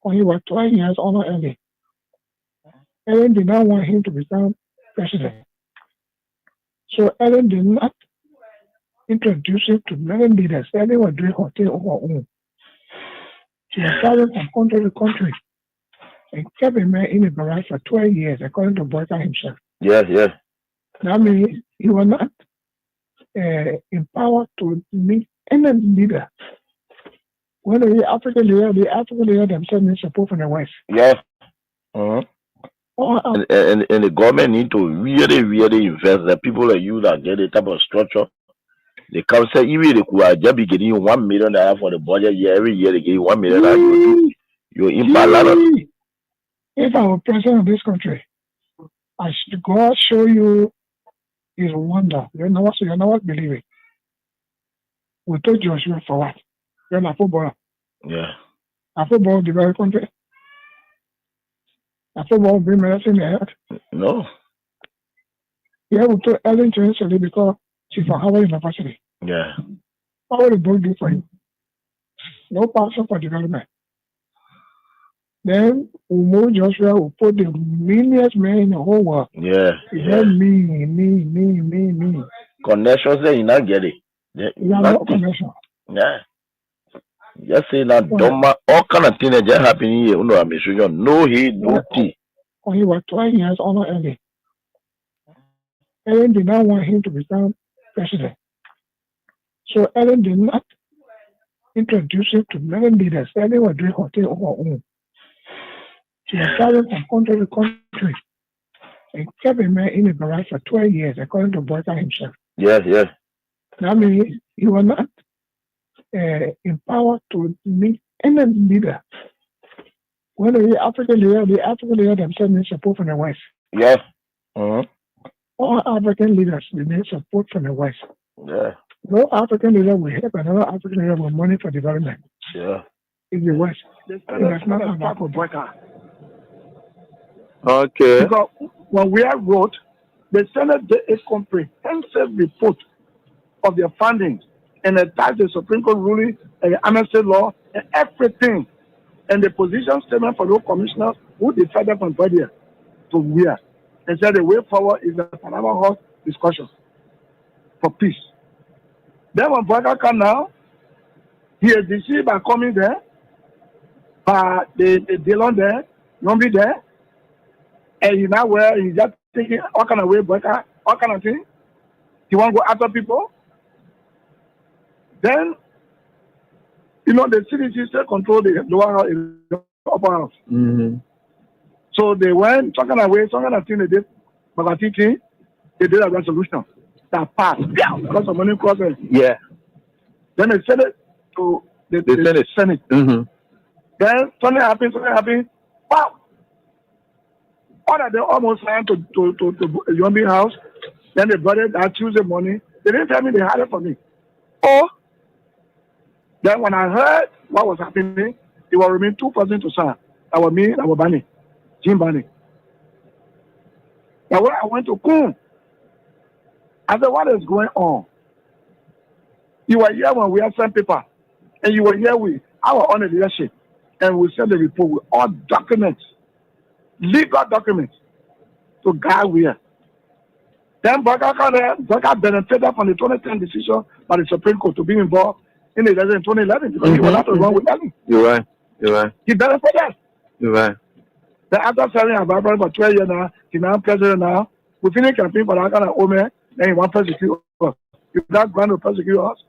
when he was 12 years old early. Ellen did not want him to become president. So Ellen did not introduce him to many leaders. Ellen was doing her thing on her own. She was traveling from country to country and kept a man in the garage for 12 years, according to Boyka himself. Yes. That means he was not empowered to meet any leader. When the African leader themselves need support from the West. Yes. And the government need to really invest. The people like you that get the type of structure. The council even they could just be getting you $1 million for the budget year. Every year they give you $1 million. You impact a lot of. If I were president of this country, I should God show you his wonder. You're not believing. We told Joshua for what? You're not footballer. Yeah. A football developed country. A football bring medicine in the head. No. Yeah, we told Ellen to instantly because she's from Harvard University. Yeah. What would the book do for you? No passion for development. Then we move Joshua, we put the meanest man in the whole world. Yeah. Me. Connections there, you not get it. Yeah, no connection. Yeah. Just say that all kind of things that just happen here. No he, no tea. When he was 12 years old early. Ellen did not want him to become president. So Ellen did not introduce him to many leaders. Ellen was doing her thing on her own. She was traveling from country to country and kept a man in the garage for 12 years, according to Boyka himself. Yes. That means he was not empowered to meet any leader. When the African leader themselves need support from the West. Yes. All African leaders need support from the West. Yeah. No African leader will help another African leader with money for development. Yeah. In the West. It does not have that for Boyka. Okay. Because when we have wrote, the Senate did a comprehensive report of their funding and attached the Supreme Court ruling and the amnesty law and everything. And the position statement for those commissioners who decided from Guardia to where. And said the way forward is the Panama House discussion for peace. Then when Boyka come now, he is deceived by coming there, by the Dillon there, Nombi there, and you know where he's just thinking all kind of way, Boyka, all kind of thing. He want to go after people. Then, the CDC still control the lower house, the upper house. Mm-hmm. So they went talking away, talking of thing they did, but they did a resolution that passed because of money crossing. Yeah. Then they sent it to the Senate. Mm-hmm. Then something happened. Wow! All that they almost signed to Yombi house. Then they brought it that Tuesday morning. They didn't tell me they had it for me. Oh! Then when I heard what was happening, it was remain 2 persons to sign. That was me, that was Bani. Jim Bani. Now when I went to Kun, I said, what is going on? You were here when we had sent paper. And you were here with our own leadership. And we sent the report with all documents, legal documents, to guide where. Then Boyka benefited from the 2010 decision by the Supreme Court to be involved in the election in 2011 because he was not wrong with that. You're right. He benefited. You're right. Then after serving our Bible for 12 years now, he's now president now. We finished campaign for that kind of old man, then he wants to persecute us. He's not going to persecute us.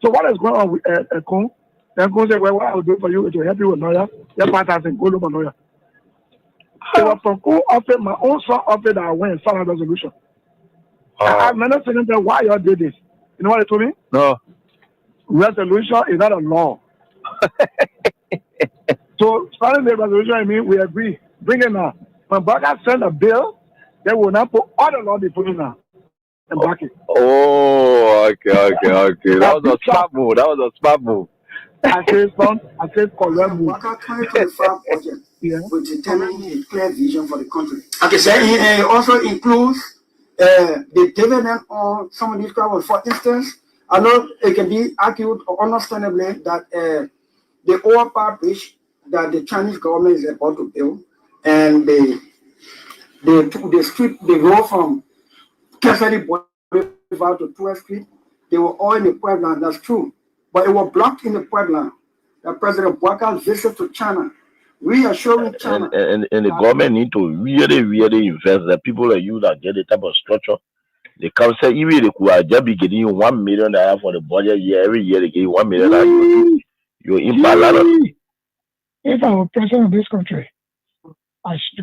So what is going on with Kun? Then Kun said, well, what I will do for you is to help you with lawyer. Your partner said, go look for lawyer. So was from Kun offered, my own son offered that I went and sign a resolution. I have many seconds why you all did this. You know what they told me? No. Resolution is not a law. So signing the resolution, I mean, we agree. Bring it now. When Boyka send a bill, they will not put all the law they put in now and back it. Oh, okay. That was a smart move. I said, correct move. Boyka 2025 budget will determine a clear vision for the country. Okay, so it also includes the dividend on some of these problems. For instance, I know it can be argued or understandably that the overpower bridge that the Chinese government is about to build, and they strip the road from Cassidy Boulevard to 12th Street. They were all in the Puebla, that's true. But it was blocked in the Puebla. The President Boaca's visit to China, reassuring China. And the government need to really invest. The people like you that get the type of structure. The council even they could just be getting you $1 million for the budget year. Every year they give you $1 million. You impact a lot of. If I were president of this country,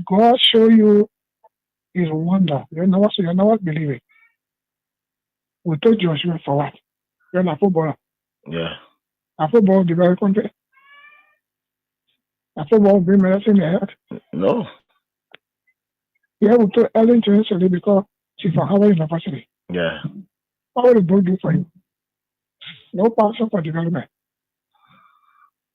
God show you his wonder. You're not believing. We told you for what? You're not footballer. Yeah. A football develop country. A football bring medicine in the head. No. Yeah, we told Ellen to because she's from Harvard University. Yeah. What will the book do for you? No passion for development.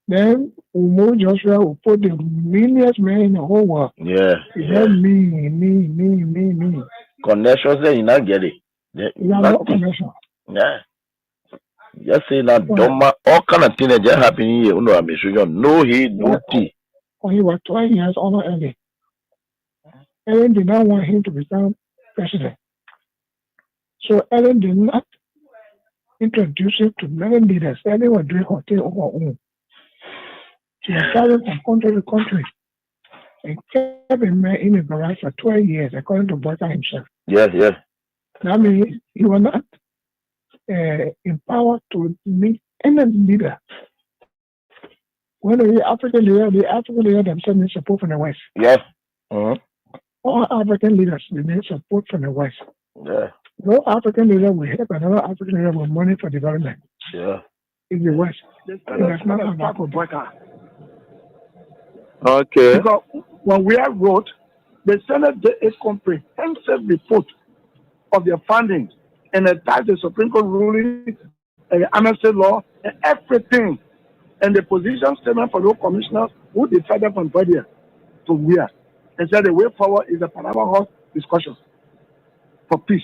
Then Umo Joshua will put the millions men in the whole world. Yeah. Yeah. Me. Connections there, you not get it. No connection. Yeah. Just say that Doma, all kind of things that just happen here. No heat, no tea. When he was 12 years older early, Ellen did not want him to become president. So Ellen did not introduce him to many leaders. Ellen was doing her thing on her own. She was traveling from country to country and kept a man in the garage for 12 years, according to Boyka himself. Yes. That means he was not empowered to meet any leader. When the African leader themselves need support from the West. Yes. All African leaders need support from the West. Yeah. No African leader will help another African leader with money for development. Yeah. In the West. That's not a back of Boyka. Okay. Because when we have wrote, the Senate did a comprehensive report of their findings and attached the Supreme Court ruling, the amnesty law, and everything, and the position statement for those commissioners who decided from Badia to where, and said the way forward is a Panama House discussion for peace.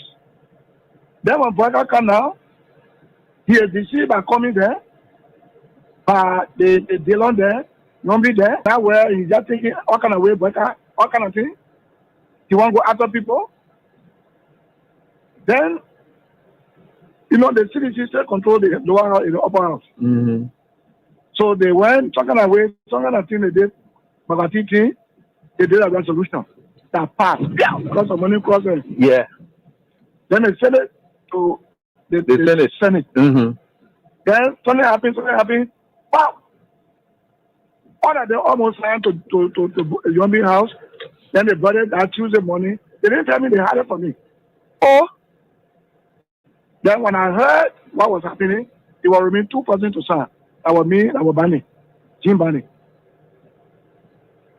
Then when Boyka come now, he is deceived by coming there, the Dillon there, Nombi there, that where he's just thinking all kind of way, Boyka, all kind of thing. He want to go after people. Then, the CDC still control the lower house, the upper house. Mm-hmm. So they went talking away, some kind of thing they did, Bagatiti, they did a resolution that passed because of money crossing. Yeah. Then they sent it to the Senate. Mm-hmm. Then something happened. Wow! All that they almost signed to Yombi house. Then they brought it that Tuesday morning. They didn't tell me they had it for me. Oh! Then when I heard what was happening, it was remain 2 persons to sign. That was me, that was Bani, Jim Bani.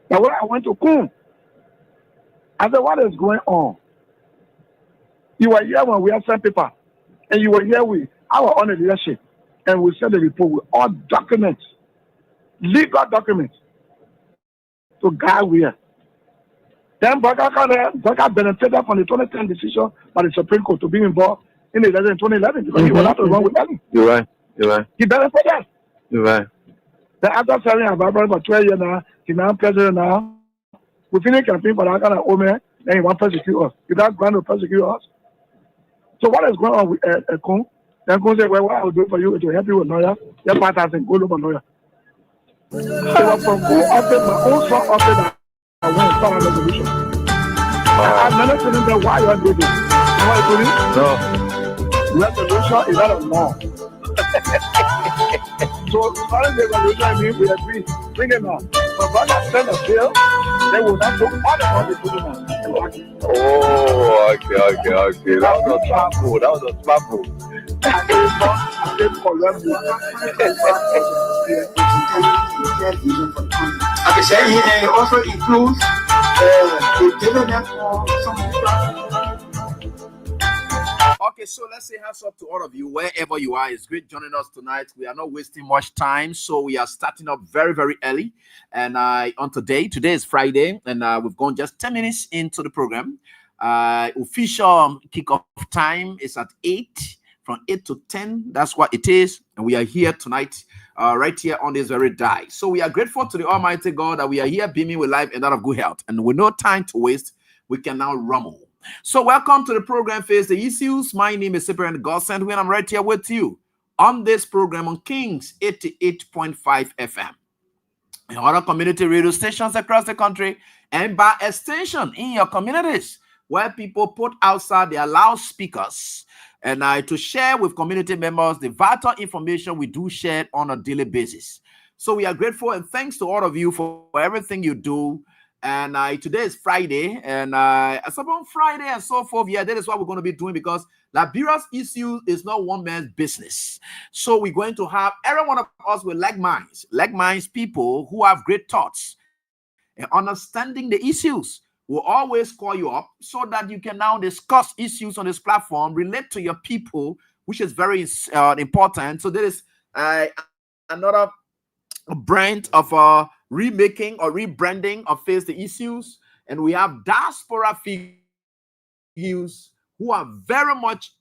Now when I went to Kum, I said, what is going on? You were here when we had sent paper, and you were here with our own leadership, and we sent the report with all documents, legal documents, to guide where. Then Boyka benefited from the 2010 decision by the Supreme Court to be involved in the election in 2011 because he was not wrong with Ellen. You're right. He benefited. You're right. Then after serving about for 12 years now, he's now president now. We finished campaign for that kind of woman, then he wants to persecute us. He doesn't want to persecute us. So what is going on with Kun? Then Kun said, well, what I will do for you is to help you with lawyer. Your partner said, go look for lawyer. It was from Kun office, my own son office that I went and saw a resolution. I've never told him that why you are doing this. You know what I told him? No. Resolution is not a law. So, following the resolution, I mean, we agree. Bring it now. But God has sent a bill, they will not do all the money to do now. Oh, okay. That was a trouble. I didn't correct you. Okay, so it also includes the dividend for some people. Okay, so let's say hands up to all of you, wherever you are. It's great joining us tonight. We are not wasting much time, so we are starting up very, very early. And on today is Friday, and we've gone just 10 minutes into the program. Official kickoff time is at 8, from 8 to 10. That's what it is. And we are here tonight right here on this very day. So we are grateful to the Almighty God that we are here beaming with life and that of good health. And with no time to waste, we can now rumble. So welcome to the program, Face the Issues. My name is Cyprian Godsend, and I'm right here with you on this program on Kings 88.5 FM. And other community radio stations across the country, and by extension in your communities, where people put outside their loudspeakers and to share with community members the vital information we do share on a daily basis. So we are grateful and thanks to all of you for everything you do. And today is Friday, and as upon Friday and so forth, yeah, that is what we're going to be doing, because Liberia's issue is not one man's business. So we're going to have every one of us with like minds, people who have great thoughts and understanding the issues. Will always call you up so that you can now discuss issues on this platform, relate to your people, which is very important. So there is another brand of remaking or rebranding of Face the Issues, and we have diaspora figures who are very much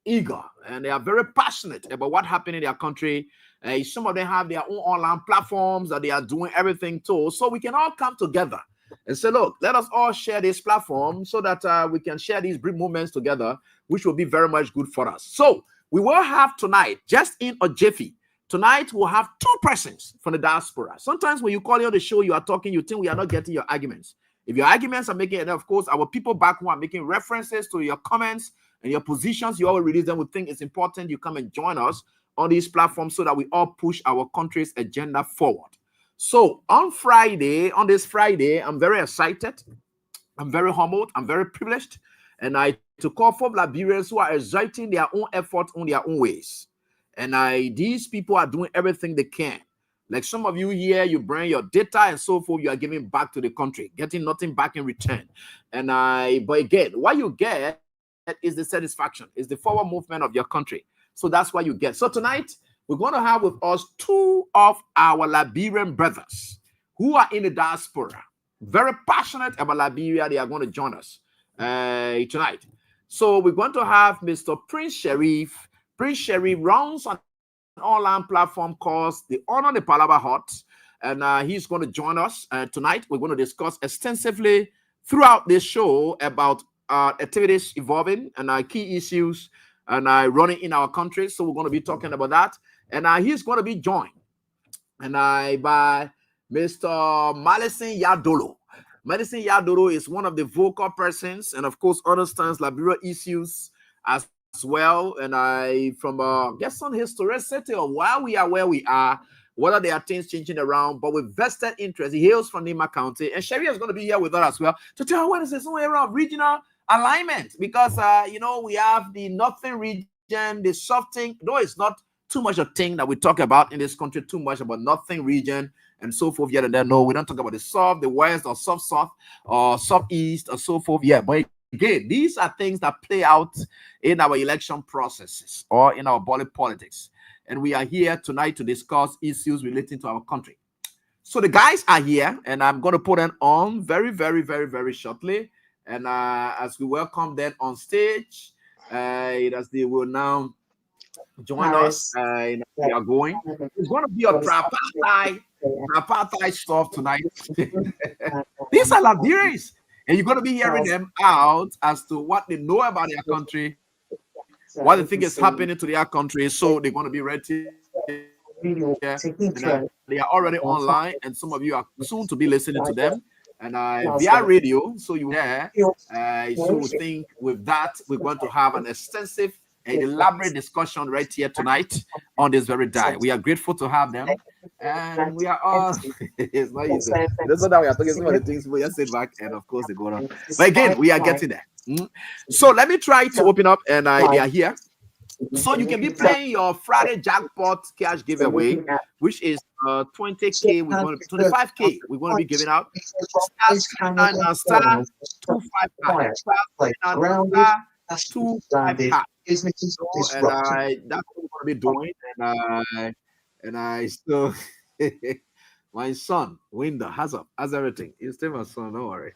eager, and they are very passionate about what happened in their country. Some of them have their own online platforms that they are doing everything to, so we can all come together and say, look, let us all share this platform so that we can share these brief moments together, which will be very much good for us. So we will have tonight, just in a jiffy, tonight we'll have two persons from the diaspora. Sometimes when you call on the show, you are talking, you think we are not getting your arguments. If your arguments are making, and of course, our people back home are making references to your comments and your positions, you always release them. We think it's important you come and join us on these platforms so that we all push our country's agenda forward. So on this Friday, I'm very excited. I'm very humbled. I'm very privileged. And to call for Liberians who are exerting their own efforts on their own ways. And these people are doing everything they can. Like some of you here, you bring your data and so forth, you are giving back to the country, getting nothing back in return. And but again, what you get is the satisfaction, is the forward movement of your country. So that's what you get. So tonight, we're going to have with us two of our Liberian brothers who are in the diaspora, very passionate about Liberia. They are going to join us tonight. So we're going to have Mr. Prince Sharif. Prince Sharif runs an online platform called the Honor the Palaba Hut, and he's going to join us tonight. We're going to discuss extensively throughout this show about activities evolving and key issues and running in our country. So we're going to be talking about that. And he's going to be joined by Mr. Malison Yadolo. Malison Yadolo is one of the vocal persons and, of course, understands Liberia issues as well. And from get some historicity of why we are where we are, what are there things changing around, but with vested interest. He hails from Nima County, and Sherry is going to be here with us as well to tell what is this area of regional alignment, because we have the northern region, the southern, though it's not too much a thing that we talk about in this country, too much about northern region and so forth. Yet and then, no, we don't talk about the south, the west, or south, or southeast, or so forth. Yeah, but again, these are things that play out in our election processes or in our body politics. And we are here tonight to discuss issues relating to our country. So the guys are here, and I'm going to put them on very, very, very, very shortly. And as we welcome them on stage, as they will now join us, we are going. It's going to be a tripartite stuff tonight. These are Liberians, and you're going to be hearing them out as to what they know about their country, what they think is happening to their country. So they're going to be ready. They are already online, and some of you are soon to be listening to them. And via radio, so you there. So we think with that, we're going to have an extensive and elaborate discussion right here tonight on this very day. We are grateful to have them, and we are all. It's not easy. That's not that we are talking about the things we just sit back, and of course they go on. But again, we are getting there. So let me try to open up, and they are here. So you can be playing your Friday jackpot cash giveaway, which is 20K. We're going to 25K. We're going to be giving out. Star 255. That's what we're going to be doing. And I still my son Winder has everything. He's still my son, don't worry.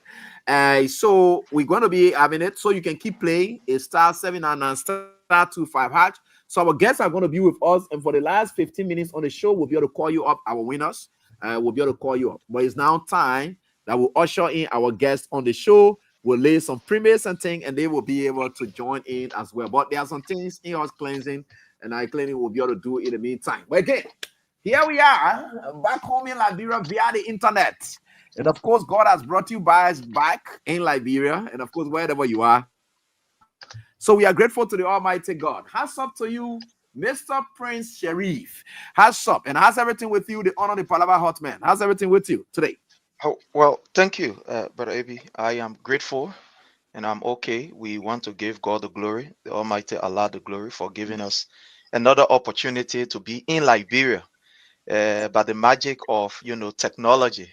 So we're going to be having it. So you can keep playing. It's star 799 star 25 hatch. So our guests are going to be with us, and for the last 15 minutes on the show, we'll be able to call you up, our winners. We'll be able to call you up. But it's now time that we'll usher in our guests on the show. We'll lay some premise and things, and they will be able to join in as well. But there are some things in us cleansing, and I cleaning will be able to do in the meantime. But again, here we are back home in Liberia via the internet. And of course, God has brought you guys back in Liberia, and of course, wherever you are. So we are grateful to the Almighty God. Hats up to you, Mr. Prince Sharif. Hats up, and how's everything with you, the honor, the Palava Hot Man? How's everything with you today? Oh, well, thank you, Brother Abi. I am grateful and I'm okay. We want to give God the glory, the Almighty Allah the glory for giving us another opportunity to be in Liberia by the magic of, technology.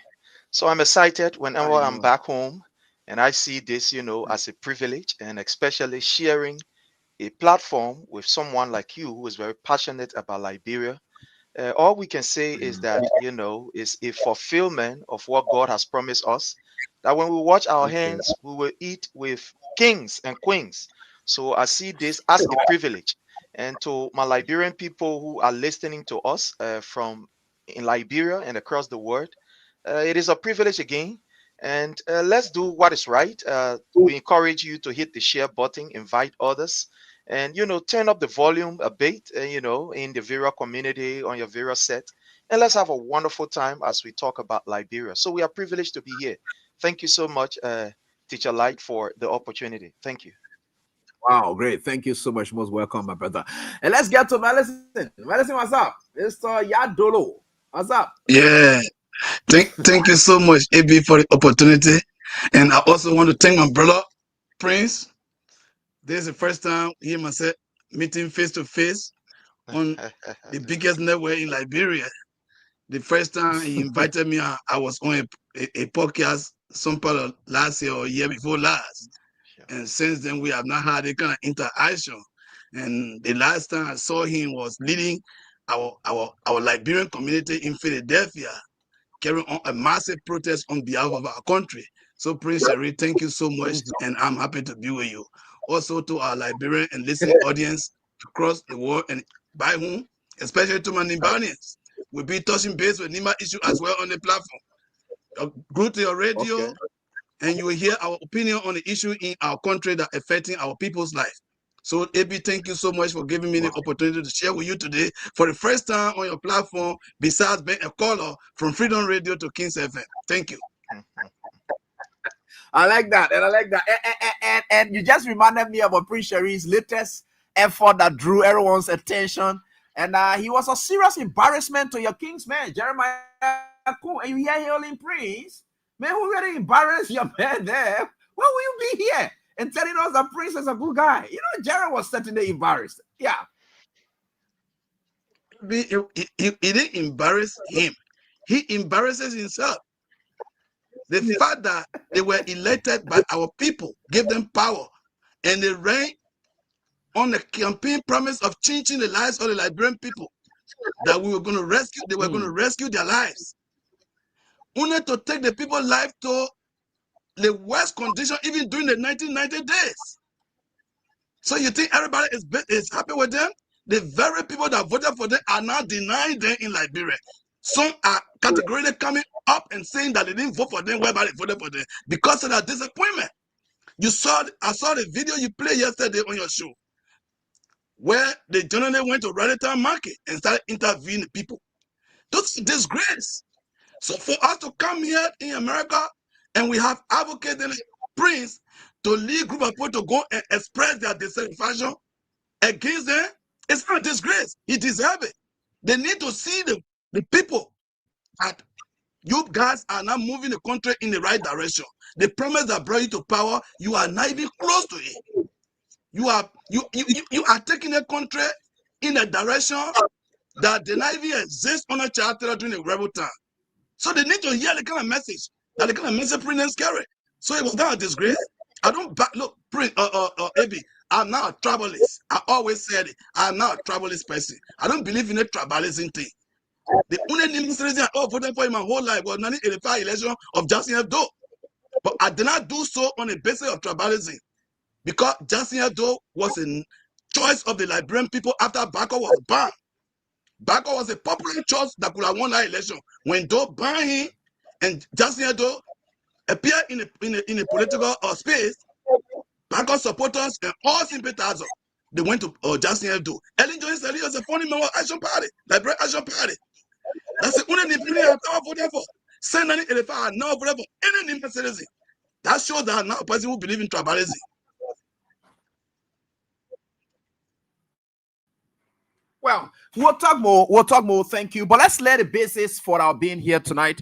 So I'm excited whenever I'm back home and I see this, as a privilege, and especially sharing a platform with someone like you who is very passionate about Liberia. All we can say is that, is a fulfillment of what God has promised us. That when we wash our hands, we will eat with kings and queens. So I see this as a privilege. And to my Liberian people who are listening to us from in Liberia and across the world, it is a privilege again. And let's do what is right. We encourage you to hit the share button, invite others, and turn up the volume a bit, in the Vera community on your Vera set, and let's have a wonderful time as we talk about Liberia. So we are privileged to be here. Thank you so much, Teacher Light, for the opportunity. Thank you. Wow, great. Thank you so much. Most welcome, my brother. And let's get to Medicine. Medicine, what's up? Mr. Yadolo. What's up? Yeah, thank you so much, AB, for the opportunity. And I also want to thank my brother, Prince. This is the first time he and myself meeting face to face on the biggest network in Liberia. The first time he invited me, I was on a podcast some part of last year or year before last. And since then, we have not had a kind of interaction. And the last time I saw him was leading our Liberian community in Philadelphia, carrying on a massive protest on behalf of our country. So, Prince Sherry, thank you so much, and I'm happy to be with you. Also, to our Liberian and listening audience across the world and by whom, especially to my Nibanians. We'll be touching base with Nima issue as well on the platform. Go to your radio, and you will hear our opinion on the issue in our country that affecting our people's life. So, AB, thank you so much for giving me the opportunity to share with you today for the first time on your platform, besides being a caller from Freedom Radio to Kings FM. Thank you. I like that, and I like that. And you just reminded me about Prince Sherry's latest effort that drew everyone's attention. And he was a serious embarrassment to your king's man, Jeremiah. And you hear hailing Prince. Man, who really embarrassed your man there? Why will you be here and telling us that Prince is a good guy? Jerry was certainly embarrassed. Yeah. He didn't embarrass him. He embarrasses himself. The fact that they were elected by our people gave them power, and they ran on the campaign promise of changing the lives of the Liberian people, that we were going to rescue, they were going to rescue their lives. Only to take the people's life to the worst condition, even during the 1990 days. So you think everybody is happy with them? The very people that voted for them are now denying them in Liberia. Some are categorically coming up and saying that they didn't vote for them, whereby they voted for them, because of that disappointment. I saw the video you played yesterday on your show, where the journalist went to Raditown Market and started interviewing the people. That's a disgrace. So for us to come here in America and we have advocated Prince to lead group of people to go and express their dissatisfaction against them, it's not a disgrace. He deserves it. They need to see the people that you guys are now moving the country in the right direction. The promise that brought you to power, you are not even close to it. You are taking the country in a direction that did not even exist on a charter during the rebel time. So they need to hear the kind of message that the kind of message Prince carry. So it was not a disgrace. I don't look, Prince AB, I'm not a tribalist. I always said it. I'm not a tribalist person. I don't believe in a tribalism thing. The only reason I voted for him my whole life was 1985 election of Justin Hebdo. But I did not do so on the basis of tribalism, because Justin Hebdo was a choice of the Liberian people after Bako was banned. Bako was a popular choice that could have won that election. When Doe banned him and Justin Edo appeared in a political space, Bako supporters and all sympathizers, they went to Justin Edo. Ellen Jones said he was a funny member of Action Party, Liberian Action Party. That's the only thing I have voted for. Send any elephant now voted for any Nima citizen. That shows that now a person who believes in tribalism. Well, we'll talk more. We'll talk more. Thank you. But let's lay the basis for our being here tonight.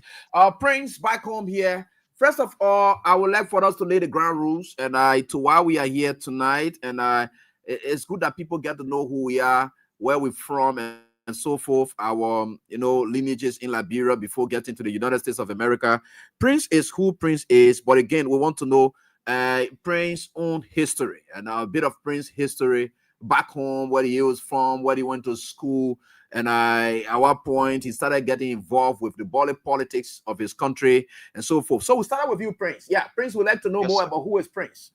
Prince, back home here. First of all, I would like for us to lay the ground rules and to why we are here tonight. And it's good that people get to know who we are, where we're from, and so forth. Our lineages in Liberia before getting to the United States of America. Prince is who Prince is, but again, we want to know Prince's own history and a bit of Prince history back home, where he was from, where he went to school, and at what point he started getting involved with the politics of his country and so forth. So we started with you, Prince. Yeah, Prince would like to know more about who is Prince.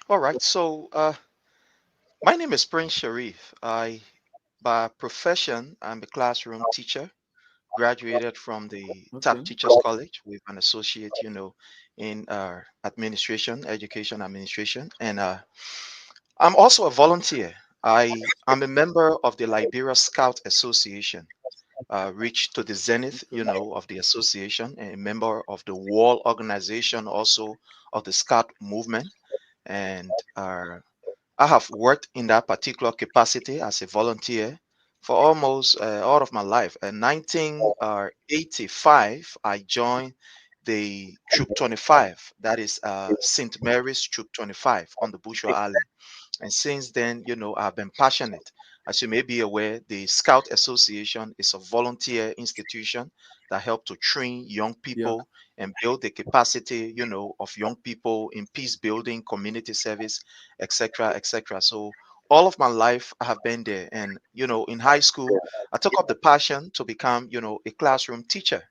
All right. So my name is Prince Sharif. By profession, I'm a classroom teacher. Graduated from the Tap Teachers College with an associate, in administration, education administration, and I'm also a volunteer. I'm a member of the Liberia Scout Association, reached to the zenith, of the association, and a member of the wall organization also of the Scout movement. And I have worked in that particular capacity as a volunteer for almost all of my life. In 1985, I joined the Troop 25, that is St. Mary's Troop 25 on the Bushra Island. And since then, I've been passionate. As you may be aware, the Scout Association is a volunteer institution that help to train young people and build the capacity, of young people in peace building, community service, etc., etc. So all of my life I have been there. And, in high school, I took up the passion to become, a classroom teacher.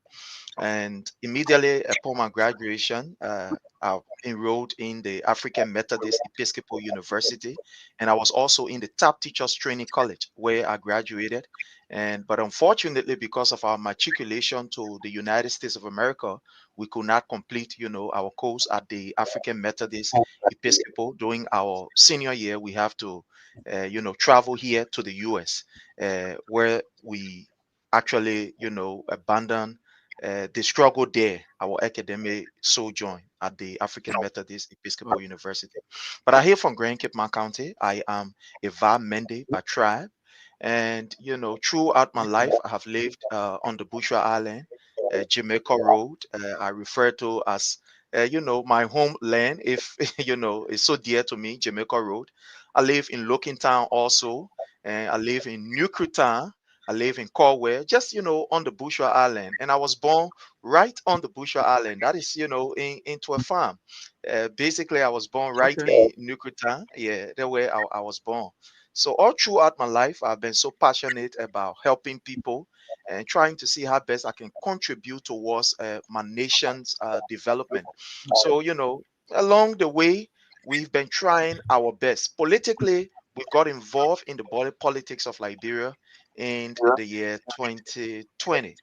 And immediately upon my graduation, I enrolled in the African Methodist Episcopal University, and I was also in the Tap Teachers Training College where I graduated. But unfortunately, because of our matriculation to the United States of America, we could not complete, our course at the African Methodist Episcopal. During our senior year, we have to, travel here to the U.S., where we actually, abandon the struggle there, our academic sojourn at the African Methodist Episcopal University. But I hail from Grand Cape Mount County. I am a Va Mende by tribe. And, throughout my life, I have lived on the Bushra Island, Jamaica Road. I refer to as, my homeland, if, it's so dear to me, Jamaica Road. I live in Town also, and I live in Town. I live in Corway, just on the Bushra Island, and I was born right on the Bushra Island. That is, into a farm. Basically, I was born right in Nukuta. Yeah, the way I was born. So all throughout my life, I've been so passionate about helping people and trying to see how best I can contribute towards my nation's development. So along the way, we've been trying our best. Politically, we got involved in the politics of Liberia in the year 2020.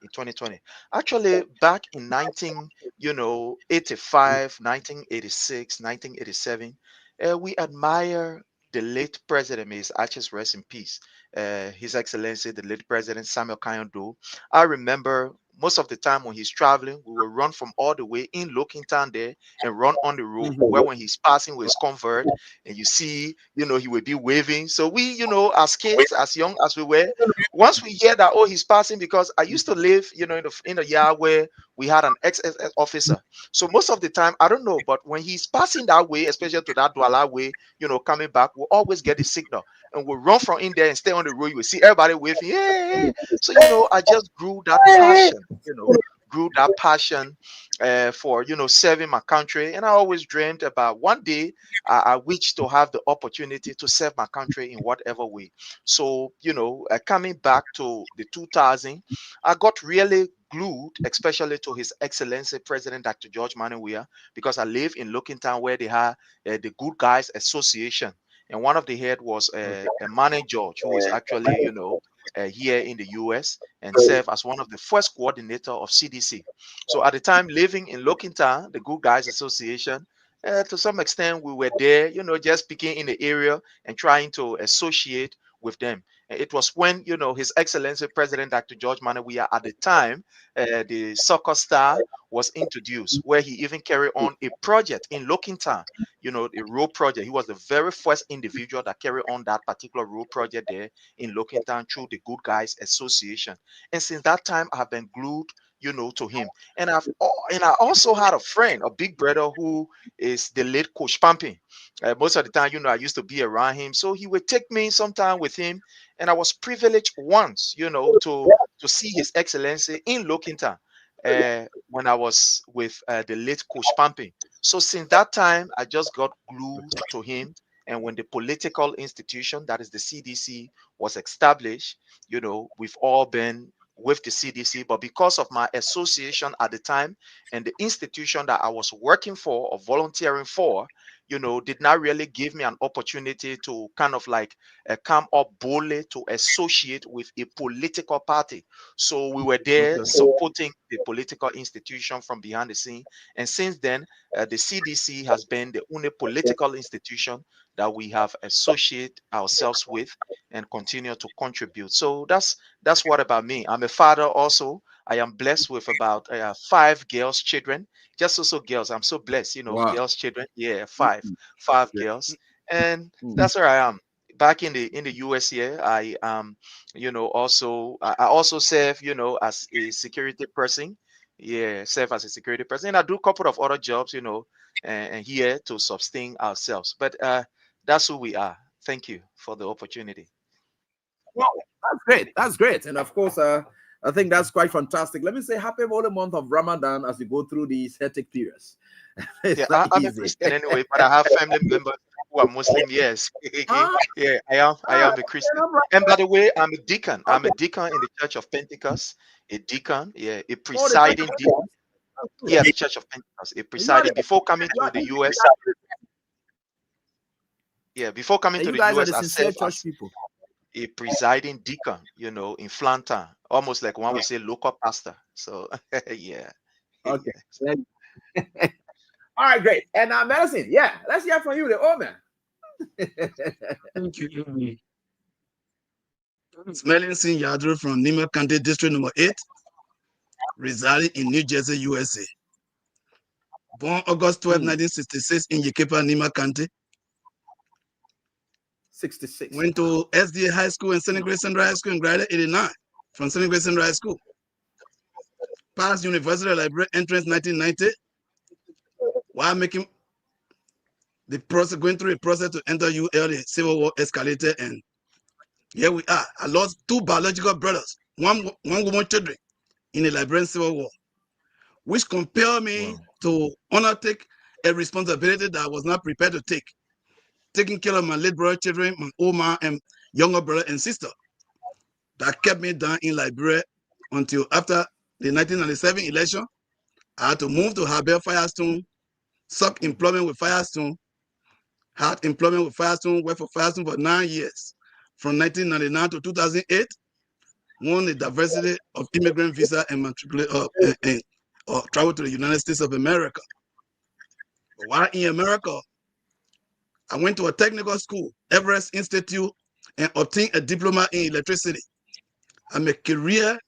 Actually, back in 85, 1986, 1987, we admire the late president. May his ashes rest in peace. His Excellency, the late President Samuel Kayando. I remember most of the time when he's traveling, we will run from all the way in Town there and run on the road where when he's passing with his convert and you see, he will be waving. So we, as kids, as young as we were, once we hear that, oh, he's passing, because I used to live, in the yard where we had an ex-SS officer. So most of the time, I don't know, but when he's passing that way, especially to that Douala way, coming back, we'll always get the signal and we'll run from in there and stay on the road. You will see everybody waving, hey. So, I just grew that passion, for, serving my country. And I always dreamed about one day I wish to have the opportunity to serve my country in whatever way. So, coming back to the 2000, I got really glued, especially to His Excellency President Dr. George Manuel, because I live in Town where they have the Good Guys Association. and one of the head was a Manny George, who is actually, here in the US and served as one of the first coordinator of CDC. So at the time, living in Lokintown, the Good Guys Association, to some extent, we were there, just speaking in the area and trying to associate with them. It was when, His Excellency President Dr. George Manawia at the time, the soccer star was introduced, where he even carried on a project in Lokintown, the road project. He was the very first individual that carried on that particular road project there in Lokintown through the Good Guys Association. And since that time, I've been glued, to him. And I also had a friend, a big brother, who is the late Coach Pamping. Most of the time, I used to be around him, so he would take me sometime with him. And I was privileged once, to see His Excellency in Lokintown when I was with the late Coach Pamping. So since that time, I just got glued to him. And when the political institution, that is the CDC, was established, we've all been with the CDC. But because of my association at the time and the institution that I was working for or volunteering for, did not really give me an opportunity to kind of like come up boldly to associate with a political party. So we were there supporting the political institution from behind the scene. And since then, the CDC has been the only political institution that we have associated ourselves with and continue to contribute. So that's what about me. I'm a father also. I am blessed with about 5 girls, children, just also girls. I'm so blessed, Wow. girls, children. Yeah, five Yeah. girls, and that's where I am. Back in the US here, I also I also serve, as a security person. Yeah, serve as a security person. And I do a couple of other jobs, and here to sustain ourselves. But that's who we are. Thank you for the opportunity. Well, that's great. That's great. And of course, I think that's quite fantastic. Let me say happy holy month of Ramadan as you go through these hectic periods. It's Yeah, not I'm a easy. Christian anyway, but I have family members who are Muslim. Yes, Ah, yeah, I am a Christian. I'm right. And by the way, I'm a deacon. I'm a Okay. deacon in the Church of Pentecost. A deacon, yeah, a Oh, the church presiding of deacon. That's good. Yeah, the Church of Pentecost, a You are presiding. the, Before coming you to are, the you US, yeah, before coming and to you the guys are US, the I sincere served church as people. a presiding deacon, in Flanton, almost like one would say local pastor. So, yeah. Okay. All right, great. And medicine, yeah, let's hear from you, the old man. Thank you. Smelling Singh Yadru from Nima County, District Number 8, residing in New Jersey, USA. Born August 12, 1966 in Yekepa, Nima County. 66. Went to SDA High School and St. Grace Central High School in grade 89 from St. Grace Central High School. Passed University Library entrance 1990 while making the process, going through a process to enter UL. The Civil War escalated, and here we are. I lost 2 biological brothers, one woman children in the Liberian Civil War, which compelled me to undertake a responsibility that I was not prepared to take, taking care of my late brother children, my old man and younger brother and sister. That kept me down in Liberia until after the 1997 election. I had to move to Habel Firestone, sought employment with Firestone, had employment with Firestone, worked for Firestone for 9 years, from 1999 to 2008, won the diversity of immigrant visa and travel to the United States of America. But while in America, I went to a technical school, Everest Institute, and obtained a diploma in electricity. I'm a career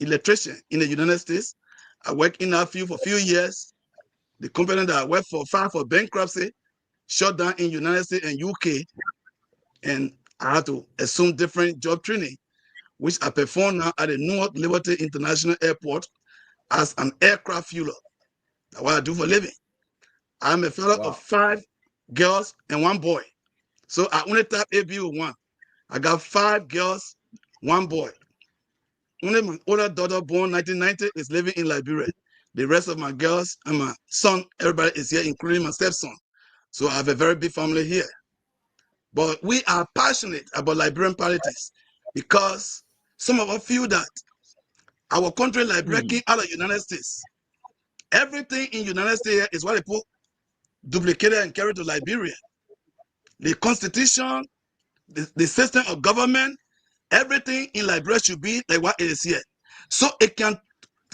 electrician in the United States. I worked in that field for a few years. The company that I worked for filed for bankruptcy, shut down in United States and UK, and I had to assume different job training, which I perform now at the Newark Liberty International Airport as an aircraft fueler. That's what I do for a living. I'm a father of 5 girls and 1 boy. So I only tap AB with 1. I got 5 girls, 1 boy. Only my older daughter, born 1990, is living in Liberia. The rest of my girls and my son, everybody is here, including my stepson. So I have a very big family here. But we are passionate about Liberian politics because some of us feel that our country, Liberia, came out of the United States. Everything in the United States is what they put duplicated and carried to Liberia. the constitution, the system of government, everything in Liberia should be like what it is here. So it can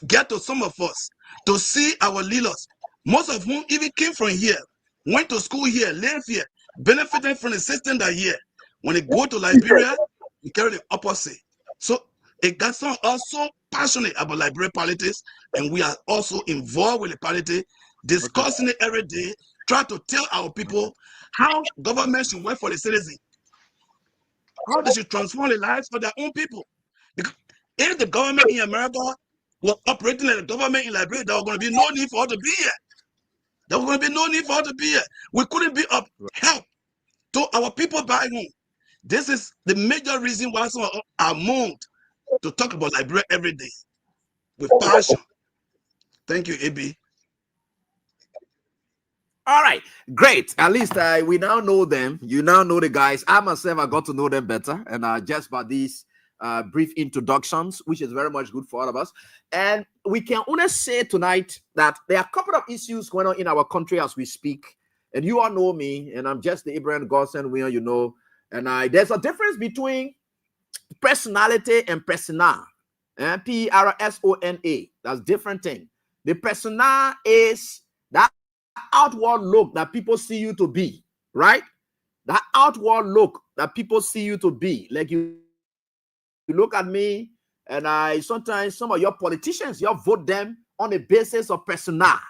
get to some of us to see our leaders, most of whom even came from here, went to school here, live here, benefiting from the system that here. When they go to Liberia, they carry the opposite. So it got some also passionate about Liberian politics, and we are also involved with the politics, discussing it every day, try to tell our people how government should work for the citizen, how they should transform the lives for their own people. Because if the government in America was operating like the government in Liberia, there was going to be no need for us to be here. There was going to be no need for us to be here. We couldn't be of help to our people back home. This is the major reason why some of us are moved to talk about Liberia every day with passion. Thank you, AB. All right, great. At least we now know them. You now know the guys. I myself, I got to know them better, and just by these brief introductions, which is very much good for all of us. And we can only say tonight that there are a couple of issues going on in our country as we speak. And you all know me, and I'm just the Abraham Godson, you know. And there's a difference between personality and persona. Persona. That's different thing. The persona is that outward look that people see you to be, right? That outward look that people see you to be. Like you look at me, and sometimes some of your politicians, you vote them on the basis of persona.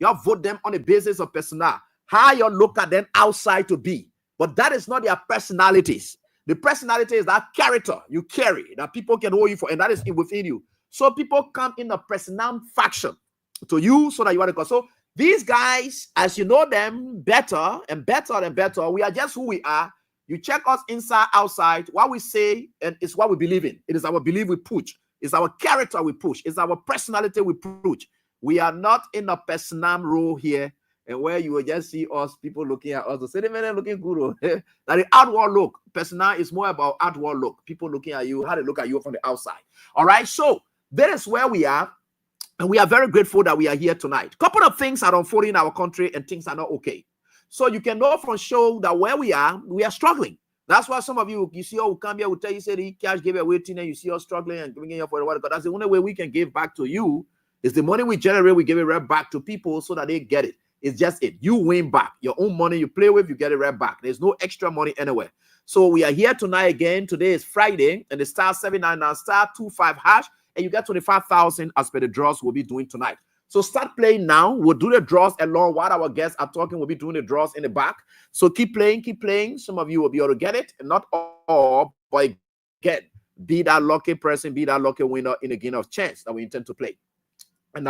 You vote them on the basis of persona. How you look at them outside to be. But that is not their personalities. The personality is that character you carry that people can hold you for, and that is within you. So people come in a personal faction to you so that you want to go. So these guys, as you know them better and better and better, we are just who we are. You check us inside, outside. What we say and it's what we believe in. It is our belief we push. It's our character we push. It's our personality we push. We are not in a personal role here, and where you will just see us, people looking at us, say, man, looking good. That the outward look. Personal is more about outward look. People looking at you, how they look at you from the outside. All right, so that is where we are. And we are very grateful that we are here tonight. Couple of things are unfolding in our country and things are not okay. So you can know from show that where we are struggling. That's why some of you see, oh, come here, will tell you, say the cash give away, and you see us struggling and giving up for the water. That's the only way we can give back to you is the money we generate, we give it right back to people so that they get it. It's just it. You win back. Your own money you play with, you get it right back. There's no extra money anywhere. So we are here tonight again. Today is Friday, and the star 799 star 25 hash. And you get 25,000 as per the draws we'll be doing tonight. So start playing now. We'll do the draws along while our guests are talking. We'll be doing the draws in the back. So keep playing, keep playing. Some of you will be able to get it, and not all, but get be that lucky person, be that lucky winner in the game of chance that we intend to play. And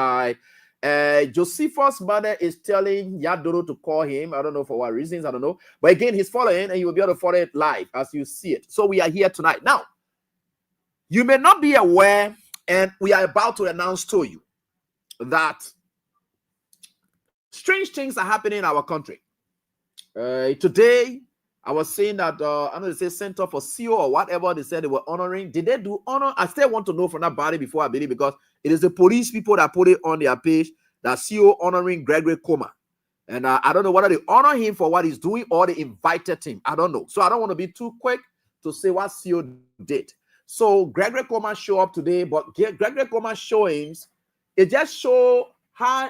Josephus' mother is telling Yadoro to call him. I don't know for what reasons, I don't know. But again, he's following, and you will be able to follow it live as you see it. So we are here tonight. Now, you may not be aware, and we are about to announce to you that strange things are happening in our country. Today, I was saying that, I don't know, they say Center for CO or whatever, they said they were honoring. Did they do honor? I still want to know from that body before I believe, because it is the police people that put it on their page, that CO honoring Gregory Coma. And I don't know whether they honor him for what he's doing or they invited him. I don't know. So I don't want to be too quick to say what CO did. So Gregory Coleman show up today, but Gregory Coleman showings, it just show how.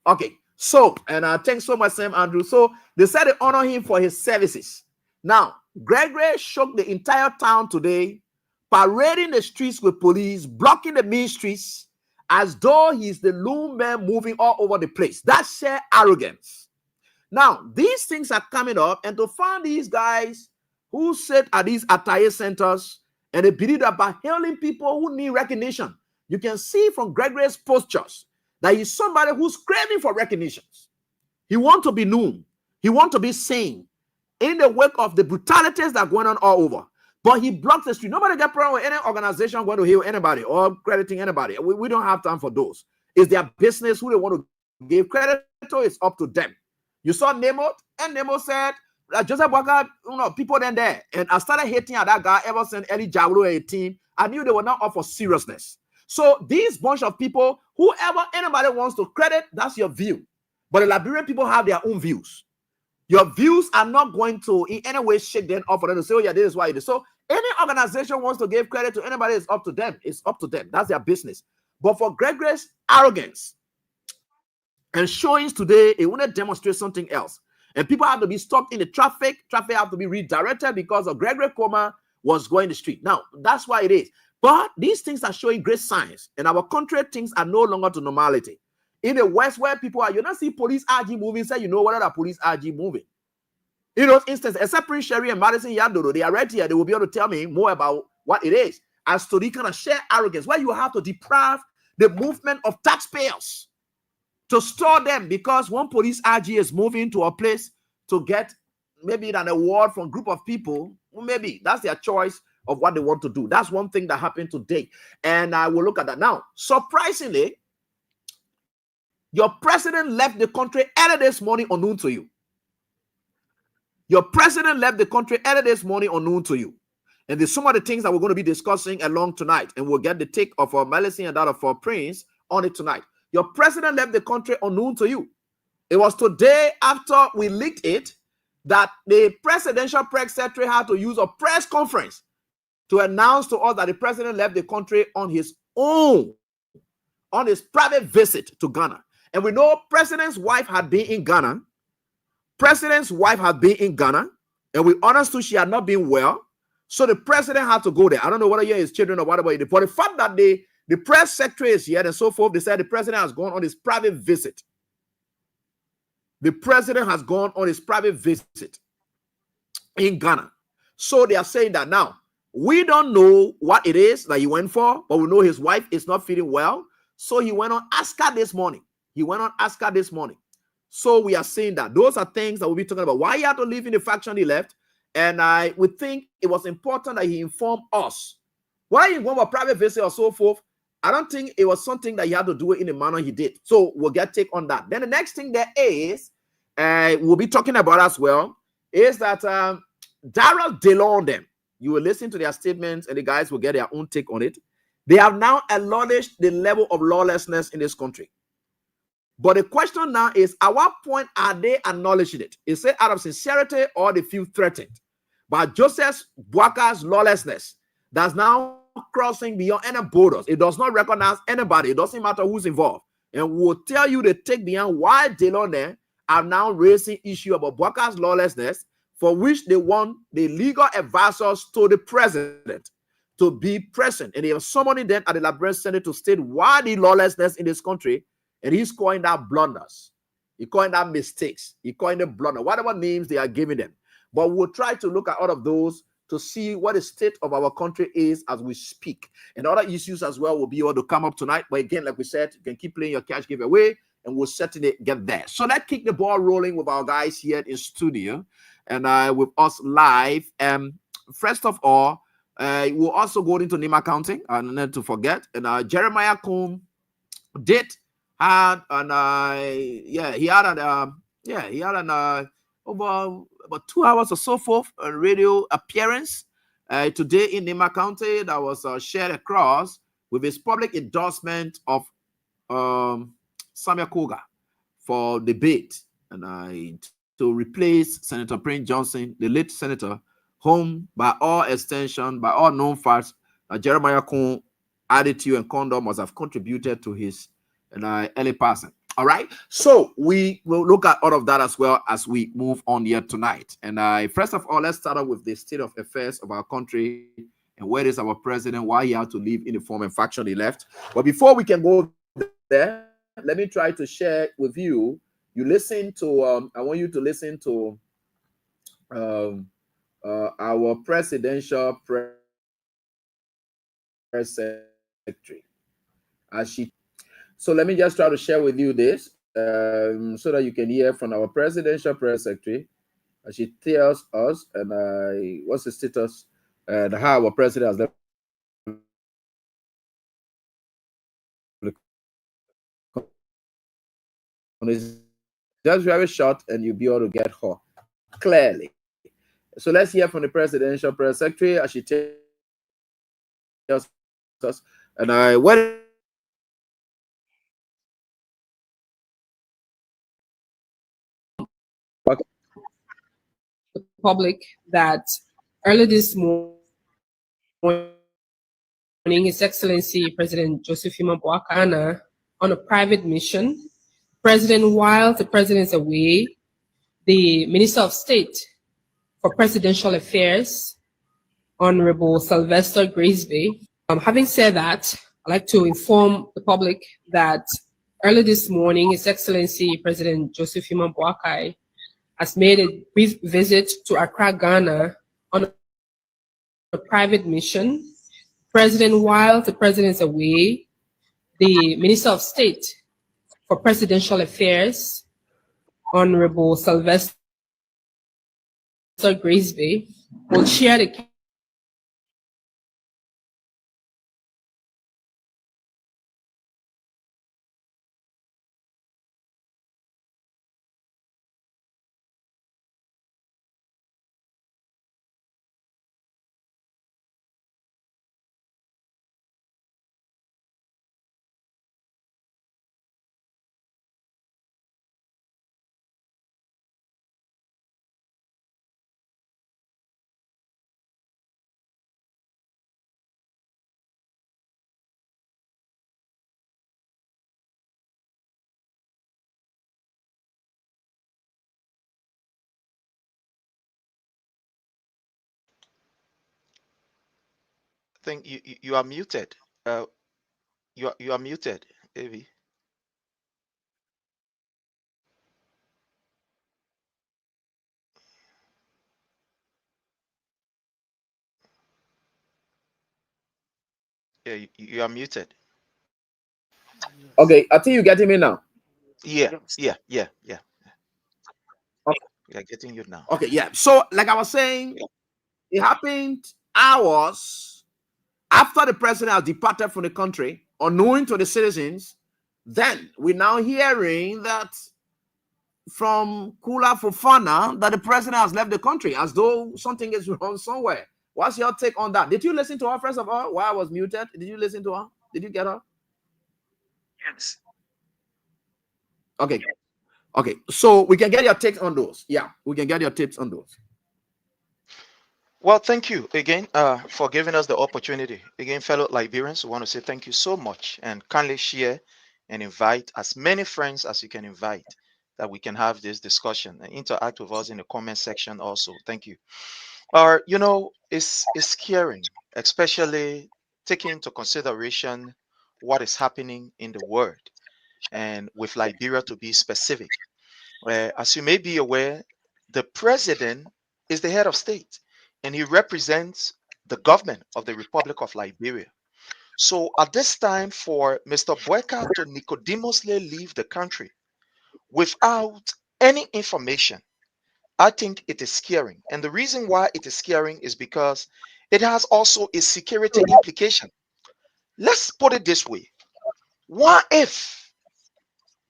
Okay, so and thanks so much, Sam Andrew. So they said they honor him for his services. Now, Gregory shook the entire town today, parading the streets with police, blocking the main streets, as though he's the lone man moving all over the place. That's sheer arrogance. Now, these things are coming up, and to find these guys who sit at these attire centers and they believe that by hailing people who need recognition, you can see from Gregory's postures that he's somebody who's craving for recognitions. He wants to be known. He wants to be seen in the wake of the brutalities that are going on all over. But he blocks the street. Nobody got problem with any organization going to heal anybody or crediting anybody. We don't have time for those. It's their business. Who they want to give credit to, it's up to them. You saw Nemo, and Nemo said, Joseph Walker, people then there. And I started hating at that guy ever since Eli Jawlo and team. I knew they were not up for seriousness. So these bunch of people, whoever anybody wants to credit, that's your view. But the Liberian people have their own views. Your views are not going to in any way shake them off for them to say, oh yeah, this is why it is. So any organization wants to give credit to anybody, it's up to them. It's up to them. That's their business. But for Gregory's arrogance and showings today, it want to demonstrate something else. And people have to be stopped in the traffic. Traffic have to be redirected because of Gregory Coma was going the street. Now, that's why it is. But these things are showing great signs. And our country, things are no longer to normality. In the West, where people are, you don't see police RG moving, say, you know, what are the police RG moving? In those instances, except Prince Sherry and Madison Yandodo, they are right here. They will be able to tell me more about what it is. As to the kind of sheer arrogance, where you have to deprive the movement of taxpayers to store them because one police RG is moving to a place to get maybe an award from a group of people. Well, maybe that's their choice of what they want to do. That's one thing that happened today. And I will look at that now. Surprisingly, your president left the country early this morning unknown to you. Your president left the country early this morning unknown to you. And there's some of the things that we're going to be discussing along tonight. And we'll get the take of our Melissa and that of our Prince on it tonight. Your president left the country unknown to you. It was today after we leaked it that the presidential press secretary had to use a press conference to announce to us that the president left the country on his own, on his private visit to Ghana. And we know president's wife had been in Ghana. President's wife had been in Ghana, and we understood she had not been well. So the president had to go there. I don't know whether you're his children or whatever. But the fact that the press secretary is here and so forth, they said the president has gone on his private visit. The president has gone on his private visit in Ghana. So they are saying that now, we don't know what it is that he went for, but we know his wife is not feeling well. So he went on ASCA this morning. So we are saying that those are things that we'll be talking about. Why he had to leave in the faction he left. And I would think it was important that he informed us. Why he went on a private visit or so forth, I don't think it was something that he had to do it in the manner he did. So we'll get take on that. Then the next thing there is, we'll be talking about as well, is that Darrell DeLon them. You will listen to their statements and the guys will get their own take on it. They have now acknowledged the level of lawlessness in this country. But the question now is, at what point are they acknowledging it? Is it out of sincerity or they feel threatened? But Joseph Boaka's lawlessness that's now crossing beyond any borders. It does not recognize anybody. It doesn't matter who's involved. And we'll tell you the take beyond why Delone are now raising issue about Boaka's lawlessness, for which they want the legal advisors to the president to be present. And they have summoned them at the Liberian Senate to state why the lawlessness in this country. And he's calling that blunders. He's calling that mistakes. He's calling them blunder, whatever names they are giving them. But we'll try to look at all of those to see what the state of our country is as we speak. And other issues as well will be able to come up tonight. But again, like we said, you can keep playing your cash giveaway and we'll certainly get there. So let's kick the ball rolling with our guys here in studio and with us live. First of all, we'll also go into Nima County, and not to forget. And Jeremiah Combs did had an over about 2 hours or so forth a radio appearance today in Nima County that was shared across with his public endorsement of Samuel Koga for debate and to replace Senator Prince Johnson, the late senator, whom by all extension, by all known facts, Jeremiah Combs' attitude and conduct must have contributed to his early passing. All right, so we will look at all of that as well as we move on here tonight. And first of all, let's start off with the state of affairs of our country and where is our president, why he had to leave in the form and faction he left. But before we can go there, let me try to share with you. You listen to I want you to listen to our presidential press secretary as she. So let me just try to share with you this so that you can hear from our presidential press secretary as she tells us and what's the status and how our president has left. It's just very short and you'll be able to get her clearly. So let's hear from the presidential press secretary as she tells us and what public that early this morning, His Excellency President Joseph Boakai on a private mission. While the president is away, the Minister of State for Presidential Affairs, Honorable Sylvester Grisby. Having said that, I'd like to inform the public that early this morning, His Excellency President Joseph Boakai has made a brief visit to Accra, Ghana on a private mission. While the president is away, the Minister of State for Presidential Affairs, Honorable Sylvester Grisby, will share the I think you are muted. You are muted, Avi. Yeah, you are muted. Okay, I think you're getting me now. Yeah. Okay. We are getting you now. Okay, yeah. So, like I was saying, it happened hours after the president has departed from the country, unknown to the citizens. Then we're now hearing that from Kula Fofana that the president has left the country as though something is wrong somewhere. What's your take on that? Did you listen to her, first of all, while I was muted? Did you listen to her? Did you get her? Yes. Okay. So we can get your takes on those. Yeah, we can get your tips on those. Well, thank you again for giving us the opportunity. Again, fellow Liberians, we want to say thank you so much and kindly share and invite as many friends as you can invite that we can have this discussion and interact with us in the comment section also. Thank you. It's scary, especially taking into consideration what is happening in the world and with Liberia to be specific. As you may be aware, the president is the head of state and he represents the government of the Republic of Liberia. So at this time, for Mr. Boyka to nicodemously leave the country without any information, I think it is scaring. And the reason why it is scaring is because it has also a security implication. Let's put it this way. What if,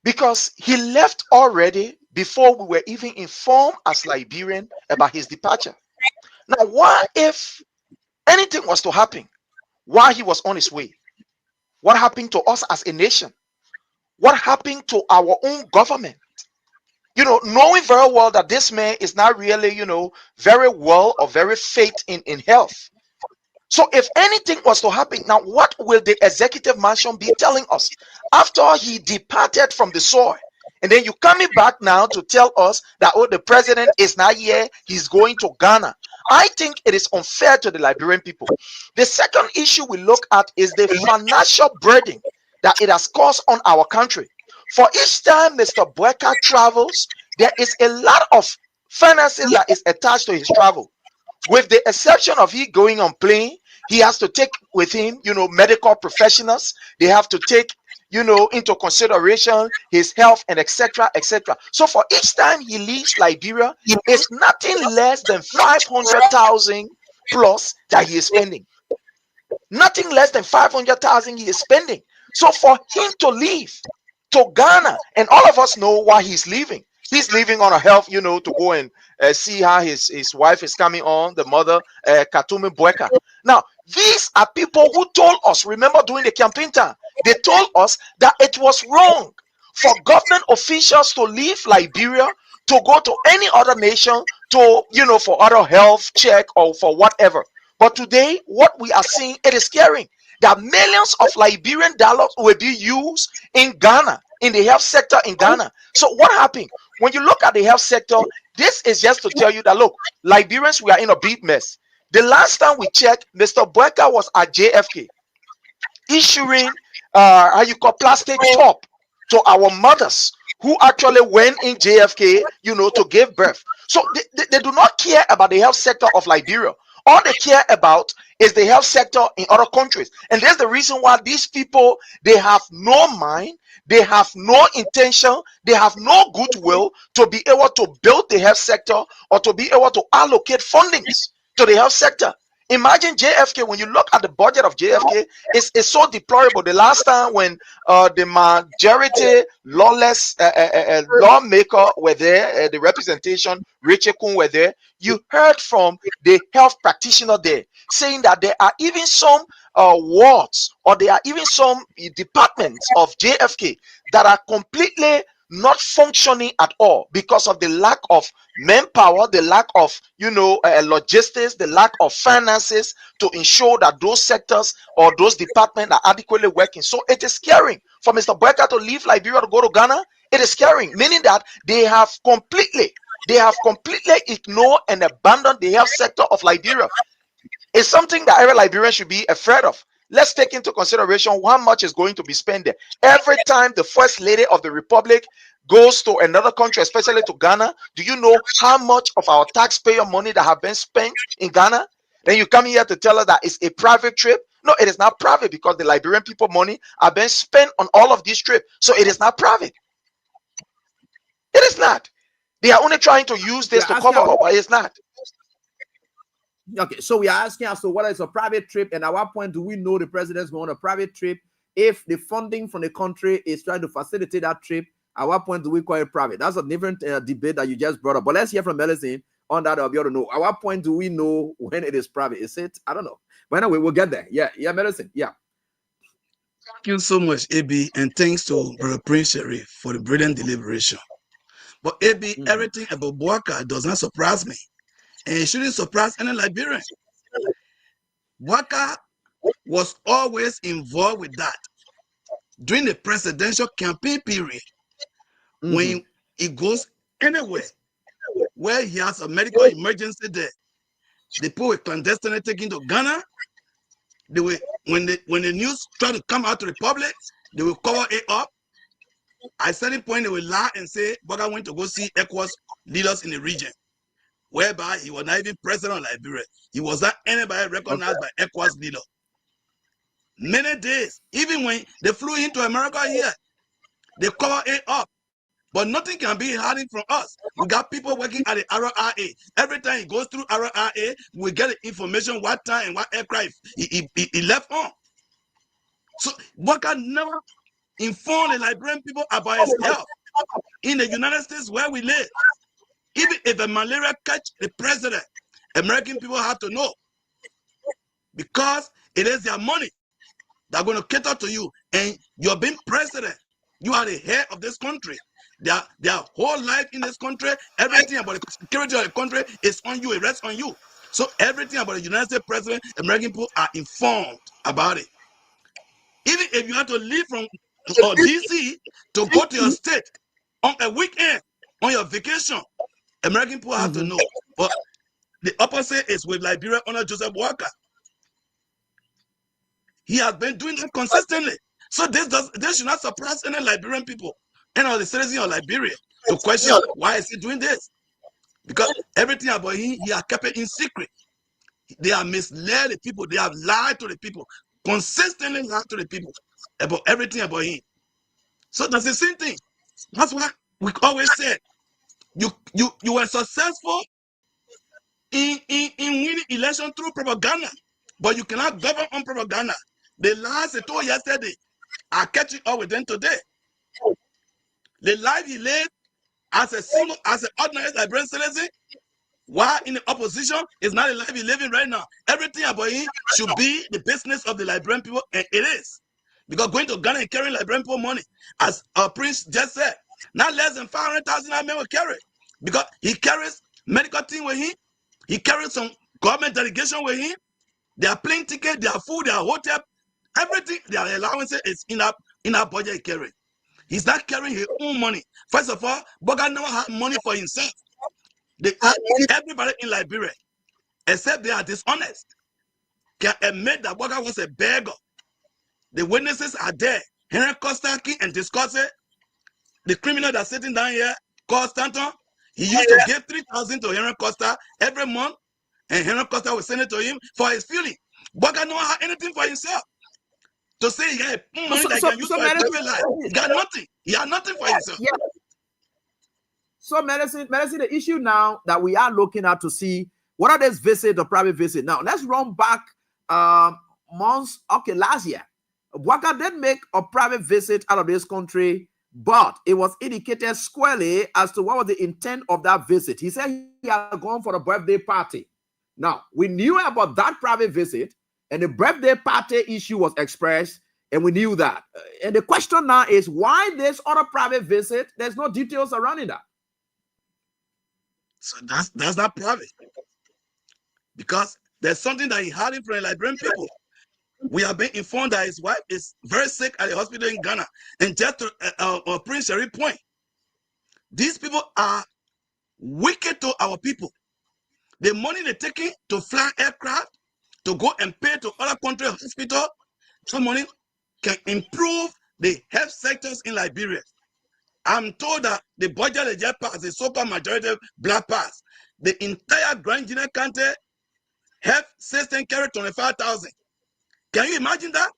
because he left already before we were even informed as Liberian about his departure. Now, what if anything was to happen while he was on his way? What happened to us as a nation? What happened to our own government? Knowing very well that this man is not really, very well or very fit in health. So if anything was to happen, now what will the executive mansion be telling us after he departed from the soil? And then you coming back now to tell us that, the president is not here, he's going to Ghana. I think it is unfair to the Liberian people. The second issue we look at is the financial burden that it has caused on our country. For each time Mr. Boyka travels, there is a lot of finances that is attached to his travel. With the exception of he going on plane, he has to take with him, medical professionals. They have to take, into consideration his health and etc. So for each time he leaves Liberia, it's nothing less than 500,000 plus that he is spending. Nothing less than 500,000 he is spending. So for him to leave to Ghana, and all of us know why he's leaving. He's leaving on a health, to go and see how his wife is coming on, the mother, Katume Boyka. Now, these are people who told us, remember during the campaign time, they told us that it was wrong for government officials to leave Liberia to go to any other nation to, for other health check or for whatever. But today, what we are seeing, it is scary that millions of Liberian dollars will be used in Ghana, in the health sector in Ghana. So what happened? When you look at the health sector, this is just to tell you that, look, Liberians, we are in a big mess. The last time we checked, Mr. Boyka was at JFK issuing plastic top to our mothers who actually went in JFK, to give birth. So they do not care about the health sector of Liberia. All they care about is the health sector in other countries. And that's the reason why these people, they have no mind, they have no intention, they have no goodwill to be able to build the health sector or to be able to allocate fundings to the health sector. Imagine JFK, when you look at the budget of JFK, it's so deplorable. The last time when the majority lawless lawmaker were there, the representation, Rachel Kun were there, you heard from the health practitioner there saying that there are even some wards or there are even some departments of JFK that are completely not functioning at all because of the lack of manpower, the lack of logistics, the lack of finances to ensure that those sectors or those departments are adequately working. So it is scary for Mr. Boyka to leave Liberia to go to Ghana. It is scary, meaning that they have completely ignored and abandoned the health sector of Liberia. It's something that every Liberian should be afraid of. Let's take into consideration how much is going to be spent there. Every time the First Lady of the Republic goes to another country, especially to Ghana, do you know how much of our taxpayer money that have been spent in Ghana? Then you come here to tell us that it's a private trip. No, it is not private because the Liberian people money are being spent on all of these trips. So it is not private. It is not. They are only trying to use this to cover up, but it's not. Okay, so we are asking us, so whether it's a private trip, and at what point do we know the president's going on a private trip? If the funding from the country is trying to facilitate that trip, at what point do we call it private? That's a different debate that you just brought up. But let's hear from Medicine on that. I'll be able to know. At what point do we know when it is private? Is it? I don't know. But anyway, we'll get there. Yeah, Medicine. Yeah. Thank you so much, AB, and thanks to Brother Prince Sharif for the brilliant deliberation. But AB, everything about Boyka does not surprise me. And it shouldn't surprise any Liberian. Boyka was always involved with that. During the presidential campaign period, when he goes anywhere where he has a medical emergency there, the people were clandestinely taken to Ghana. They were, when the news tried to come out to the public, they will cover it up. At a certain point, they will lie and say Boyka went to go see ECOWAS leaders in the region, whereby he was not even president of Liberia. He was not anybody recognized by ECOWAS leader. Many days, even when they flew into America here, they cover it up. But nothing can be hiding from us. We got people working at the RRA. Every time he goes through RRA, we get the information what time and what aircraft he left on. So Boyka never informed the Liberian people about his health. In the United States where we live, even if a malaria catch the president, American people have to know, because it is their money that are going to cater to you. And you're being president. You are the head of this country. Their whole life in this country, everything about the security of the country is on you. It rests on you. So everything about the United States president, American people are informed about it. Even if you have to leave from DC to go to your state on a weekend, on your vacation, American people have to know. But the opposite is with Liberia under Joseph Boyka. He has been doing that consistently. So this should not surprise any Liberian people and all the citizens of Liberia to question why is he doing this. Because everything about him, he has kept it in secret. They have misled the people. They have lied to the people. Consistently lied to the people about everything about him. So that's the same thing. That's why we always said, you were successful in winning election through propaganda, but you cannot govern on propaganda. The lies they told yesterday are catching up with them today. The life he led as an ordinary Liberian citizen, while in the opposition, is not the life he's living right now. Everything about him should be the business of the Liberian people, and it is. Because going to Ghana and carrying Liberian people money, as our Prince just said, not less than 500,000 men will carry. because he carries medical team with him. He carries some government delegation with him. Their plane ticket, their food, their hotel, everything, their allowances is in our budget he carry. He's not carrying his own money. First of all, Boga never had money for himself. Everybody in Liberia, except they are dishonest, can admit that Boga was a beggar. The witnesses are there. Henry Costa came and discussed it. The criminal that's sitting down here, called Stanton, he used to give 3,000 to Henry Costa every month, and Henry Costa will send it to him for his fueling. Boga never had anything for himself. To say he had money that he can use for his private life. He got nothing. He had nothing for himself. Yeah. So medicine, the issue now that we are looking at to see what are these visit or private visit. Now let's run back months. Okay, last year, Bwaka did make a private visit out of this country, but it was indicated squarely as to what was the intent of that visit. He said he had gone for a birthday party. Now we knew about that private visit, and the birthday party issue was expressed, and we knew that. And the question now is why this other private visit? There's no details surrounding that. So that's not private. Because there's something that he had in from Liberian people. We have been informed that his wife is very sick at the hospital in Ghana. And just to Prince Sherry point, these people are wicked to our people. The money they're taking to fly aircraft, to go and pay to other country hospital, some money can improve the health sectors in Liberia. I'm told that the budget they just passed, the so-called majority black pass, the entire Grand Guinea County health system carry 25,000. Can you imagine that?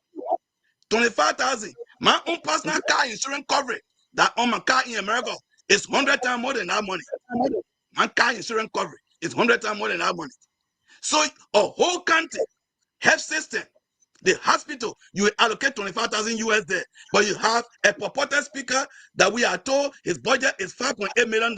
25,000. My own personal car insurance coverage that on my car in America is 100 times more than that money. My car insurance coverage is 100 times more than that money. So a whole country health system, the hospital, you will allocate 25,000 US there, but you have a purported speaker that we are told his budget is $5.8 million.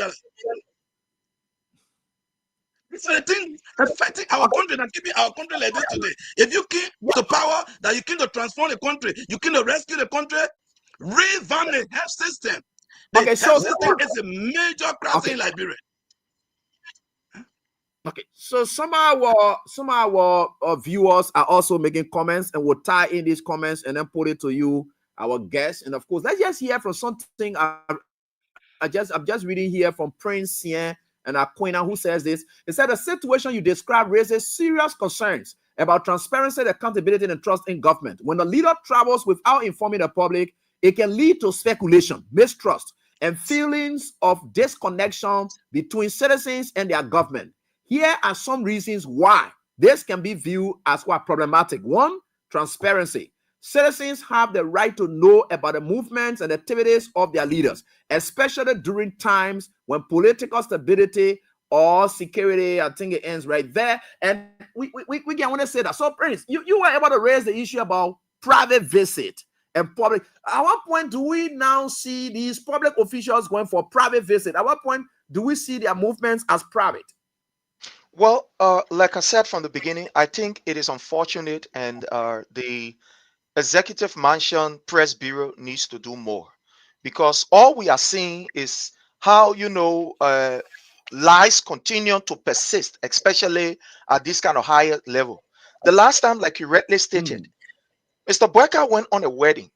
It's a thing affecting our country and keeping our country like this today. If you came to power, that you came to transform the country, you came to rescue the country, revamp the health system. The health system is a major crisis in Liberia. Okay, so some of our viewers are also making comments, and we'll tie in these comments and then put it to you, our guests. And of course, let's just hear from something. I'm just reading here from Prince Sien and Aquina, who says this. He said the situation you describe raises serious concerns about transparency, accountability, and trust in government. When the leader travels without informing the public, it can lead to speculation, mistrust, and feelings of disconnection between citizens and their government. Here are some reasons why this can be viewed as quite problematic. One, transparency. Citizens have the right to know about the movements and activities of their leaders, especially during times when political stability or security, I think it ends right there. And we can want to say that. So, Prince, you were able to raise the issue about private visit and public. At what point do we now see these public officials going for private visit? At what point do we see their movements as private? Well, like I said from the beginning, I think it is unfortunate, and the Executive Mansion Press Bureau needs to do more, because all we are seeing is how, lies continue to persist, especially at this kind of higher level. The last time, like you rightly stated, Mr. Boyka went on a wedding.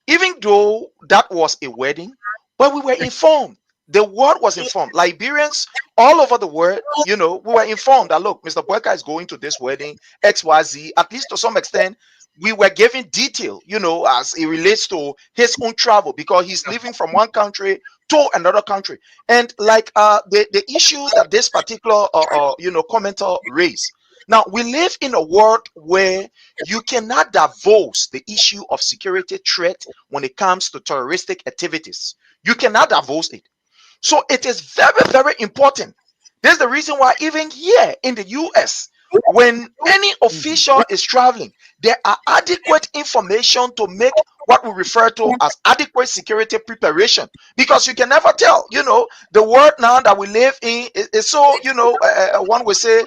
Even though that was a wedding, but we were informed. The world was informed. Liberians all over the world, we were informed that, look, Mr. Boyka is going to this wedding, XYZ. At least to some extent, we were given detail, as it relates to his own travel, because he's living from one country to another country. And like the issue that this particular, commenter raised. Now, we live in a world where you cannot divulge the issue of security threat when it comes to terroristic activities. You cannot divulge it. So it is very, very important. There's the reason why even here in the US, when any official is traveling, there are adequate information to make what we refer to as adequate security preparation, because you can never tell. The world now that we live in is so, one would say,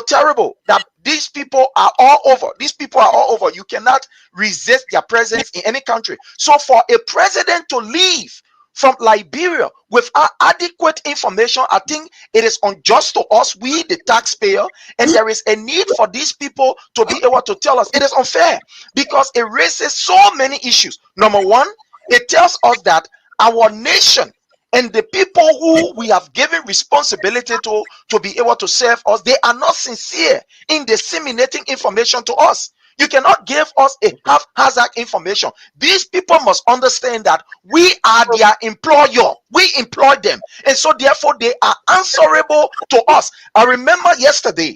terrible, that these people are all over. These people are all over. You cannot resist their presence in any country. So for a president to leave from Liberia without adequate information, I think it is unjust to us, we the taxpayer, and there is a need for these people to be able to tell us. It is unfair because it raises so many issues. Number one, it tells us that our nation and the people who we have given responsibility to be able to serve us, they are not sincere in disseminating information to us. You cannot give us a haphazard information. These people must understand that we are their employer. We employ them. And so therefore they are answerable to us. I remember yesterday,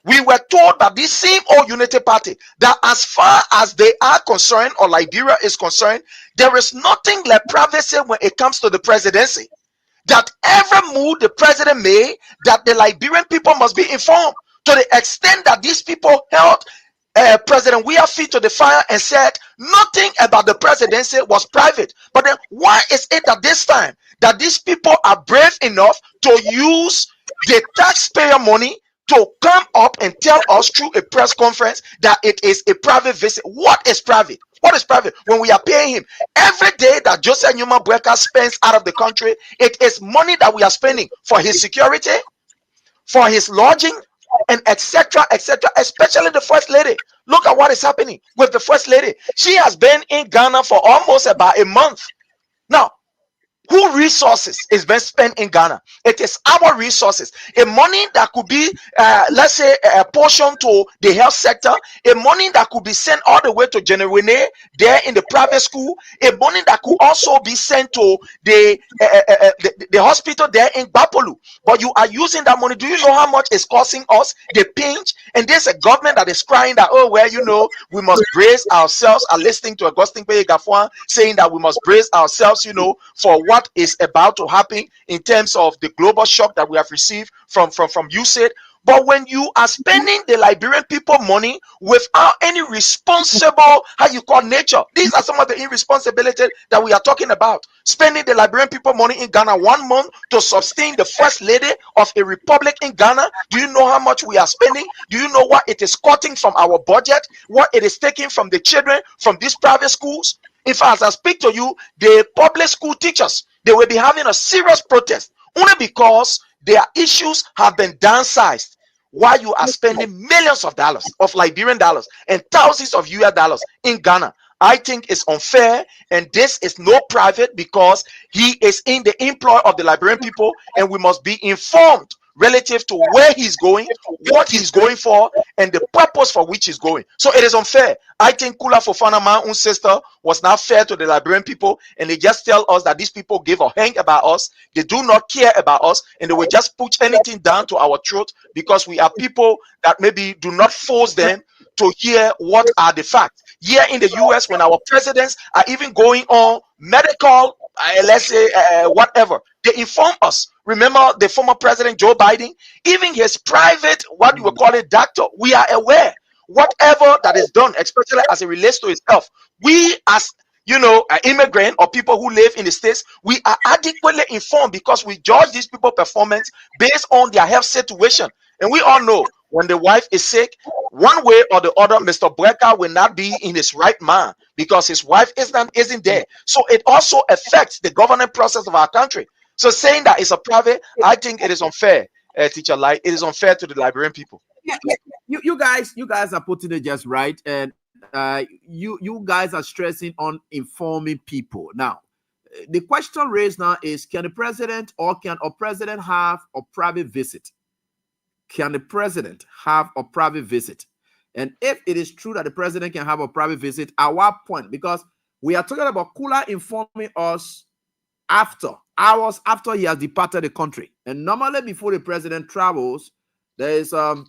we were told by this same old Unity Party that as far as they are concerned, or Liberia is concerned, there is nothing like privacy when it comes to the presidency. That every move the president made, that the Liberian people must be informed, to the extent that these people held President Weah feet to the fire and said nothing about the presidency was private. But then why is it that this time that these people are brave enough to use the taxpayer money to come up and tell us through a press conference that it is a private visit? What is private? What is private? When we are paying him every day that Joseph Newman Bueka spends out of the country, it is money that we are spending for his security, for his lodging, and etc., etc., especially the first lady. Look at what is happening with the first lady. She has been in Ghana for almost about a month now. Who resources is being spent in Ghana? It is our resources. A money that could be, let's say, a portion to the health sector. A money that could be sent all the way to Generene there in the private school. A money that could also be sent to the hospital there in Bapolu. But you are using that money. Do you know how much it's costing us? The pinch. And there's a government that is crying that, oh, well, you know, we must brace ourselves. I'm listening to Augustine Peye Gafuan saying that we must brace ourselves, you know, for what is about to happen in terms of the global shock that we have received from USAID. But when you are spending the Liberian people money without any responsible, how you call nature, these are some of the irresponsibility that we are talking about. Spending the Liberian people money in Ghana 1 month to sustain the first lady of a republic in Ghana. Do you know how much we are spending? Do you know what it is cutting from our budget? What it is taking from the children from these private schools? In fact, as I speak to you, the public school teachers, they will be having a serious protest only because their issues have been downsized while you are spending millions of dollars, of Liberian dollars, and thousands of US dollars in Ghana. I think it's unfair, and this is no private because he is in the employ of the Liberian people, and we must be informed relative to where he's going, what he's going for, and the purpose for which he's going. So it is unfair. I think Kula Fofana, my own sister, was not fair to the Liberian people, and they just tell us that these people give a hang about us. They do not care about us, and they will just push anything down to our throat because we are people that maybe do not force them to hear what are the facts. Here in the US, when our presidents are even going on medical, let's say, whatever, they inform us. Remember the former president Joe Biden, even his private, what you would call it, doctor, we are aware. Whatever that is done, especially as it relates to his health, we as immigrant or people who live in the States, we are adequately informed because we judge these people's performance based on their health situation. And we all know when the wife is sick, one way or the other, Mr. Brecker will not be in his right mind because his wife isn't there. So it also affects the governing process of our country. So saying that it's a private, I think it is unfair, teacher. Like it is unfair to the Liberian people. Yeah. You guys are putting it just right, and you guys are stressing on informing people. Now, the question raised now is: can the president or can a president have a private visit? Can the president have a private visit? And if it is true that the president can have a private visit, at what point? Because we are talking about Kula informing us hours after he has departed the country. And normally before the president travels, there is a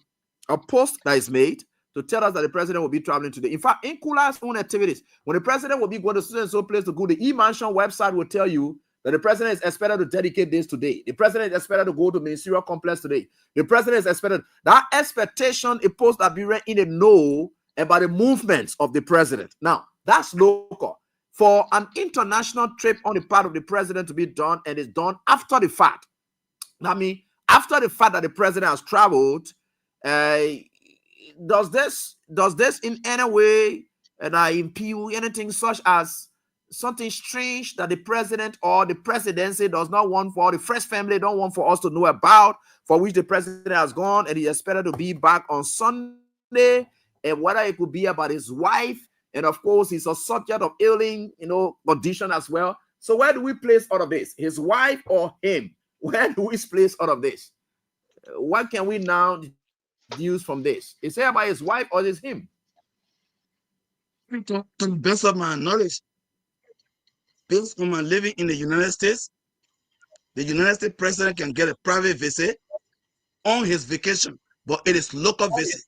post that is made to tell us that the president will be traveling today. In fact, in Kula's own activities, when the president will be going to so place to go, the e-mansion website will tell you that the president is expected to dedicate this today. The president is expected to go to ministerial complex today. The president is expected. That expectation is supposed to be in the know about the movements of the president. Now, that's local. For an international trip on the part of the president to be done, and it's done after the fact. I mean, after the fact that the president has traveled, does this in any way impede anything such as something strange that the president or the presidency does not want for the first family, don't want for us to know about, for which the president has gone and he expected to be back on Sunday, and whether it could be about his wife, and of course he's a subject of ailing, condition as well. So where do we place all of this? His wife or him? Where do we place all of this? What can we now deduce from this? Is it about his wife or is it him? To the best of my knowledge, based on my living in the United States president can get a private visit on his vacation, but it is local visit.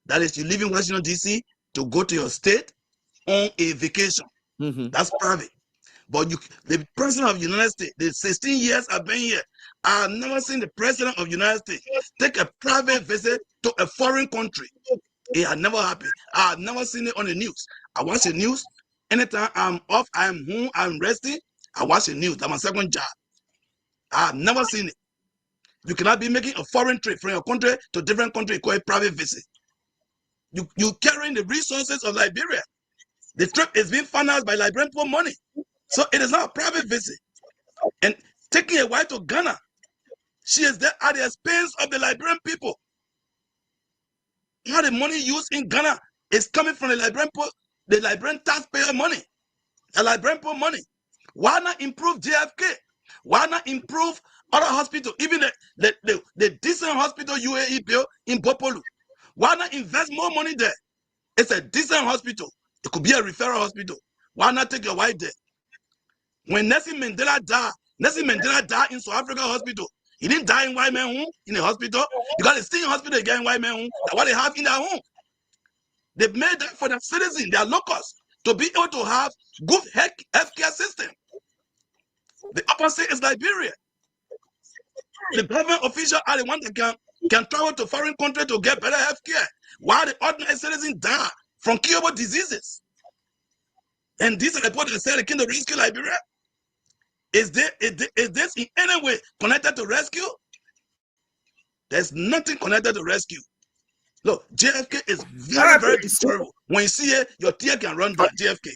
That is, you live in Washington, D.C. to go to your state on a vacation. That's private. But the president of the United States, the 16 years I've been here, I have never seen the president of the United States take a private visit to a foreign country. It had never happened. I have never seen it on the news. I watch the news. Anytime I'm off, I'm home, I'm resting, I watch the news. That's my second job. I have never seen it. You cannot be making a foreign trip from your country to a different country called a private visit. You carrying the resources of Liberia. The trip is being financed by Liberian people money. So it is not a private visit. And taking a wife to Ghana, she is there at the expense of the Liberian people. How the money used in Ghana is coming from the Liberian taxpayer money, the Liberian people money. Why not improve JFK? Why not improve other hospitals, even the decent hospital UAE built in Bopolu? Why not invest more money there? It's a decent hospital. It could be a referral hospital. Why not take your wife there? When Nelson Mandela died in South Africa hospital. He didn't die in white man home in a hospital. Because it's still in hospital again in white man home. That's what they have in their home. They've made that for their citizens, their locals, to be able to have good healthcare system. The opposite is Liberia. The government officials are the ones that can travel to foreign countries to get better healthcare, while the ordinary citizens die from curable diseases. And this report that said they came to rescue Liberia. Is this in any way connected to rescue? There's nothing connected to rescue. Look, JFK is very, very desirable. When you see it, your tear can run down JFK.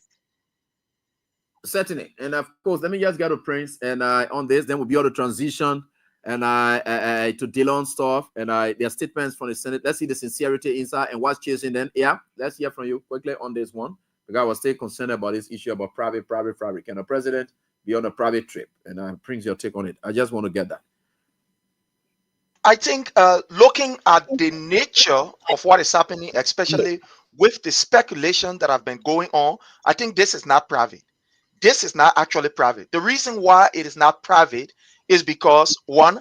Certainly. And of course, let me just get to Prince and on this, then we'll be able to transition and to Dylan's stuff and their statements from the Senate. Let's see the sincerity inside and what's chasing then. Yeah, let's hear from you quickly on this one. Because I was still concerned about this issue about private. Can the president be on a private trip? And Prince, your take on it. I just want to get that. I think looking at the nature of what is happening, especially with the speculation that have been going on, I think this is not private. This is not actually private. The reason why it is not private is because, one,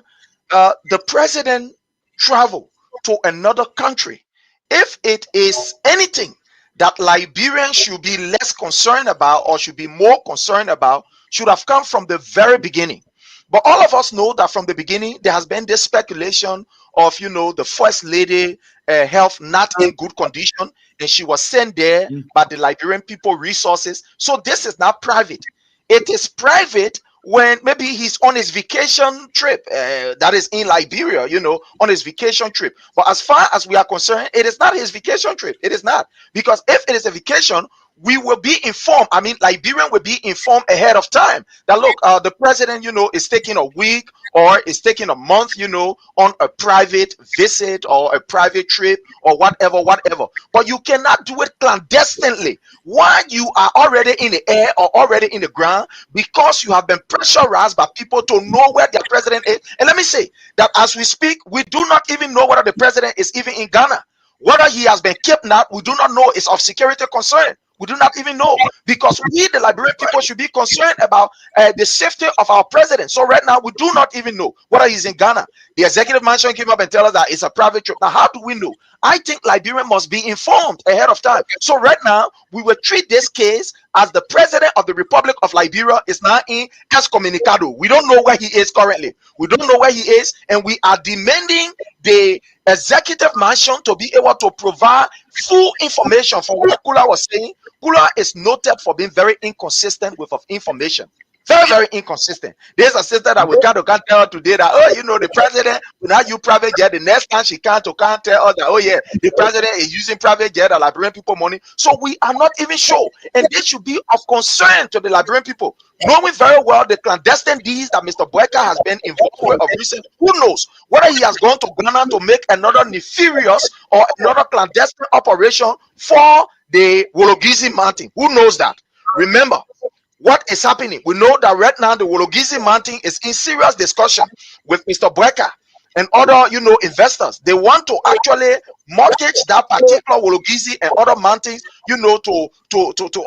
the president traveled to another country. If it is anything that Liberians should be less concerned about or should be more concerned about, should have come from the very beginning. But all of us know that from the beginning, there has been this speculation of, the First Lady health not in good condition, and she was sent there by the Liberian people resources. So this is not private. It is private when maybe he's on his vacation trip, that is in Liberia, on his vacation trip. But as far as we are concerned, it is not his vacation trip. It is not. Because if it is a vacation, we will be informed. I mean, Liberian will be informed ahead of time that, look, the president, is taking a week or is taking a month, on a private visit or a private trip or whatever. But you cannot do it clandestinely while you are already in the air or already in the ground, because you have been pressurized by people to know where their president is. And let me say that as we speak, we do not even know whether the president is even in Ghana. Whether he has been kidnapped, we do not know. It's of security concern. We do not even know, because we, the Liberian people, should be concerned about the safety of our president. So right now, we do not even know whether he's in Ghana. The executive mansion came up and tell us that it's a private trip. Now, how do we know? I think Liberian must be informed ahead of time. So right now, we will treat this case as the president of the Republic of Liberia is now in excommunicado. We don't know where he is currently. We don't know where he is, and we are demanding the executive mansion to be able to provide full information for what Kula was saying. Kula is noted for being very inconsistent with information. Very, very inconsistent. There's a sister that we can't tell her today that, oh, you know, the president will not use private jet. The next time she can't tell us that, oh, yeah, the president is using private jet and Liberian people money. So we are not even sure. And this should be of concern to the Liberian people, knowing very well the clandestine deeds that Mr. Boyka has been involved with of recent. Who knows whether he has gone to Ghana to make another nefarious or another clandestine operation for the Wologizi Mountain? Who knows that? Remember, what is happening? We know that right now the Wologizi Mountain is in serious discussion with Mr. Boyka and other, you know, investors. They want to actually mortgage that particular Wologizi and other mountains, you know, to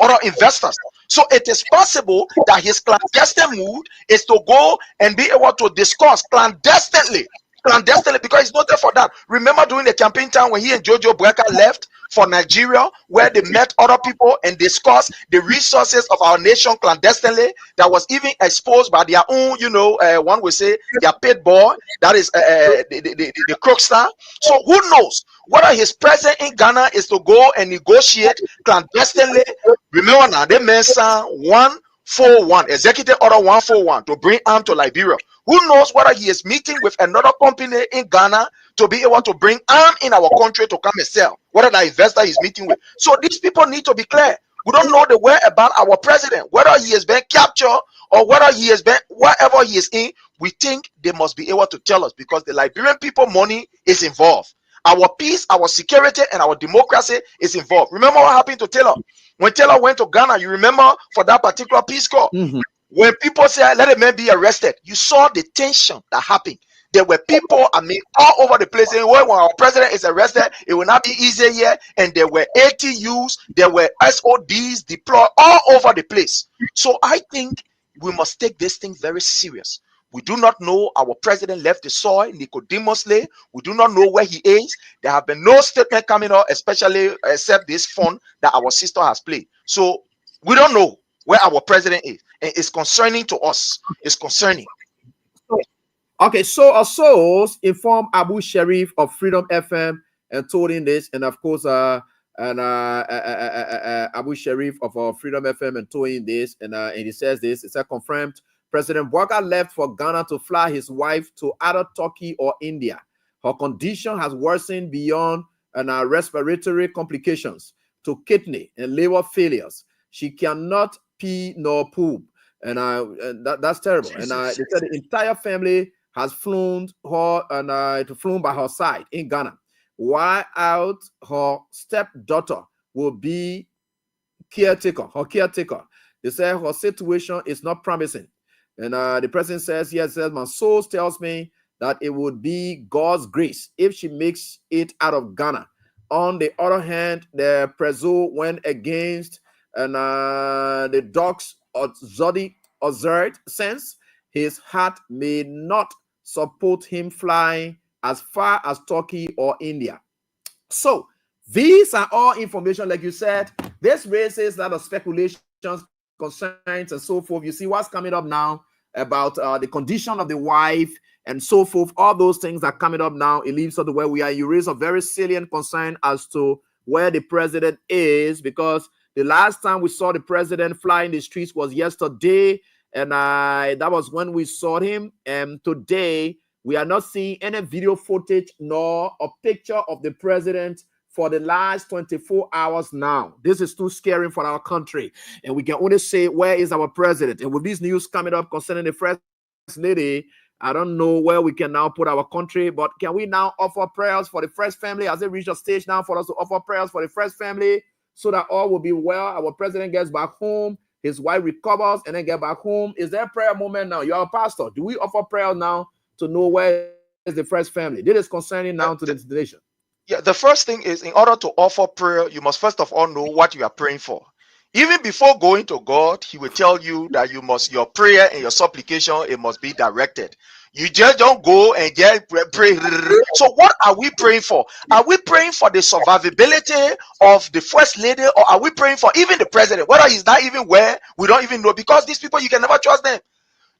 other investors. So it is possible that his clandestine mood is to go and be able to discuss clandestinely, because it's not there for that. Remember during the campaign time when he and Jojo Boyka left for Nigeria, where they met other people and discussed the resources of our nation clandestinely, that was even exposed by their own, you know, one would say their paid boy, that is the crookster. So who knows whether his presence in Ghana is to go and negotiate clandestinely. Remember now, they mentioned 141, Executive Order 141, to bring arms to Liberia. Who knows whether he is meeting with another company in Ghana to be able to bring arms in our country to come and sell, whether the investor is meeting with. So these people need to be clear. We don't know the whereabouts our president, whether he has been captured or whether he has been wherever he is in. We think they must be able to tell us, because the Liberian people money is involved. Our peace, our security, and our democracy is involved. Remember what happened to Taylor? When Taylor went to Ghana, you remember, for that particular peace corps, when people said, let a man be arrested, you saw the tension that happened. There were people, I mean, all over the place saying, well, when our president is arrested, it will not be easy here. And there were ATUs, there were SODs deployed all over the place. So I think we must take this thing very serious. We do not know our president left the soil Nicodemously. We do not know where he is. There have been no statement coming out, especially except this phone that our sister has played. So we don't know where our president is. And it's concerning to us. It's concerning. Okay, so a source informed Abu Sharif of Freedom FM and told him this, and of course, Abu Sharif of Freedom FM and told him this, and he says this. It's a confirmed. President Boyka left for Ghana to fly his wife to either Turkey or India. Her condition has worsened beyond respiratory complications to kidney and liver failures. She cannot pee nor poop, and that's terrible. And they said the entire family has flown her and flown by her side in Ghana. While out, her stepdaughter will be her caretaker. They say her situation is not promising. And the president says, yes, my soul tells me that it would be God's grace if she makes it out of Ghana. On the other hand, the preso went against and the docs of Zodi observed since his heart may not support him flying as far as Turkey or India. So these are all information, like you said. This raises a lot of speculations, concerns, and so forth. You see what's coming up now about the condition of the wife and so forth. All those things are coming up now. It leaves us to where we are. You raise a very salient concern as to where the president is, because the last time we saw the president fly in the streets was yesterday, and that was when we saw him. And today we are not seeing any video footage nor a picture of the president for the last 24 hours now. This is too scary for our country. And we can only say, where is our president? And with these news coming up concerning the first lady, I don't know where we can now put our country, but can we now offer prayers for the first family? Has it reached a stage now for us to offer prayers for the first family so that all will be well? Our president gets back home, his wife recovers, and then get back home. Is there a prayer moment now? You're a pastor. Do we offer prayer now to know where is the first family? This is concerning now to the nation. Yeah, the first thing is, in order to offer prayer, you must first of all know what you are praying for. Even before going to God, he will tell you that your prayer and your supplication, it must be directed. You just don't go and just pray. So what are we praying for? Are we praying for the survivability of the first lady, or are we praying for even the president? Whether he's not even where, we don't even know, because these people, you can never trust them.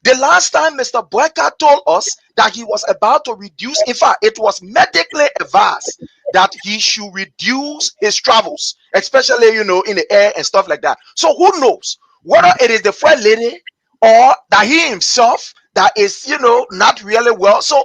The last time Mr. Boyka told us that he was about to reduce, in fact, it was medically advised that he should reduce his travels, especially, in the air and stuff like that. So who knows whether it is the first lady or that he himself that is, not really well. So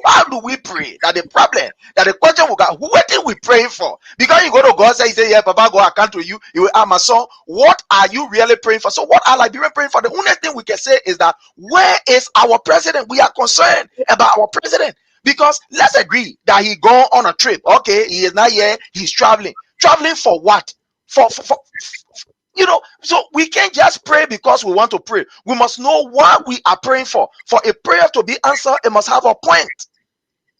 how do we pray? That the problem, that the question we got, what are we praying for? Because you go to God, say, yeah, Papa, God, I come to you. You will, my son, what are you really praying for? So what are Liberians praying for? The only thing we can say is that where is our president? We are concerned about our president. Because let's agree that he gone on a trip. Okay, he is not here, he's traveling. Traveling for what? For so we can't just pray because we want to pray. We must know what we are praying for. For a prayer to be answered, it must have a point.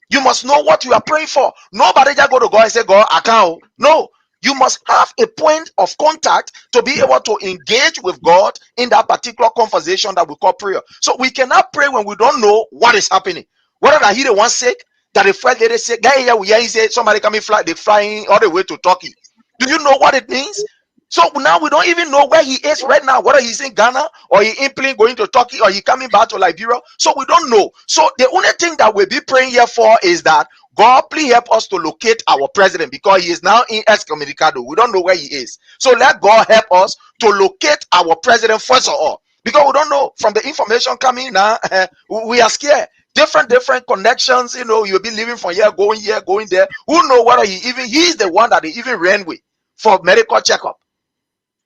You must know what you are praying for. Nobody just go to God and say, God, I can't. No, you must have a point of contact to be able to engage with God in that particular conversation that we call prayer. So we cannot pray when we don't know what is happening. Whether that he the one sick, that the first lady sick, he said somebody coming they flying all the way to Turkey. Do you know what it means? So now we don't even know where he is right now, whether he's in Ghana or he in plane going to Turkey or he coming back to Liberia. So we don't know. So the only thing that we'll be praying here for is that God, please help us to locate our president, because he is now in excommunicado. We don't know where he is. So let God help us to locate our president first of all, because we don't know. From the information coming now, we are scared. Different connections, you'll be living from here, going there. Who know whether he's the one that he even ran with for medical checkup.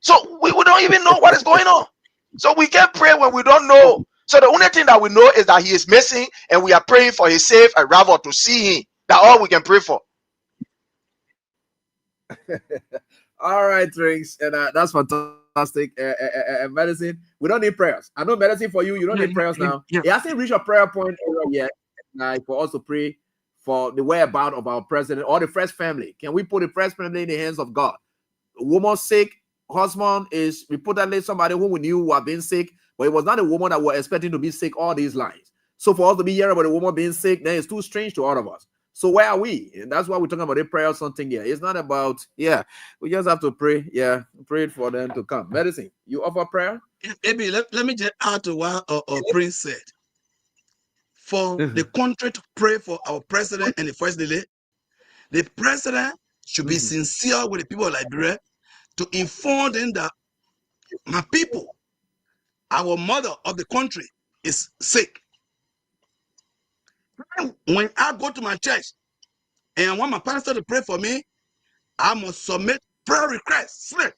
So we don't even know what is going on. So we can't pray when we don't know. So the only thing that we know is that he is missing, and we are praying for his safe arrival to see him. That's all we can pray for. All right, drinks, and that's fantastic. Medicine, we don't need prayers. I know medicine for you. You don't need prayers now. It hasn't reached a prayer point yet for us to pray for the whereabouts of our president or the first family. Can we put the first family in the hands of God? A woman sick, husband is reportedly somebody who we knew who had been sick, but it was not a woman that we're expecting to be sick all these lines. So for us to be hearing about a woman being sick, then it's too strange to all of us. So where are we? And that's why we're talking about a prayer or something here. It's not about, we just have to pray. Yeah, pray for them to come. Medicine, you offer prayer? Maybe let me just add to what Prince said. For the country to pray for our president and the first lady, the president should be sincere with the people of Liberia to inform them that my people, our mother of the country, is sick. When I go to my church and I want my pastor to pray for me, I must submit prayer request slip.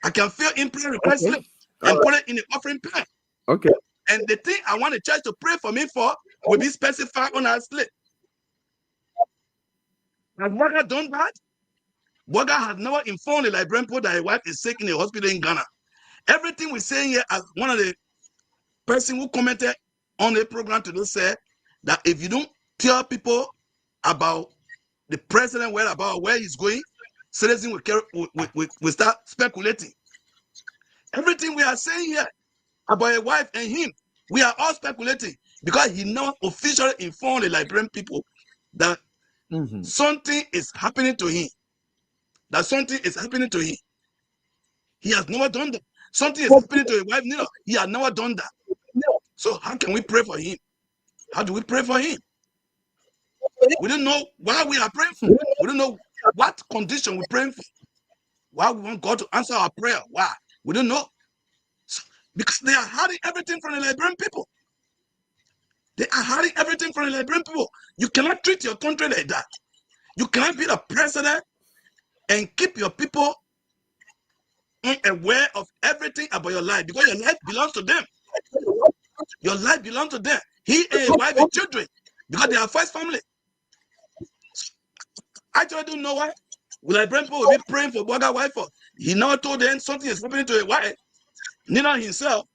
I can fill in prayer request slip and put it in the offering pan. Okay. And the thing I want the church to pray for me for will be specified on our slip. Has Waga done that? Waga has never informed the Liberian people that his wife is sick in a hospital in Ghana. Everything we're saying here, as one of the person who commented on the program today said, that if you don't tell people about the president, where he's going, citizens will start speculating. Everything we are saying here about a wife and him, we are all speculating, because he never officially informed the Liberian people that something is happening to him. That something is happening to him. He has never done that. Something is happening to his wife, Nina. He has never done that. So how can we pray for him? How do we pray for him? We don't know why we are praying for. We don't know what condition we're praying for. Why we want God to answer our prayer. Why? We don't know. So, because they are hiding everything from the Liberian people. They are hiding everything from the Liberian people. You cannot treat your country like that. You cannot be the president and keep your people unaware of everything about your life, because your life belongs to them. Your life belongs to them. He and his wife and children, because they are first family. I just don't know why. Will Liberian people will be praying for Boga wife? He never told them something is happening to his wife. Neither himself.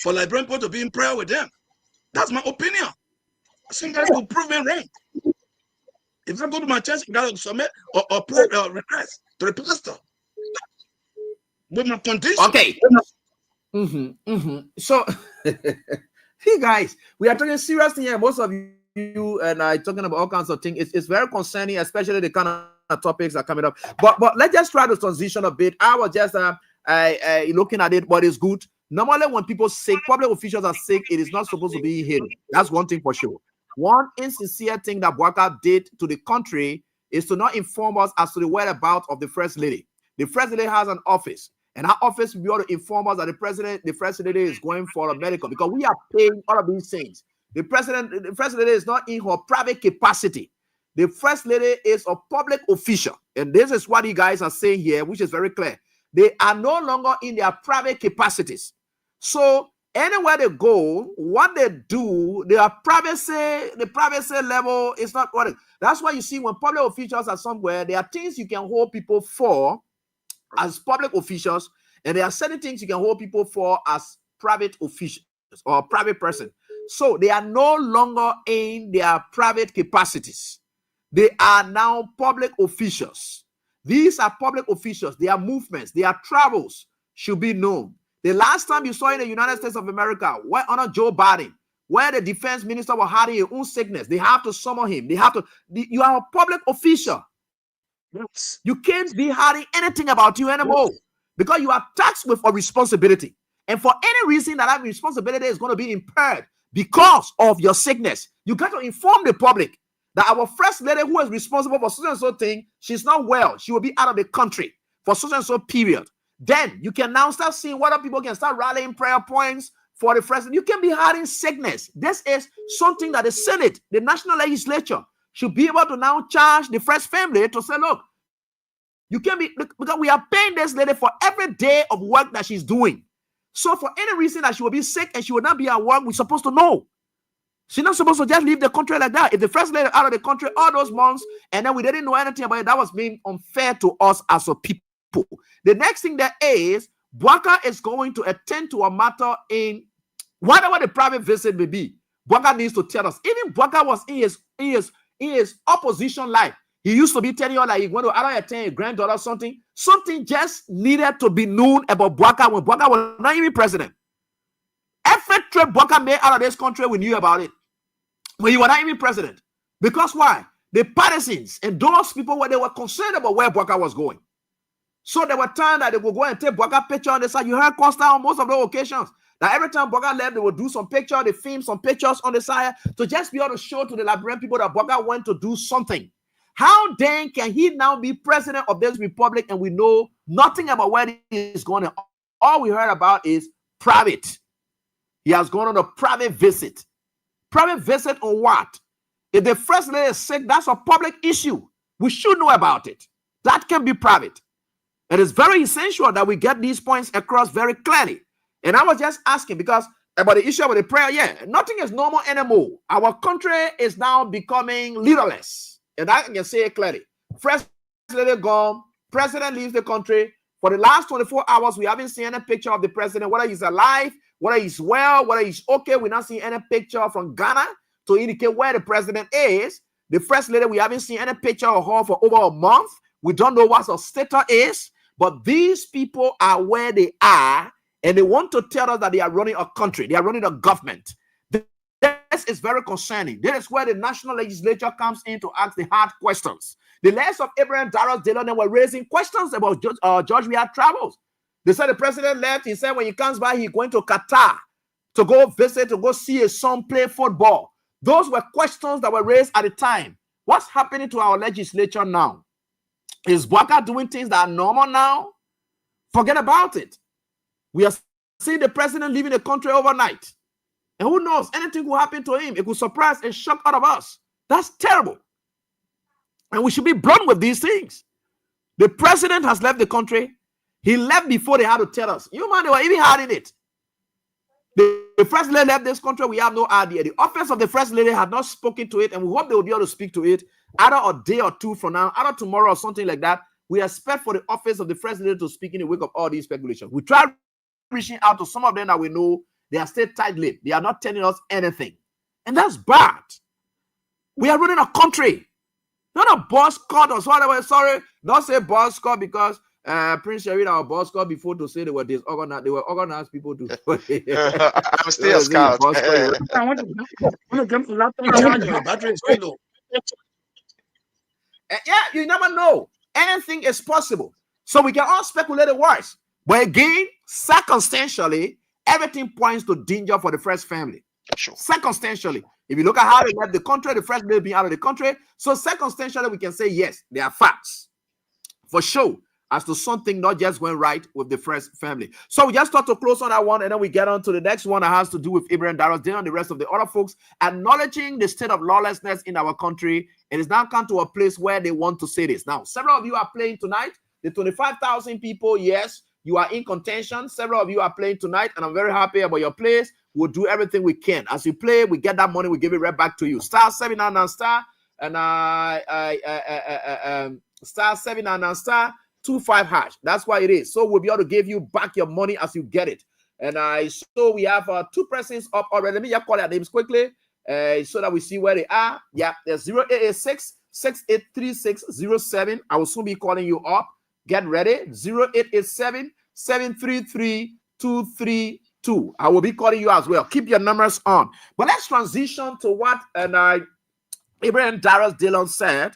For Liberian people to be in prayer with them. That's my opinion. Somebody could prove me wrong. If I go to my church, I gotta submit or pray or request to the pastor with my condition. Okay. So, hey guys, we are talking serious thing here. Most of you and I talking about all kinds of things. It's very concerning, especially the kind of topics that are coming up. But let's just try to transition a bit. I was just looking at it, but it's good. Normally, when people sick, public officials are sick, it is not supposed to be hidden. That's one thing for sure. One insincere thing that Bwaka did to the country is to not inform us as to the whereabouts of the first lady. The first lady has an office. And our office will be able to inform us that the first lady is going for a medical, because we are paying all of these things. The first lady is not in her private capacity. The first lady is a public official. And this is what you guys are saying here, which is very clear. They are no longer in their private capacities. So anywhere they go, what they do, their privacy, the privacy level is not what it. That's why you see when public officials are somewhere, there are things you can hold people for as public officials, and there are certain things you can hold people for as private officials or private person. So they are no longer in their private capacities. They are now public officials. These are public officials. Their movements, their travels should be known. The last time you saw in the United States of America, where under Joe Biden, where the defense minister was having a own sickness, they have to summon him. They have to. You are a public official. Yes. You can't be hiding anything about you anymore, because you are taxed with a responsibility. And for any reason that responsibility is going to be impaired because of your sickness, you got to inform the public that our first lady, who is responsible for such and so thing, she's not well. She will be out of the country for such and so period. Then you can now start seeing whether people can start rallying prayer points for the president. You can be hiding sickness. This is something that the Senate, the national legislature, should be able to now charge the first family to say, look, you can be, because we are paying this lady for every day of work that she's doing. So for any reason that she will be sick and she will not be at work, we're supposed to know. She's not supposed to just leave the country like that. If the first lady out of the country all those months and then we didn't know anything about it, that was being unfair to us as a people. The next thing that is, Bwaka is going to attend to a matter in whatever the private visit may be. Bwaka needs to tell us. Even Bwaka was in his opposition life. He used to be telling you like he went to either attend a granddaughter or something. Something just needed to be known about Bwaka when Bwaka was not even president. Every trip Bwaka made out of this country, we knew about it when he was not even president. Because why? The partisans and those people, they were concerned about where Bwaka was going. So there were times that they would go and take Bwaka picture on the side. You heard Costa on most of those occasions. That every time Bwaka left, they would do some picture, they film some pictures on the side to just be able to show to the Liberian people that Bwaka went to do something. How then can he now be president of this republic and we know nothing about where he is going? All we heard about is private. He has gone on a private visit. Private visit on what? If the first lady is sick, that's a public issue. We should know about it. That can be private. It is very essential that we get these points across very clearly. And I was just asking because about the issue about the prayer, nothing is normal anymore. Our country is now becoming leaderless. And I can say it clearly. First lady gone, president leaves the country. For the last 24 hours, we haven't seen any picture of the president, whether he's alive, whether he's well, whether he's okay. We're not seeing any picture from Ghana to indicate where the president is. The first lady, we haven't seen any picture of her for over a month. We don't know what her status is. But these people are where they are, and they want to tell us that they are running a country. They are running a government. This is very concerning. This is where the national legislature comes in to ask the hard questions. The leaders of Abraham, Darius, Delon were raising questions about George Weah travels. They said the president left. He said when he comes back, he's going to Qatar to go visit, to go see his son play football. Those were questions that were raised at the time. What's happening to our legislature now? Is Bwaka doing things that are normal now? Forget about it. We are seeing the president leaving the country overnight. And who knows? Anything could happen to him. It could surprise and shock all of us. That's terrible. And we should be blunt with these things. The president has left the country. He left before they had to tell us. You man, they were even hiding it. The first lady left this country. We have no idea. The office of the first lady had not spoken to it, and we hope they will be able to speak to it either a day or two from now, either tomorrow or something like that. We expect for the office of the first lady to speak in the wake of all these speculations. We try reaching out to some of them that we know they are still tight-lipped. They are not telling us anything. And that's bad. We are running a country. Not a boss cut or whatever. Sorry, don't say boss cut because Prince Sherry, our boss cut before to say they were disorganized. They were organized people to. I'm still a scout. I want to get the laptop charger. Battery is too low. Yeah, you never know. Anything is possible. So we can all speculate the worst. But again, circumstantially, everything points to danger for the first family. Sure. Circumstantially. If you look at how they left the country, the first lady being out of the country. So circumstantially, we can say, yes, there are facts. For sure. as to something not just went right with the first family. So we just start to close on that one, and then we get on to the next one that has to do with Abraham Darrow's dinner and the rest of the other folks, acknowledging the state of lawlessness in our country. It has now come to a place where they want to say this. Now, several of you are playing tonight. The 25,000 people, yes, you are in contention. Several of you are playing tonight, and I'm very happy about your plays. We'll do everything we can. As you play, we get that money, we give it right back to you. Star 799 star and star 799 star 25 hash. That's why it is. So we'll be able to give you back your money as you get it. And so we have 2 persons up already. Let me just call their names quickly so that we see where they are. Yeah, there's 0886 683607. I will soon be calling you up. Get ready. 0887 733 232. I will be calling you as well. Keep your numbers on. But let's transition to what Abraham Darrow's Dillon said,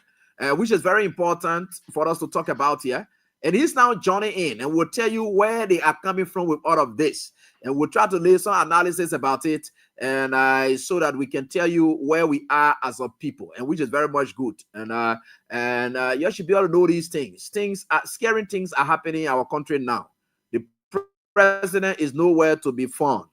which is very important for us to talk about here. And he's now joining in, and we'll tell you where they are coming from with all of this. And we'll try to lay some analysis about it, and so that we can tell you where we are as a people, and which is very much good. And you should be able to know these things. Scary things are happening in our country now. The president is nowhere to be found,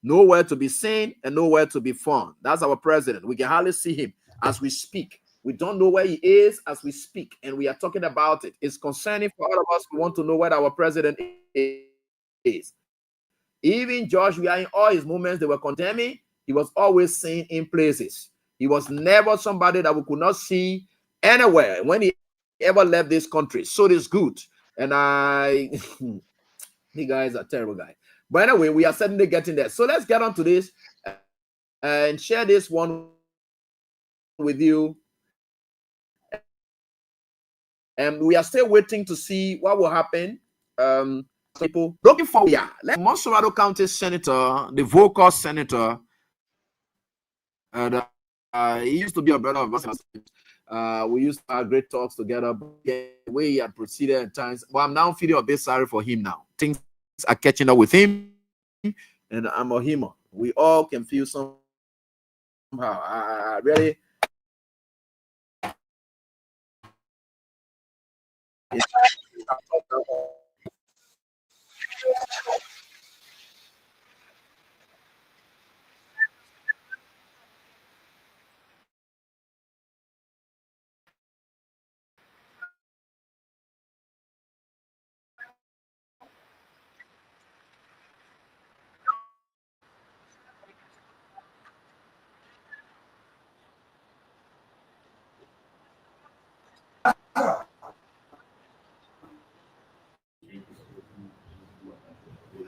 nowhere to be seen, and nowhere to be found. That's our president. We can hardly see him as we speak. We don't know where he is as we speak, and we are talking about it. It's concerning for all of us. We want to know where our president is. Even George, we are in all his moments, they were condemning. He was always seen in places. He was never somebody that we could not see anywhere when he ever left this country. So it is good. And the guy is a terrible guy. But anyway, we are certainly getting there. So let's get on to this and share this one with you. And we are still waiting to see what will happen. People looking forward. Yeah, let Monserrado County Senator, the vocal senator, he used to be a brother of us. We used to have great talks together. The way he had proceeded at times. But I'm now feeling a bit sorry for him now. Things are catching up with him, and I'm a human. We all can feel somehow. Really.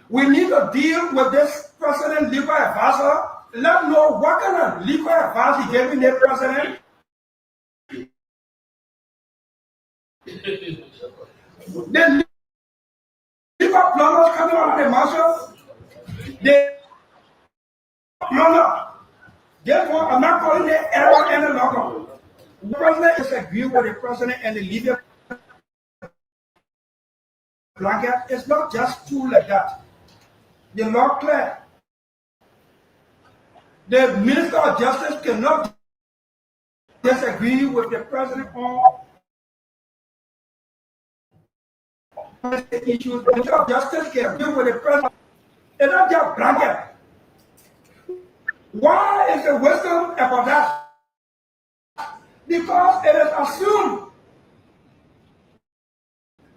We need to deal with this president legal advisor. Let him know what kind of legal advice he gave the president. The legal plumbers coming out of the marshal. They plumber. Therefore, I'm not calling it error any longer. The president disagree with the president and the leader blanket. It's not just true like that. The law clear. The Minister of Justice cannot disagree with the president on the issues. The Minister of Justice can agree with the president. It's not just blanket. Why is the wisdom about that? Because it is assumed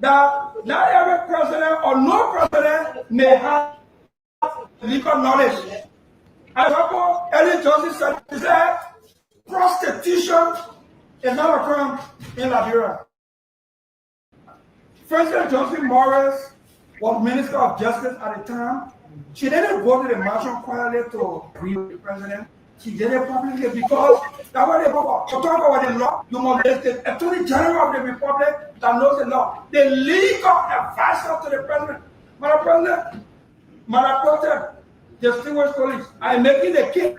that not every president or no president may have legal knowledge. As example, Ellen Johnson said, prostitution is not a crime in Liberia. President Johnson Morris was Minister of Justice at the time. She didn't go to the marshal quietly to agree with the president. She did it publicly because that's what they go for. To talk about the law, you must list the Attorney General of the Republic that knows the law. The legal advisor to the president. Madam President, Madam President, distinguished colleagues, I am making a case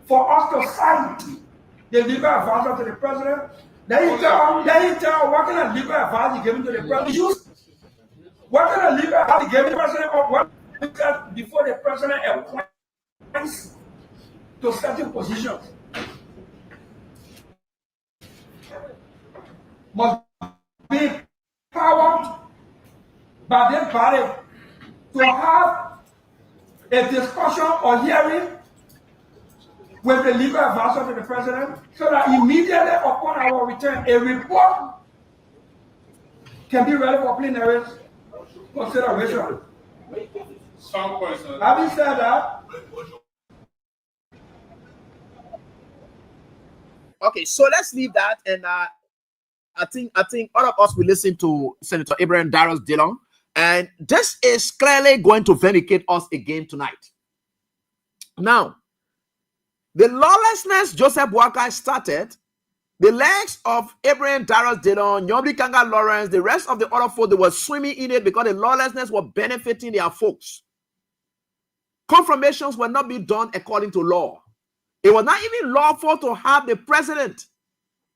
for us to sign the legal advisor to the president. Then you tell what kind of legal advice you giving to the president. What kind of legal advice you giving the president or what before the president appoints to certain positions. must be empowered by this body to have a discussion or hearing with the legal advisor to the president, so that immediately upon our return, a report can be ready for plenary consideration. Having said that, Okay, so let's leave that, and I think all of us will listen to Senator Abraham Darius Dillon, and this is clearly going to vindicate us again tonight. Now, the lawlessness Joseph Boakai started, the legs of Abraham Darius Dillon, Nyomri Kanga Lawrence, the rest of the other folks, they were swimming in it because the lawlessness was benefiting their folks. Confirmations were not being done according to law. It was not even lawful to have the president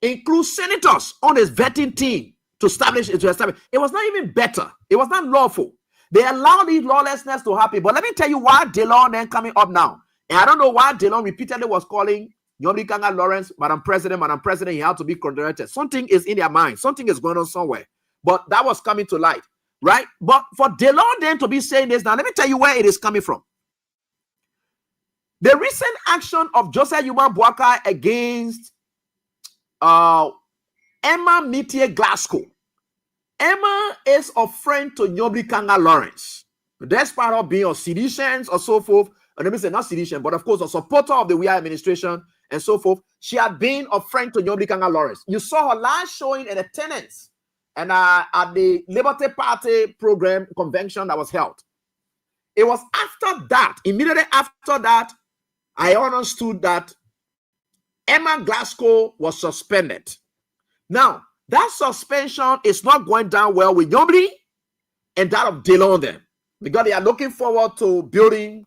include senators on his vetting team to establish. It was not even better. It was not lawful. They allowed these lawlessness to happen. But let me tell you why Dillon then coming up now. And I don't know why Dillon repeatedly was calling Nyomri Kanga Lawrence, Madam President, he had to be corrected. Something is in their mind. Something is going on somewhere. But that was coming to light, right? But for Dillon then to be saying this, now let me tell you where it is coming from. The recent action of Joseph Yuman Boakai against Emma Mitier Glasgow. Emma is a friend to Nyomri Kanga Lawrence. Despite of being a sedition or so forth, and let me say not sedition, but of course a supporter of the WIA administration and so forth, she had been a friend to Nyomri Kanga Lawrence. You saw her last showing in attendance and at the Liberty Party program convention that was held. It was after that, immediately after that, I understood that Emma Glasgow was suspended. Now, that suspension is not going down well with Nyomri and that of Dillon then, because they are looking forward to building,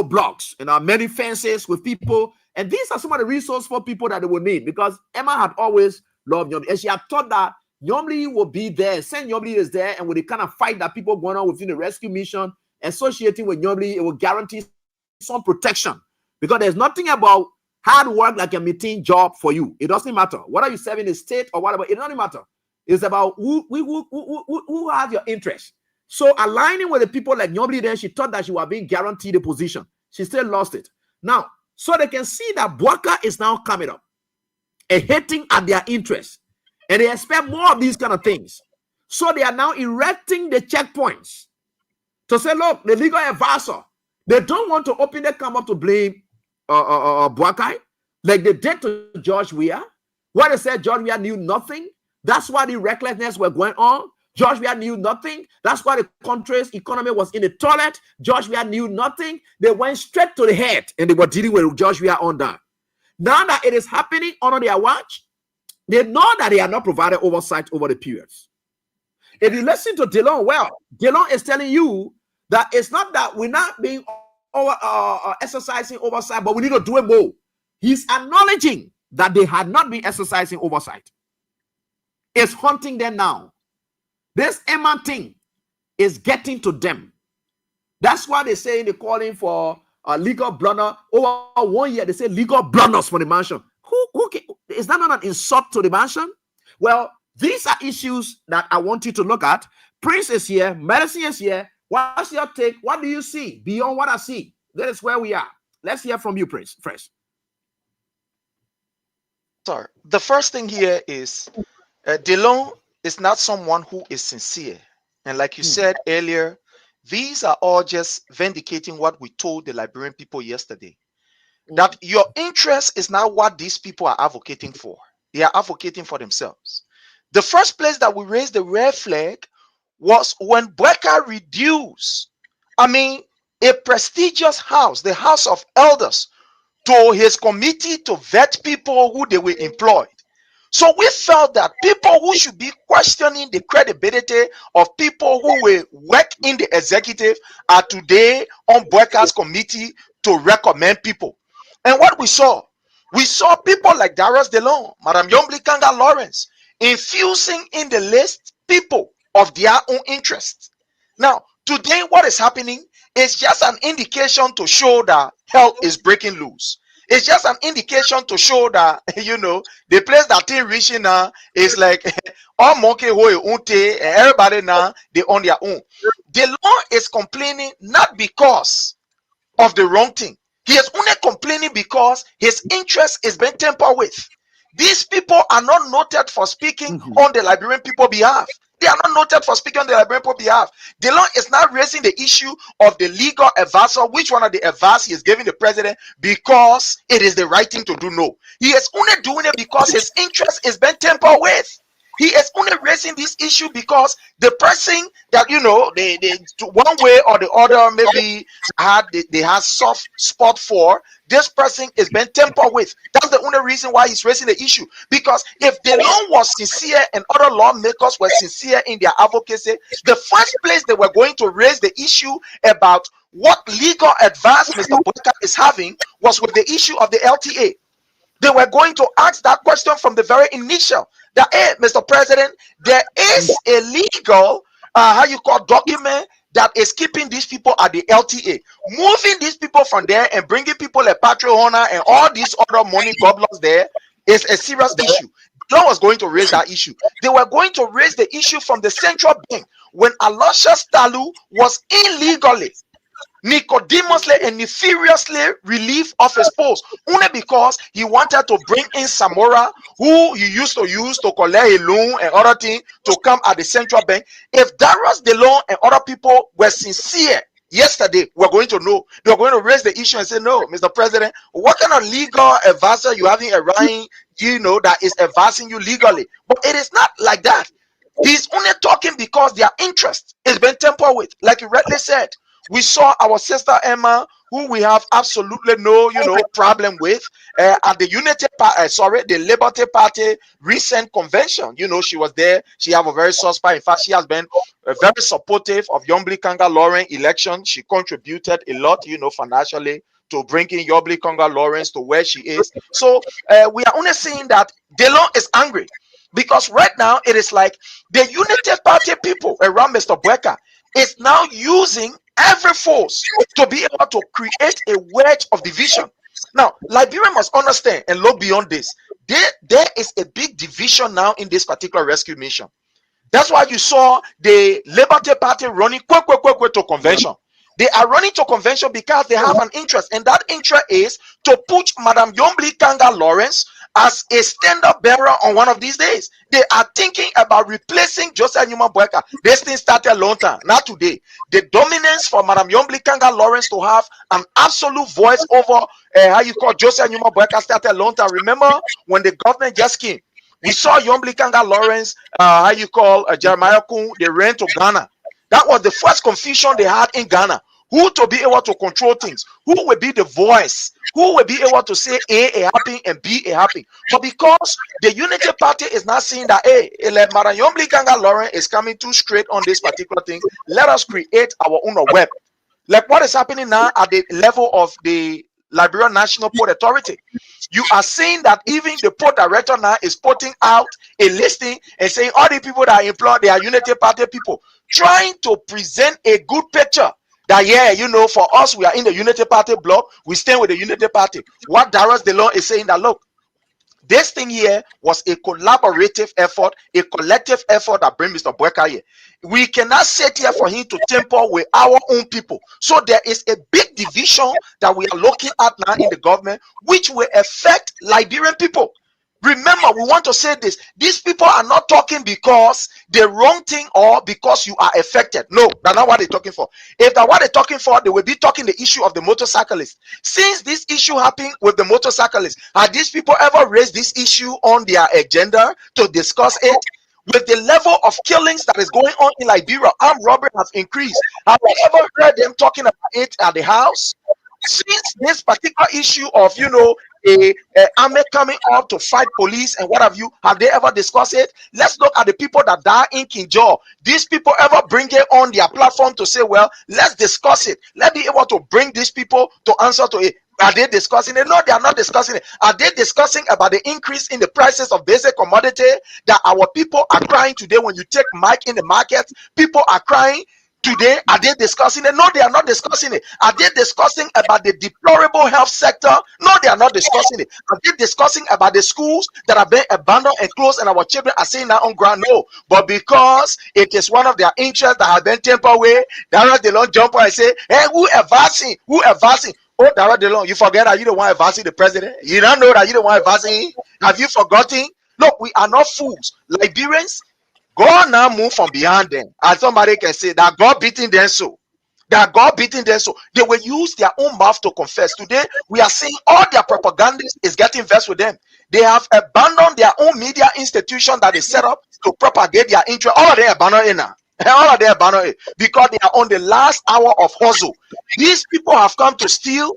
blocks and many fences with people. And these are some of the resources for people that they will need, because Emma had always loved Nyomri. And she had thought that Nyomri will be there, Saint Nyomri is there, and with the kind of fight that people going on within the rescue mission associating with Nyomri, it will guarantee some protection. Because there's nothing about hard work like a meeting job for you. It doesn't matter. Whether you serve in the state or whatever, it doesn't matter. It's about who has your interest. So aligning with the people like Nyomri, then she thought that she was being guaranteed a position. She still lost it. Now, so they can see that Boakai is now coming up and hitting at their interest. And they expect more of these kind of things. So they are now erecting the checkpoints to say, look, the legal advisor, they don't want to openly come up to blame Boakai like they did to George Weah. What they said, George Weah knew nothing. That's why the recklessness were going on. George Weah knew nothing. That's why the country's economy was in the toilet. George Weah knew nothing. They went straight to the head and they were dealing with George Weah on that. Now that it is happening under their watch, they know that they are not provided oversight over the periods. If you listen to Dillon, well, Dillon is telling you that it's not that we're not being exercising oversight, but we need to do it more. He's acknowledging that they had not been exercising oversight. It's haunting them now. This Emma thing is getting to them. That's why they say they're calling for legal blunder. Over 1 year, they say legal blunders for the mansion. Is that not an insult to the mansion? Well, these are issues that I want you to look at. Prince is here. Medicine is here. What's your take? What do you see beyond what I see? That is where we are. Let's hear from you, Prince, first. Sorry. The first thing here is Dillon is not someone who is sincere. And like you said earlier, these are all just vindicating what we told the Liberian people yesterday. That your interest is not what these people are advocating for. They are advocating for themselves. The first place that we raised the red flag was when Boakai reduced, a prestigious house, the House of Elders, to his committee to vet people who they were employed. So we felt that people who should be questioning the credibility of people who will work in the executive are today on Boakai's committee to recommend people. And what we saw people like Darius Dillon, Madam Nyomri Kanga Lawrence, infusing in the list people of their own interest. Now, today what is happening is just an indication to show that hell is breaking loose. It's just an indication to show that the place that thing reaching now is like all monkey who unte, everybody now they on their own. The law is complaining not because of the wrong thing. He is only complaining because his interest is being tampered with. These people are not noted for speaking on the Liberian people behalf. They are not noted for speaking on the Liberian people behalf. The law is now raising the issue of the legal advice, which one of the advice he is giving the president because it is the right thing to do. No, he is only doing it because his interest is being tampered with. He is only raising this issue because the person that they one way or the other maybe they have soft spot for, this person is being tampered with. That's the only reason why he's raising the issue. Because if the law was sincere and other lawmakers were sincere in their advocacy, the first place they were going to raise the issue about what legal advice Mr. Boyka is having was with the issue of the LTA. They were going to ask that question from the very initial. That, hey, Mr. President, there is a legal, document that is keeping these people at the LTA. Moving these people from there and bringing people like Patrick Honor and all these other money gobblers there is a serious issue. No one was going to raise that issue. They were going to raise the issue from the central bank when Aloysius Talu was illegally, Nicodemously and nefariously relieved of his post only because he wanted to bring in Samora, who he used to use to collect a loan and other things to come at the central bank. If Darius DeLong and other people were sincere yesterday, we're going to know. They're going to raise the issue and say, no, Mr. President, what kind of legal advisor you having around, that is advising you legally? But it is not like that. He's only talking because their interest is being tampered with. Like you rightly said, we saw our sister Emma, who we have absolutely no, problem with, at the the Liberty Party recent convention. She was there. She have a very soft spot. In fact, she has been very supportive of Yombli Kanga Lawrence election. She contributed a lot, financially to bringing Yombli Kanga Lawrence to where she is. So we are only seeing that Delon is angry because right now it is like the United Party people around Mr. Boyka is now using every force to be able to create a wedge of division. Now, Liberia must understand and look beyond this. There is a big division now in this particular rescue mission. That's why you saw the Liberty Party running quick to convention. They are running to convention because they have an interest, and that interest is to put Madam Yombli Kanga Lawrence as a stand-up bearer on one of these days. They are thinking about replacing Joseph Newman Boyka. This thing started a long time, not today. The dominance for Madam Yombli Kanga Lawrence to have an absolute voice over Joseph Newman Boyka started a long time. Remember when the government just came, we saw Yombli Kanga Lawrence, Jeremiah Kun, they ran to Ghana. That was the first confusion they had in Ghana. Who to be able to control things? Who will be the voice? Who will be able to say A happen and B a happen? But because the Unity Party is not seeing that, like Madam Yombli Kanga Lawrence is coming too straight on this particular thing, let us create our own web. Like what is happening now at the level of the Liberian National Port Authority. You are seeing that even the port director now is putting out a listing and saying all the people that are employed, they are Unity Party people, trying to present a good picture that, for us, we are in the Unity Party bloc, we stand with the Unity Party. What Darius DeLong is saying that, look, this thing here was a collaborative effort, a collective effort that brings Mr. Boyka here. We cannot sit here for him to tamper with our own people. So there is a big division that we are looking at now in the government, which will affect Liberian people. Remember, we want to say this. These people are not talking because the wrong thing or because you are affected. No, that's not what they're talking for. If that's what they're talking for, they will be talking the issue of the motorcyclists. Since this issue happened with the motorcyclists, have these people ever raised this issue on their agenda to discuss it? With the level of killings that is going on in Liberia, armed robbery has increased. Have you ever heard them talking about it at the house? Since this particular issue of, a army coming up to fight police and what have they ever discussed it? Let's look at the people that die in Kinjor. These people ever bring it on their platform to say, well, let's discuss it. Let's be able to bring these people to answer to it. Are they discussing it? No, they are not discussing it. Are they discussing about the increase in the prices of basic commodity that our people are crying today? When you take mic in the market, people are crying. Today, are they discussing it? No, they are not discussing it. Are they discussing about the deplorable health sector? No, they are not discussing it. Are they discussing about the schools that are being abandoned and closed and our children are saying that on ground? No. But because it is one of their interests that have been tempered away, they don't jump on and say, hey, who advancing? Who advancing? Oh, Dara DeLong, you forget that you don't want advancing the president? You don't know that you don't want advancing? Have you forgotten? Look, we are not fools. Liberians, God now move from behind them. As somebody can say that God beating them so. That God beating them so. They will use their own mouth to confess. Today, we are seeing all their propaganda is getting versed with them. They have abandoned their own media institution that is set up to propagate their interest. All of them abandoned it now. All of them abandoned it because they are on the last hour of hustle. These people have come to steal.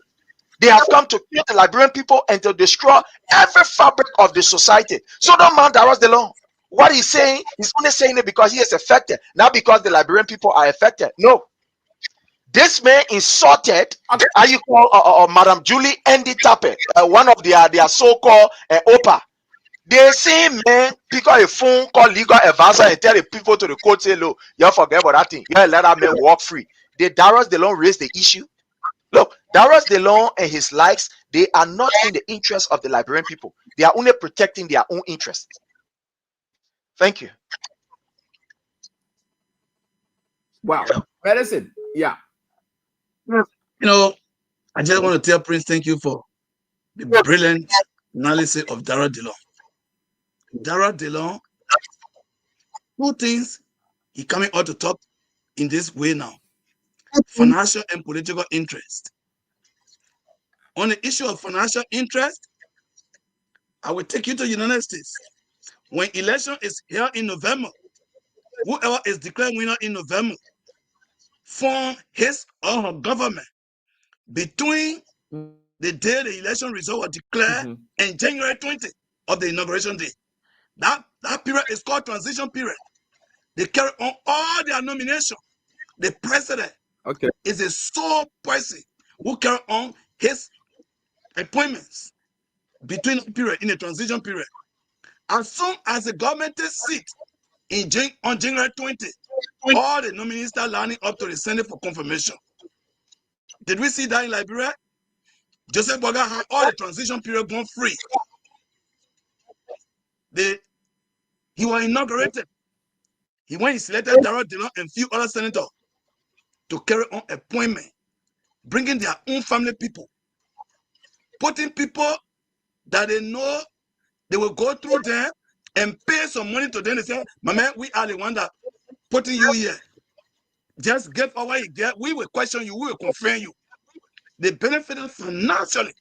They have come to kill the Liberian people and to destroy every fabric of the society. So don't man that was the law. What he's saying, he's only saying it because he is affected, not because the Liberian people are affected. No. This man insulted, how you call Madam Julie Andy Tappet, one of their so-called OPA. They say, man, pick up a phone, call legal advisor and tell the people to the court, say, look, you forget about that thing. You let that man walk free. Did Darius DeLong raise the issue? Look, Darius DeLong and his likes, they are not in the interest of the Liberian people. They are only protecting their own interests. Thank you. Wow. Medicine. Yeah. You know, I just want to tell Prince thank you for the brilliant analysis of Dara DeLong. Dara DeLong, two things he coming out to talk in this way now. Financial and political interest. On the issue of financial interest, I will take you to the United States. When election is here in November, whoever is declared winner in November form his or her government between the day the election result was declared and January 20 of the inauguration day. That period is called transition period. They carry on all their nomination. The president is a sole person who carry on his appointments between the period, in the transition period. As soon as the government takes seat on January 20, all the nominees start lining up to the Senate for confirmation. Did we see that in Liberia? Joseph Boga had all the transition period gone free. He was inaugurated. He selected Dara DeLong and few other senators to carry on appointment, bringing their own family people, putting people that they know they will go through them and pay some money to them. They say, my man, we are the one that putting you here. Just get over what you get. We will question you. We will confirm you. They benefited financially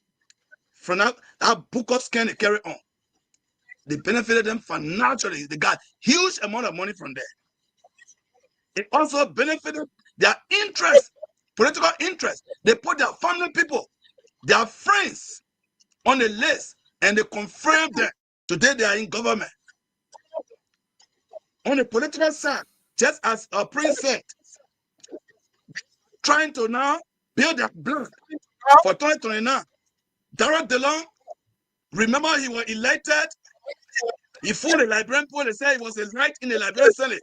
from that book of scan they carry on. They benefited them financially. They got huge amount of money from there. It also benefited their interest, political interest. They put their family people, their friends on the list, and they confirmed them. Today they are in government. On the political side, just as a prince said, trying to now build their blood for 2029. Dara DeLong, remember he was elected. He fooled the Liberian people. They said he was elect in the Liberian Senate.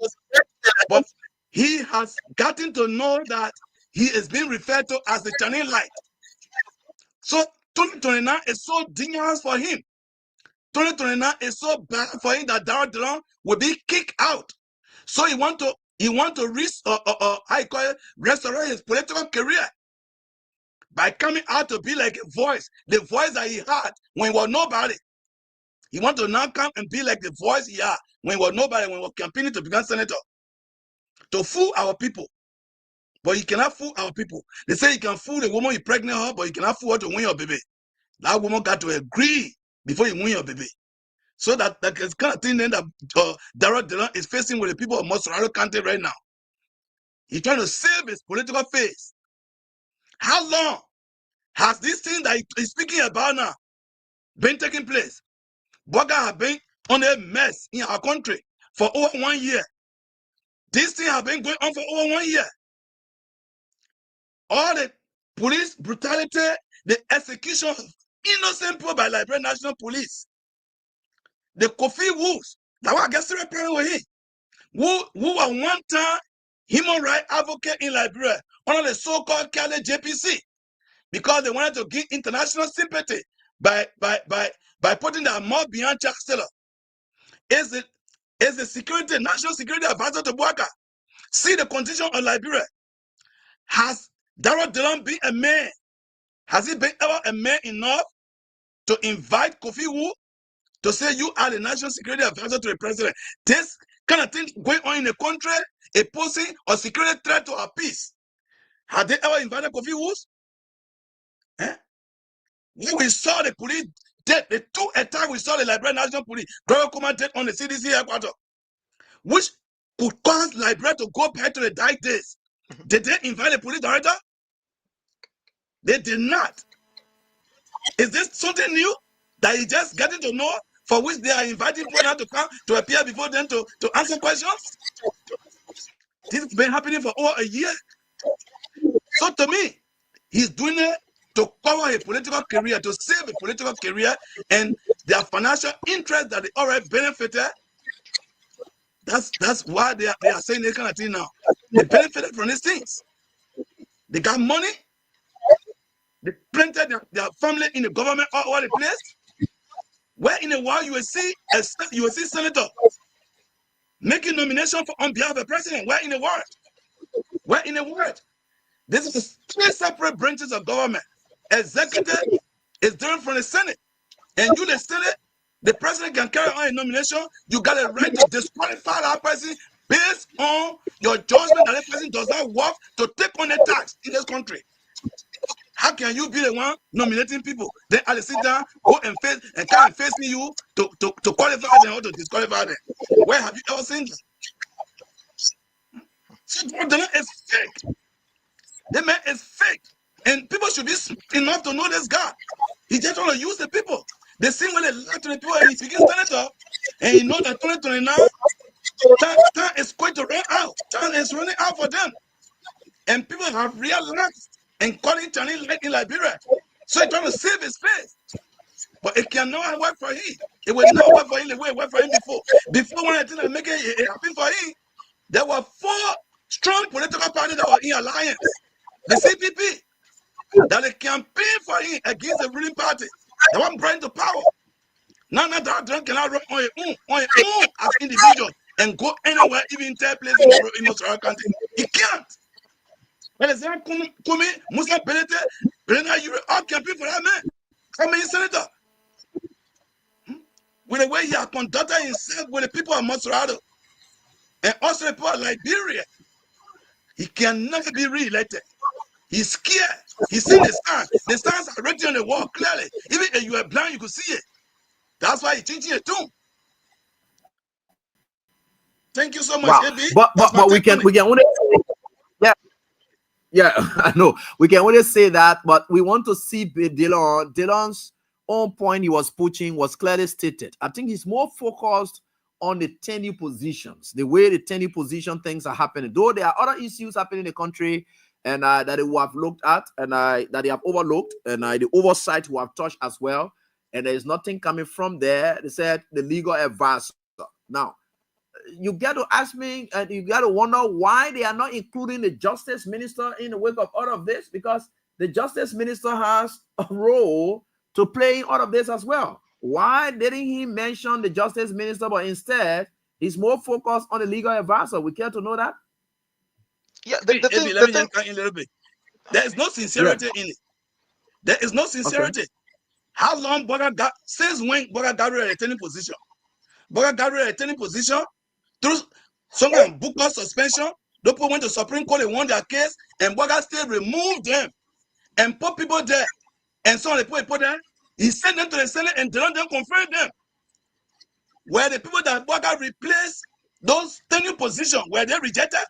But he has gotten to know that he is being referred to as the Chinese light. So 2029 is so dangerous for him. 2029 is so bad for him that Dara DeLong will be kicked out. So he want to restore his political career by coming out to be like a voice, the voice that he had when he was nobody. He want to now come and be like the voice he had when he was nobody, when he was campaigning to become senator, to fool our people. But he cannot fool our people. They say you can fool the woman you pregnant her, but you cannot fool her to win your baby. That woman got to agree before you win your baby. So that is kind of thing then that Dara DeLong is facing with the people of Mosoraro County right now. He's trying to save his political face. How long has this thing that he's speaking about now been taking place? Boga has been on a mess in our country for over 1 year. This thing has been going on for over 1 year. All the police brutality, the execution of innocent people by Liberian National Police. The Kofi Wolves, that one gets to reply with him. Who at one time human rights advocate in Liberia under the so-called Cali JPC because they wanted to gain international sympathy by putting their mouth behind Chuck Taylor. Is the national security advisor to Bouaka see the condition of Liberia? Has Darrell Dillon been a man? Has he been ever a man enough to invite Kofi Wu to say you are the national security advisor to the president? This kind of thing going on in the country, a posing or security threat to our peace. Have they ever invited Kofi Wu? When we saw the police dead, the 2 attacks we saw the Liberian National Police, Global Command dead on the CDC headquarters, which could cause Liberia to go back to the dark days. Did they invite the police director? They did not. Is this something new that you just getting to know, for which they are inviting people now to come to appear before them to answer questions? This has been happening for over a year. So to me, he's doing it to cover a political career, to save a political career, and their financial interest that they already benefited. That's why they are saying this kind of thing now. They benefited from these things. They got money. They planted their family in the government all over the place. Where in the world you will see senator making nomination on behalf of the president? Where in the world? Where in the world? This is 3 separate branches of government. Executive is different from the Senate. And you, the Senate, the president can carry on a nomination. You got a right to disqualify that person based on your judgment that the person does not work to take on a tax in this country. How can you be the one nominating people? Then I'll sit down, go and face and come and face you to qualify them or to disqualify them. Where have you ever seen that? So the man is fake. The man is fake. And people should be enough to know this guy. He just want to use the people. The same way they lie to the people, and he begins senator, and he knows that 2029, time is going to run out. Time is running out for them. And people have realized and calling Chinese light in Liberia. So he's trying to save his face. But it cannot work for him. It will not work for him the way it worked for him before. Before, when I think I make it happen for him, there were 4 strong political parties that were in alliance. The CPP, that they campaigned for him against the ruling party. They want bring to power. Now that cannot run on your own as individual and go anywhere, even 3rd place in the most country. He can't. But it's not coming, Musa Benete, Brenda, you all campaign for that man. Come in, Senator. With the way he has conducted himself with the people of Maserado and also the people of Liberia, he can never be re-elected. He's scared. He's seen the stars. The stars are written on the wall clearly. Even if you are blind, you could see it. That's why he's changing the tune. Thank you so much, Wow. AB. But we can only yeah, I know. We can only say that, but we want to see Dillon's own point he was pushing was clearly stated. I think he's more focused on the tenure positions, the way the tenure position things are happening. Though there are other issues happening in the country and that they will have looked at and that they have overlooked and the oversight will have touched as well. And there is nothing coming from there. They said the legal advisor. Now, you got to ask me and you got to wonder why they are not including the justice minister in the wake of all of this, because the justice minister has a role to play in all of this as well. Why didn't he mention the justice minister, but instead he's more focused on the legal advisor? We care to know that. Yeah, let me just cut in a little bit. There is no sincerity in it. There is no sincerity. Okay. How long since when Boga got a returning position? Boga got a returning position through some kind of book suspension. The people went to Supreme Court, they won their case, and Boga still removed them and put people there. And so the people he put there, he sent them to the Senate and then confirmed them. Were the people that Boga replaced those tenure positions, were they rejected?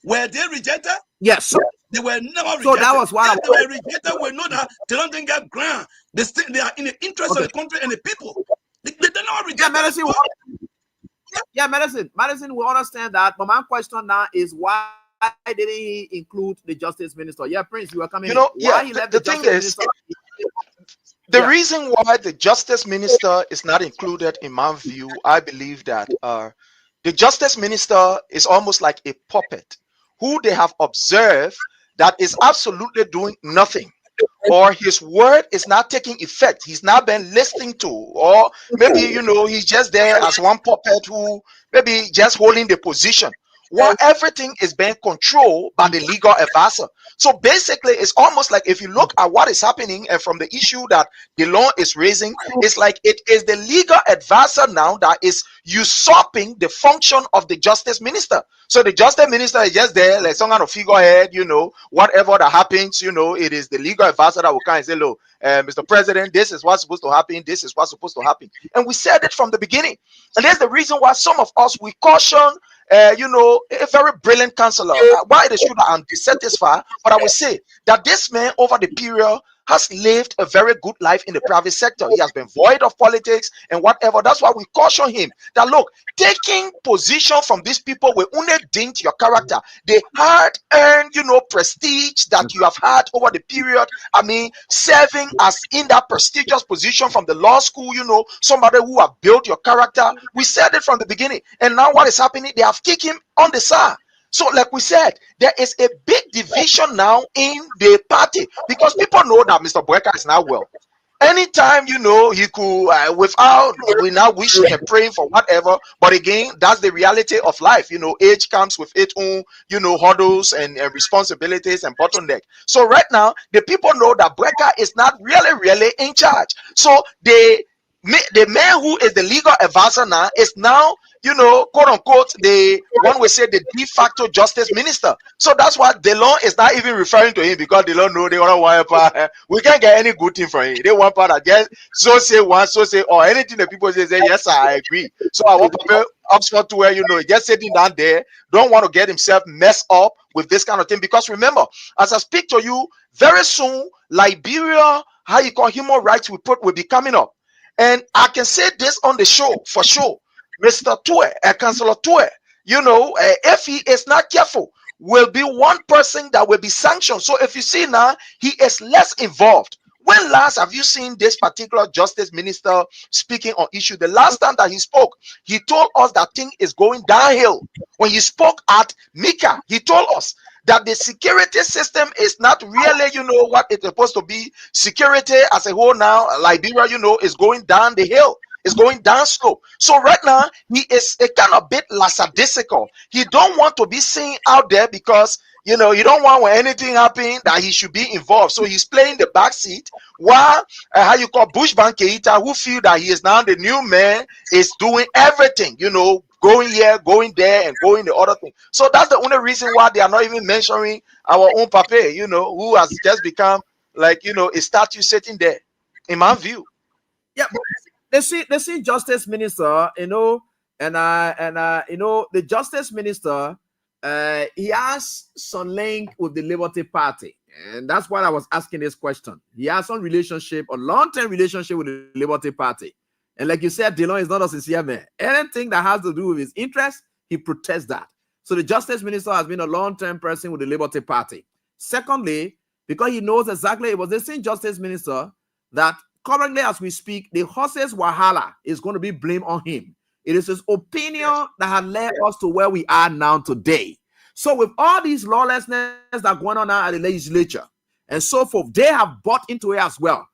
Were they rejected? Yes. Sir. They were never rejected. So that was why they were rejected. We know that they don't get ground. They are in the interest of the country and the people. They're not rejected. Yeah, Medicine will understand that. But my question now is why didn't he include the justice minister? Yeah, Prince, you were coming. You know, why he left the thing is, the reason why the justice minister is not included, in my view, I believe that the justice minister is almost like a puppet who they have observed that is absolutely doing nothing, or his word is not taking effect. He's not been listening to, or maybe he's just there as one puppet who maybe just holding the position, while everything is being controlled by the legal advisor. So basically, it's almost like if you look at what is happening and from the issue that the law is raising, it's like it is the legal advisor now that is usurping the function of the justice minister. So the justice minister is just there, like some kind of figurehead, whatever that happens, it is the legal advisor that will come and say, look, Mr. President, this is what's supposed to happen, this is what's supposed to happen. And we said it from the beginning. And that's the reason why some of us, we caution, a very brilliant counselor. Why the should I'm dissatisfied, but I will say that this man over the period has lived a very good life in the private sector. He has been void of politics and whatever. That's why we caution him that look, taking position from these people will only dent your character. The hard-earned, prestige that you have had over the period. I mean, serving as in that prestigious position from the law school, somebody who have built your character. We said it from the beginning. And now what is happening? They have kicked him on the side. So, like we said, there is a big division now in the party because people know that Mr. Boyka is now well. Anytime, he could, without, we now wishing and praying for whatever. But again, that's the reality of life. Age comes with its own, hurdles and responsibilities and bottleneck. So right now, the people know that Boyka is not really in charge. So the man who is the legal advisor now is now, quote unquote, the one we say the de facto justice minister. So that's why the law is not even referring to him because the law know they want one part. We can't get any good thing from him. They want part that just so say one, so say or anything that people say yes, I agree. So I want people Oxford to where just sitting down there, don't want to get himself messed up with this kind of thing. Because remember, as I speak to you, very soon Liberia, how you call human rights will be coming up. And I can say this on the show for sure. Mr. Tue, Councillor Tue, if he is not careful, will be one person that will be sanctioned. So if you see now, he is less involved. When last have you seen this particular justice minister speaking on issue? The last time that he spoke, he told us that thing is going downhill. When he spoke at Mika, he told us that the security system is not really, what it's supposed to be. Security as a whole now, Liberia, is going down the hill. It's going down slow. So right now, he is a kind of bit lackadaisical. He don't want to be seen out there because, you don't want when anything happen that he should be involved. So he's playing the back seat while, Bushban Keita, who feel that he is now the new man, is doing everything, going here, going there, and going the other thing. So that's the only reason why they are not even mentioning our own Pape, who has just become like, a statue sitting there, in my view. Yeah, but they see justice minister, and the justice minister, he has some link with the Liberty Party. And that's why I was asking this question. He has some relationship, a long-term relationship with the Liberty Party. And like you said, Dillon is not a sincere man. Anything that has to do with his interest, he protests that. So the justice minister has been a long-term person with the Liberty Party. Secondly, because he knows exactly, it was the same justice minister that currently as we speak, the horses Wahala is going to be blamed on him. It is his opinion that has led us to where we are now today. So with all these lawlessness that are going on now at the legislature and so forth, they have bought into it as well.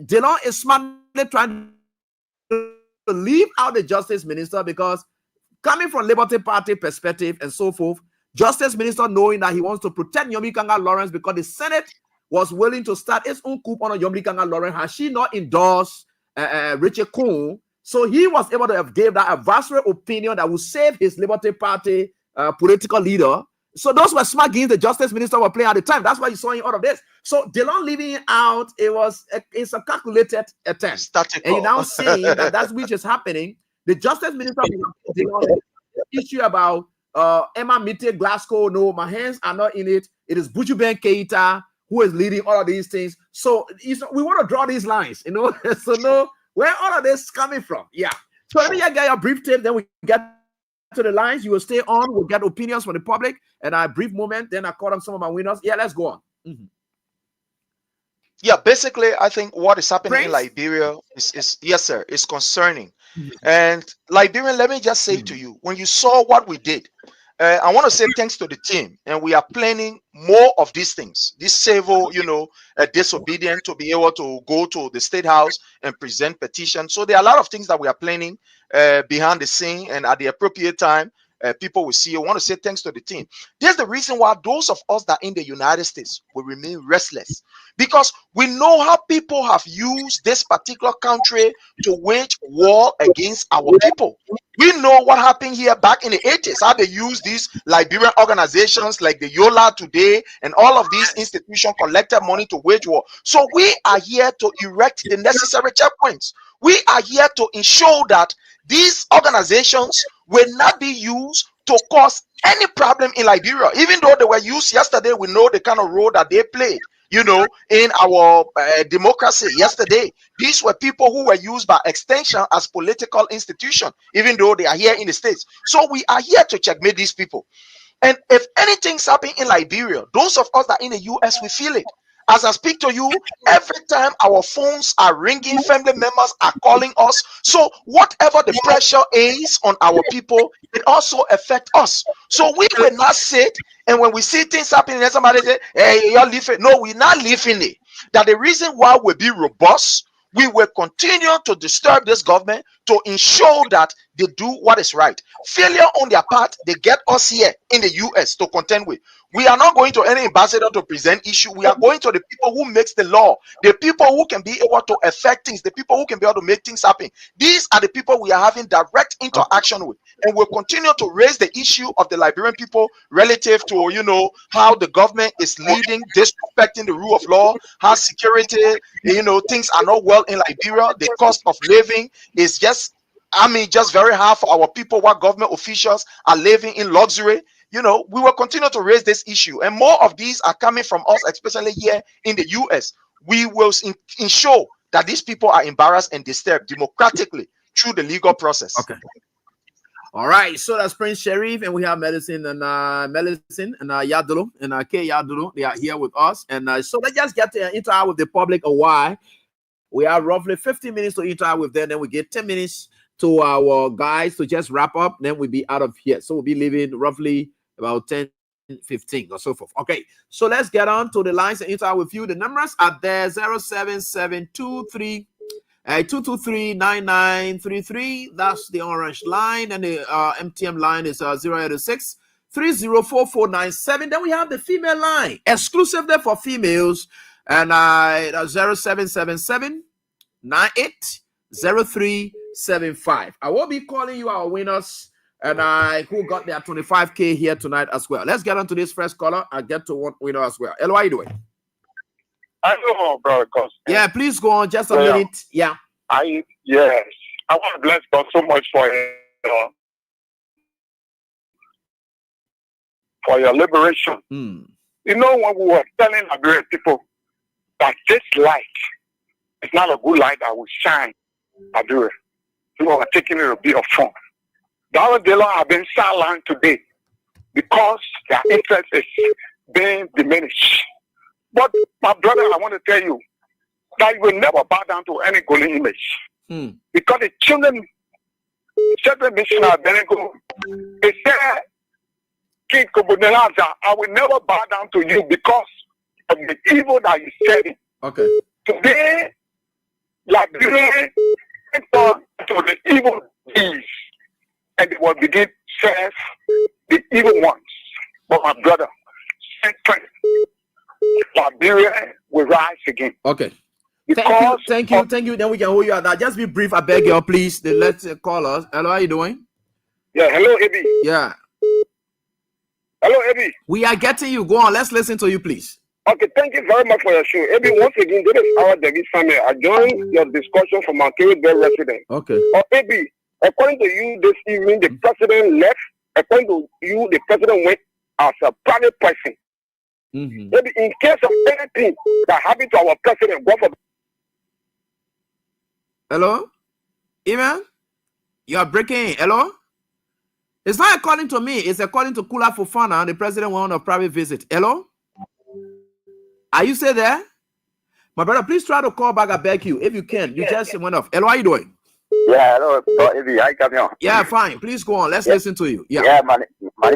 Dillon is smartly trying to leave out the justice minister because coming from Liberty Party perspective and so forth, justice minister knowing that he wants to protect Yomi Kanga Lawrence because the Senate was willing to start its own coup on Yomi Kanga Lawrence. Has she not endorsed Richard Kuhn? So he was able to have gave that advisory opinion that would save his Liberty Party political leader. So those were smart games the justice minister were playing at the time. That's why you saw in all of this. So Dillon leaving out, it's a calculated attempt. And you're now saying that that's which is happening. The justice minister Dillon issue about Emma Mitte Glasgow. No, my hands are not in it. It is Buju Ben Keita who is leading all of these things. So we want to draw these lines, so know where all of this coming from. Yeah. So let me get your brief tip, then we get to the lines. You will stay on. We'll get opinions from the public and a brief moment. Then I call on some of my winners. Yeah, let's go on. Mm-hmm. Yeah, basically, I think what is happening in Liberia is yes, sir, is concerning. Mm-hmm. And Liberian, let me just say to you, when you saw what we did, I want to say thanks to the team, and we are planning more of these things. This civil, disobedient to be able to go to the state house and present petitions. So there are a lot of things that we are planning behind the scene, and at the appropriate time, people will see. I want to say thanks to the team. There's the reason why those of us that are in the United States will remain restless, because we know how people have used this particular country to wage war against our people. We know what happened here back in the 80s, how they used these Liberian organizations like the Yola today and all of these institutions collected money to wage war. So we are here to erect the necessary checkpoints. We are here to ensure that these organizations will not be used to cause any problem in Liberia. Even though they were used yesterday, we know the kind of role that they played, in our democracy yesterday. These were people who were used by extension as political institutions, even though they are here in the States. So we are here to checkmate these people. And if anything's happening in Liberia, those of us that are in the US, we feel it. As I speak to you, every time our phones are ringing, family members are calling us. So whatever the pressure is on our people, it also affects us. So we will not sit, and when we see things happening, and somebody say, hey, you're leaving. No, we're not leaving it. That the reason why we'll be robust, we will continue to disturb this government to ensure that they do what is right. Failure on their part, they get us here in the US to contend with. We are not going to any ambassador to present issue. We are going to the people who makes the law, the people who can be able to affect things, the people who can be able to make things happen. These are the people we are having direct interaction with, and we'll continue to raise the issue of the Liberian people relative to how the government is leading, disrespecting the rule of law, how security, things are not well in Liberia. The cost of living is just very hard for our people. What government officials are living in luxury. We will continue to raise this issue, and more of these are coming from us, especially here in the US. We will ensure that these people are embarrassed and disturbed democratically through the legal process. Okay. All right. So that's Prince Sheriff, and we have Medicine and Yadulo and K Yadulo. They are here with us, and so let's just get to interact with the public a while. We have roughly 15 minutes to interact with them. Then we get 10 minutes to our guys to just wrap up. Then we'll be out of here. So we'll be leaving roughly about 10:15 or so forth. Okay, so let's get on to the lines and interact with you. The numbers are there: 07723 223-9933. That's the orange line, and the MTM line is 086 304497. Then we have the female line, exclusive there for females, and 0777 980375. I will be calling you our winners, and who got their 25K here tonight as well. Let's get on to this first caller. I'll get to one winner as well. Hello, how are you doing? I know, brother. Yeah, please go on. Just a minute. Yeah. Yes. I want to bless God so much for your liberation. Mm. When we were telling Liberian people that this light is not a good light that will shine, Liberia. We were taking it a bit of fun. The other day have been silent today because their interest is being diminished. But my brother, I want to tell you that you will never bow down to any golden image. Because the children missionary Benego, they said, King Kobunelaza, I will never bow down to you because of the evil that you said. Okay. Today, Liberia enter to the evil deeds, and they will begin to serve the evil ones. But my brother, Liberia will rise again. Okay. Thank you. Then we can hold you at that. Just be brief, I beg you, please. Let's call us. Hello, how are you doing? Yeah, hello, Ebi. Yeah. Hello, Ebi. We are getting you. Go on. Let's listen to you, please. Okay, thank you very much for your show. Ebi, once again, this is our David family. I joined your discussion from our Kerry Bay resident. Okay. Ebi, according to you, this evening, the president left. According to you, the president went as a private person. Maybe in case of anything that happened to our president, go for. Hello? Iman? You are breaking. Hello? It's not according to me. It's according to Kula Fofana. The president went on a private visit. Hello? Are you still there? My brother, please try to call back. I beg you. If you can. You just went off. Hello, how are you doing? Yeah, hello, I come on. Yeah, fine. Please go on. Let's listen to you. Yeah. Yeah, man. 1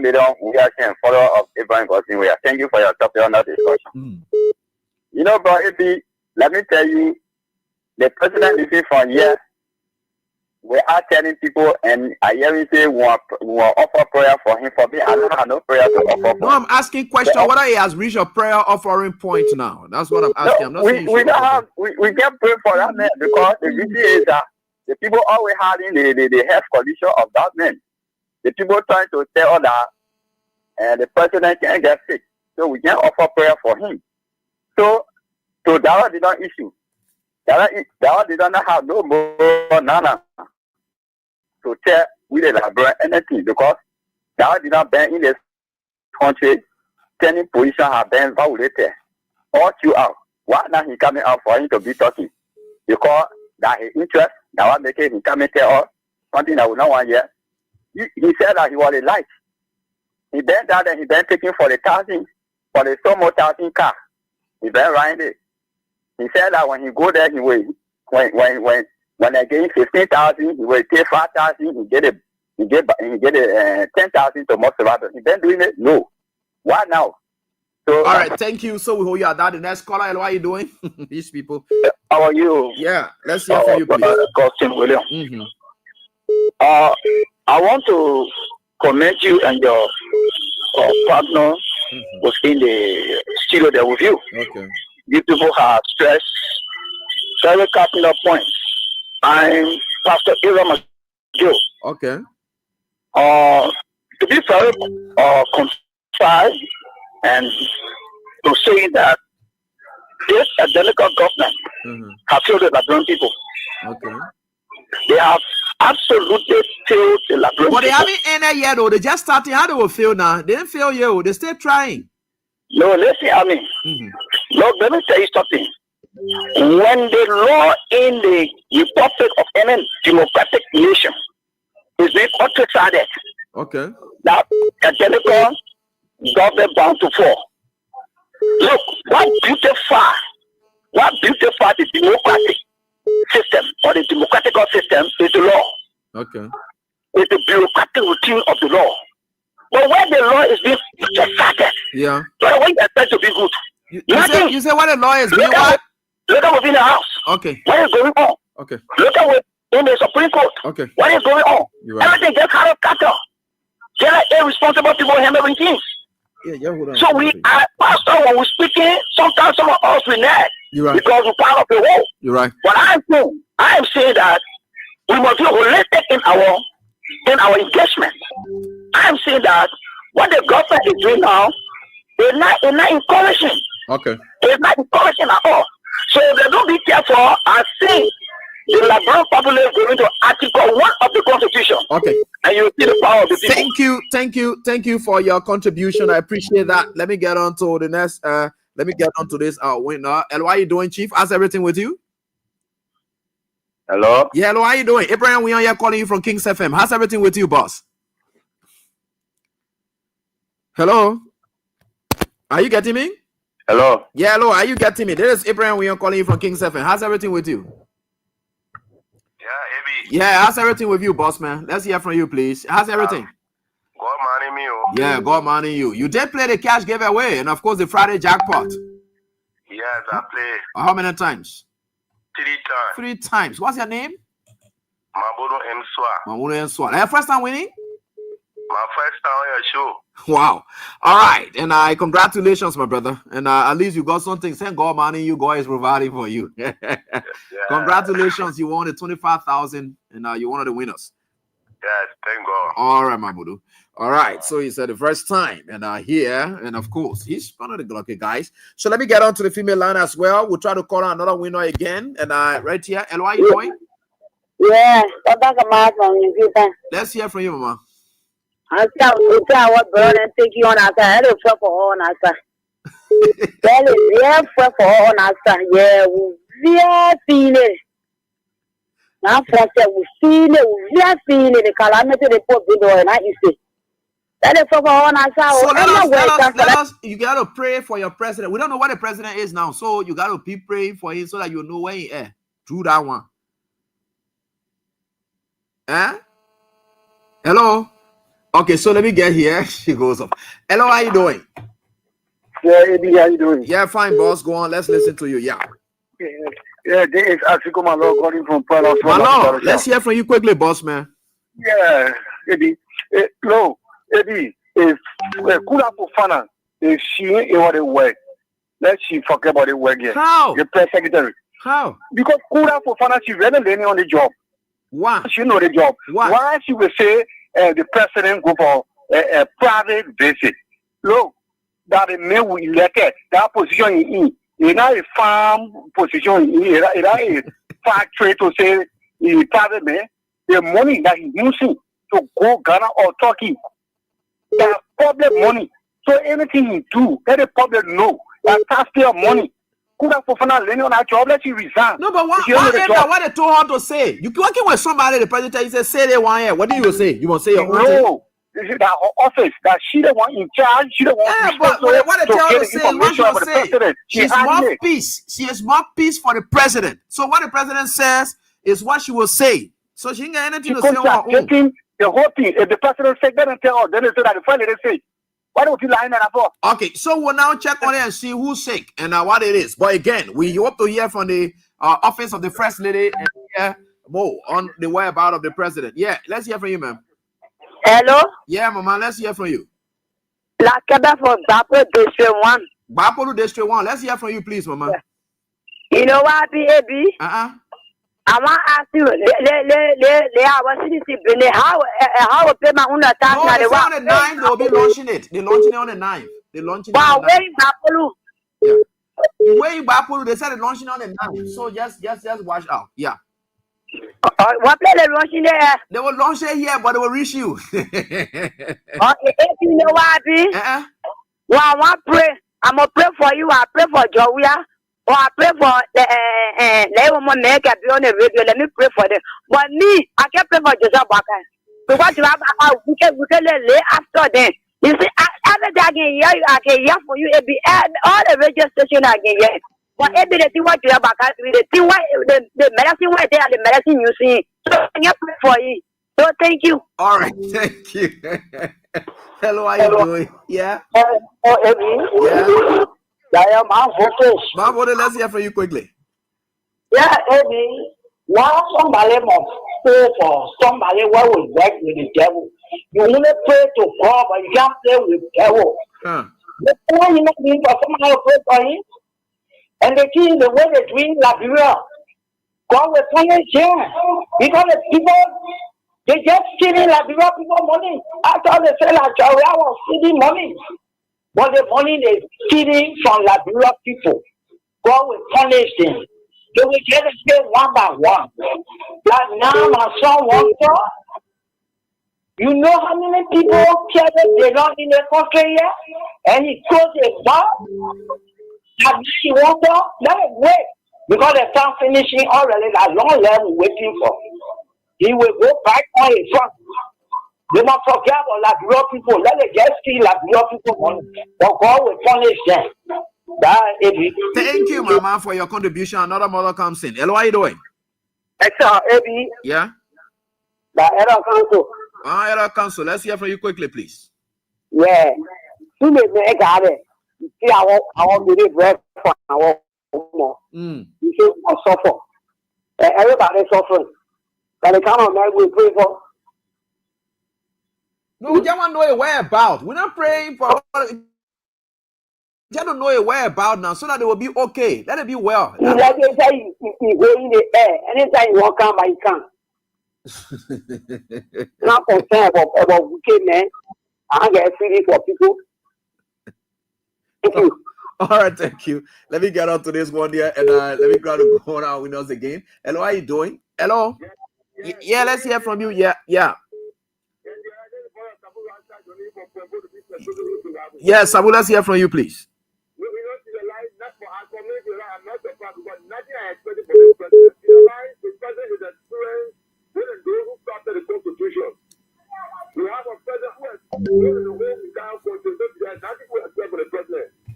million. We are saying follower of Abraham Gosling. We are. Thank you for your topic on that discussion. You know, bro, let me tell you, the president is from here. We are telling people, and I hear him say, we offer prayer for him. For me, I don't have no prayer to offer. No, I'm asking question whether he has reached a prayer offering point now. That's what I'm asking. No, we don't have. We can pray for that man because the beauty is that the people always having the health condition of that man. The people trying to tell that the president can't get sick, so we can offer prayer for him. So that did not issue. That did not have no more nana to tell we the library anything because that did not ban in this country. Any position have been violated all throughout. Why now he coming out for him to be talking? Because that his interest, that what making him coming tell us something that we don't want yet. He said that he was a light. He been down and he been taking for the so much 1,000 car. He been riding it. He said that when he go there, he will when they get 15,000, he will take 5,000. He get a 10,000 to most survivors. He been doing it. No. Why now? So, all right, thank you. So we hold you at that. The next caller, how are you doing? These people. How are you? Yeah, let's hear from you, please. Austin William. I want to commend you and your partner within the studio there with you. Okay. You people have stressed very capital points. I'm Pastor Ira Joe. Okay. To be very concise and to say that this identical government have failed the Liberian people. Okay. They have absolutely failed the Liberian people. But they haven't ended yet, though. They just started. How they will fail now? They didn't fail yet. They're still trying. No, listen, I mean, look, let me tell you something. When the law in the Republic of any democratic nation is being counter-sided, okay, that identical government bound to fall. Look, what beautify the democratic system or the democratic system is the law. Okay. It's the bureaucratic routine of the law. But when the law is being started, yeah, but when you expect to be good, you say what the law is being what? Look at within the house. Okay. What is going on? Okay. Look at in the Supreme Court. Okay. What is going on? Right. Everything gets out of cattle. There are irresponsible people handling things. Yeah, hold on. So we are, pastor, when we're speaking, sometimes some of us we nag because we're part of the whole. You're right. But I am saying that we must be holistic in our engagement. I am saying that what the government is doing now is not encouraging. Okay. It's not encouraging at all. So if they don't be careful, I think the Liberian populace going to Article 1 of the Constitution. Okay. And you see the power of the people. Thank you for your contribution. I appreciate that. Let me get on to the next. Let me get on to this winner. Hello, how are you doing, Chief? How's everything with you? Hello? Yeah, hello, how are you doing? Abraham, we are here calling you from Kings FM. How's everything with you, boss? Hello? Are you getting me? Hello? Yeah, hello, are you getting me? This is Abraham, we are calling you from Kings FM. How's everything with you? Yeah, Abby. Yeah, how's everything with you, boss, man? Let's hear from you, please. How's everything? God money me. Yeah, God money you. You did play the cash giveaway and, of course, the Friday jackpot. Yes, I play. How many times? 3 times. 3 times. What's your name? Mabodo M. Swa. Mabodo M. Swa. Your first time winning? My first time on your show. Wow. All right. And congratulations, my brother. And at least you got something. Thank God money you God is providing for you. Yeah. Congratulations. You won the 25,000 and you're one of the winners. Yes, thank God. All right, Mabudu. All right. So he said the first time. And here, and of course, he's one of the lucky guys. So let me get on to the female line as well. We'll try to call on another winner again. And right here. Hello, how are you doing? Yeah. Let's hear from you, Mama. I tell what brother and take you on our side. I don't feel for all on our side. Well, yeah, for all on our side. Yeah, we are feeling. Now, for we feel it, we are feeling the calamity report video, and I see. That is for all on our side. So let us, you got to pray for your president. We don't know what the president is now, so you got to be praying for him so that you know where he is. Through that one. Huh? Hello? Okay, so let me get here. She goes up. Hello, how you doing? Yeah, Eddie, how you doing? Yeah, fine, boss. Go on. Let's listen to you. Yeah. Yeah, this is Africa Malo calling from Palo. Malo, let's hear from you quickly, boss, man. Yeah, Eddie. No, Eddie, if Kula Fofana, if she ain't what it work, let she forget about it work yet. How? The press secretary. How? Because Kula Fofana, she really learning on the job. Why? She know the job. Why she will say the president go for a private visit? Look, that the man we elected, that position in. It's not a farm position. It's not a factory to say the private man. The money that he's using to go Ghana or Turkey, that public money. So anything he do, let the public know that taxpayer money. Could have Fofana learning on that job, let you resign. No, but what they told her to say? You working with somebody, the president, you say they want here. What do you say? You want to say your own thing? No. This is that office that she the one in charge. She the one. Yeah, but what they tell her to say is what she will say. She's mouthpiece. She is mouthpiece for the president. So what the president says is what she will say. So she ain't got anything to say on her own. The whole thing. If the president said that and tell her, then they say that the finally they say. Why don't you lie in that for? Okay, so we'll now check on it and see who's sick and what it is. But again, we hope to hear from the office of the first lady and hear more on the whereabouts of the president. Yeah, let's hear from you, ma'am. Hello? Yeah, mama, let's hear from you. La Keba from Bapolo District 1. Bapolo District 1. Let's hear from you, please, mama. You know what, AB? I want to ask you, how pay my own tax? No, it's on the 9th. They'll be launching it. They're launching it on the 9th. They're launching it on the 9th. Where in Bapolo? Yeah. Where in Bapolo? They said they're launching on the 9th. So just watch out. Yeah. What place they launching there? They will launch it here, but they will reach you. Okay, if you know what, well, I want to pray. I'm going to pray for you. I pray for Joia. Or I pray for the woman make a be on the radio. Let me pray for them. But me, I can't pray for Joseph Baka. Because you have we can lay after them. You see, every day I can hear for you. All the radio station I can hear. But every day what you have Baka, the thing why the medicine where they are the medicine you see. So I can pray for you. So thank you. All right, thank you. Hello, how you doing? Yeah. Yeah. I am on focus. Mavode, let's hear from you quickly. Yeah, Eddie. Why somebody must pray for somebody who will work with the devil? You want to pray to God, but you can't pray with the devil. The point you need for somebody to pray for him, and the king, the way they drink Liberia, God will punish him because the people they just stealing Liberia people money. After they say that I was stealing money. But the money they stealing from Liberia people, God will punish them. They will get it paid one by one. Like now, my son wants to. You know how many people care that they not in the country yet? And he goes a bar. And he wants to. Let it wait. Because the time finishing already, that long level waiting for. He will go back on his front. They must forget about Liberia people. Let them just steal Liberia people money. But God will punish them. Thank you, Mama, for your contribution. Another mother comes in. Hello, how you doing? Yeah? The Error Council. Error Council. Let's hear from you quickly, please. Yeah. You see, I want to live bread for our more. You see, I suffer. Everybody suffering. But the kind of man we pray for. No, we just want to know a whereabouts. We're not praying for. Just don't know a whereabouts now, so that they will be okay. Let it be well. Like they say, you go in the air. Anytime you walk out, you can't. Not concerned about wicked men. I get feeling for people. Thank you. All right, thank you. Let me get on to this one here, and let me try to go on our windows again. Hello, how you doing? Hello. Yeah, let's hear from you. Yeah. Yes, Sabu, let's hear from you, please.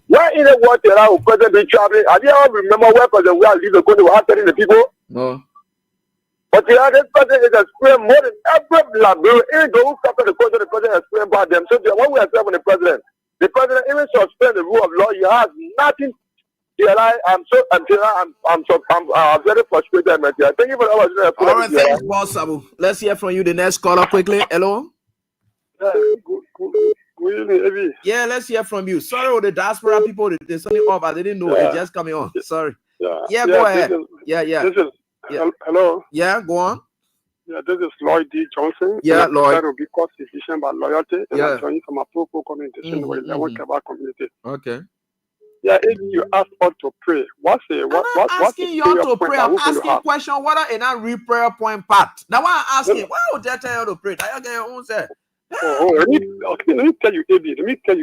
Why in the water now president be traveling? I didn't remember where president we are leaving the country without telling the people. No. But the other president is explaining more than every library. Even those who after the president explain about them. So when we are serving the president even suspend the rule of law. He has nothing. I'm very frustrated, man. Thank you for that. All right, thanks, boss Sabu. Let's hear from you. The next caller quickly. Hello. Yeah, let's hear from you. Sorry, with the diaspora people, they're something off. I didn't know it's just coming on. Sorry. Yeah, go ahead. Hello. Yeah, go on. Yeah, this is Lloyd D. Johnson. Yeah, Lloyd. I to be cost efficient by loyalty. And I'm joining from a Poco communication with the Kaba community. Okay. Yeah, if you ask us to pray, what's asking you to pray? I'm asking question whether in a real prayer point part. Now why I'm asking, why would they tell you to pray? That you get your own say. Let me tell you,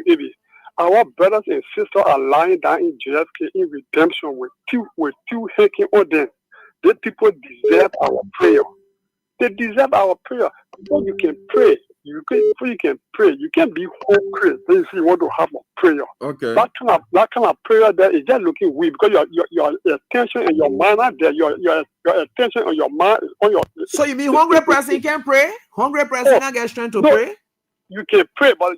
AB. Our brothers and sisters are lying down in JFK in redemption with two hacking on them. These people deserve our prayer. They deserve our prayer. Before you can pray, you can be whole Christ. Then you want to have a prayer. Okay. That kind of prayer there is just looking weak because your attention and your mind are there. Your attention and your mind is on your. So you mean hungry person can pray? Hungry person can get strength to pray? You can pray, but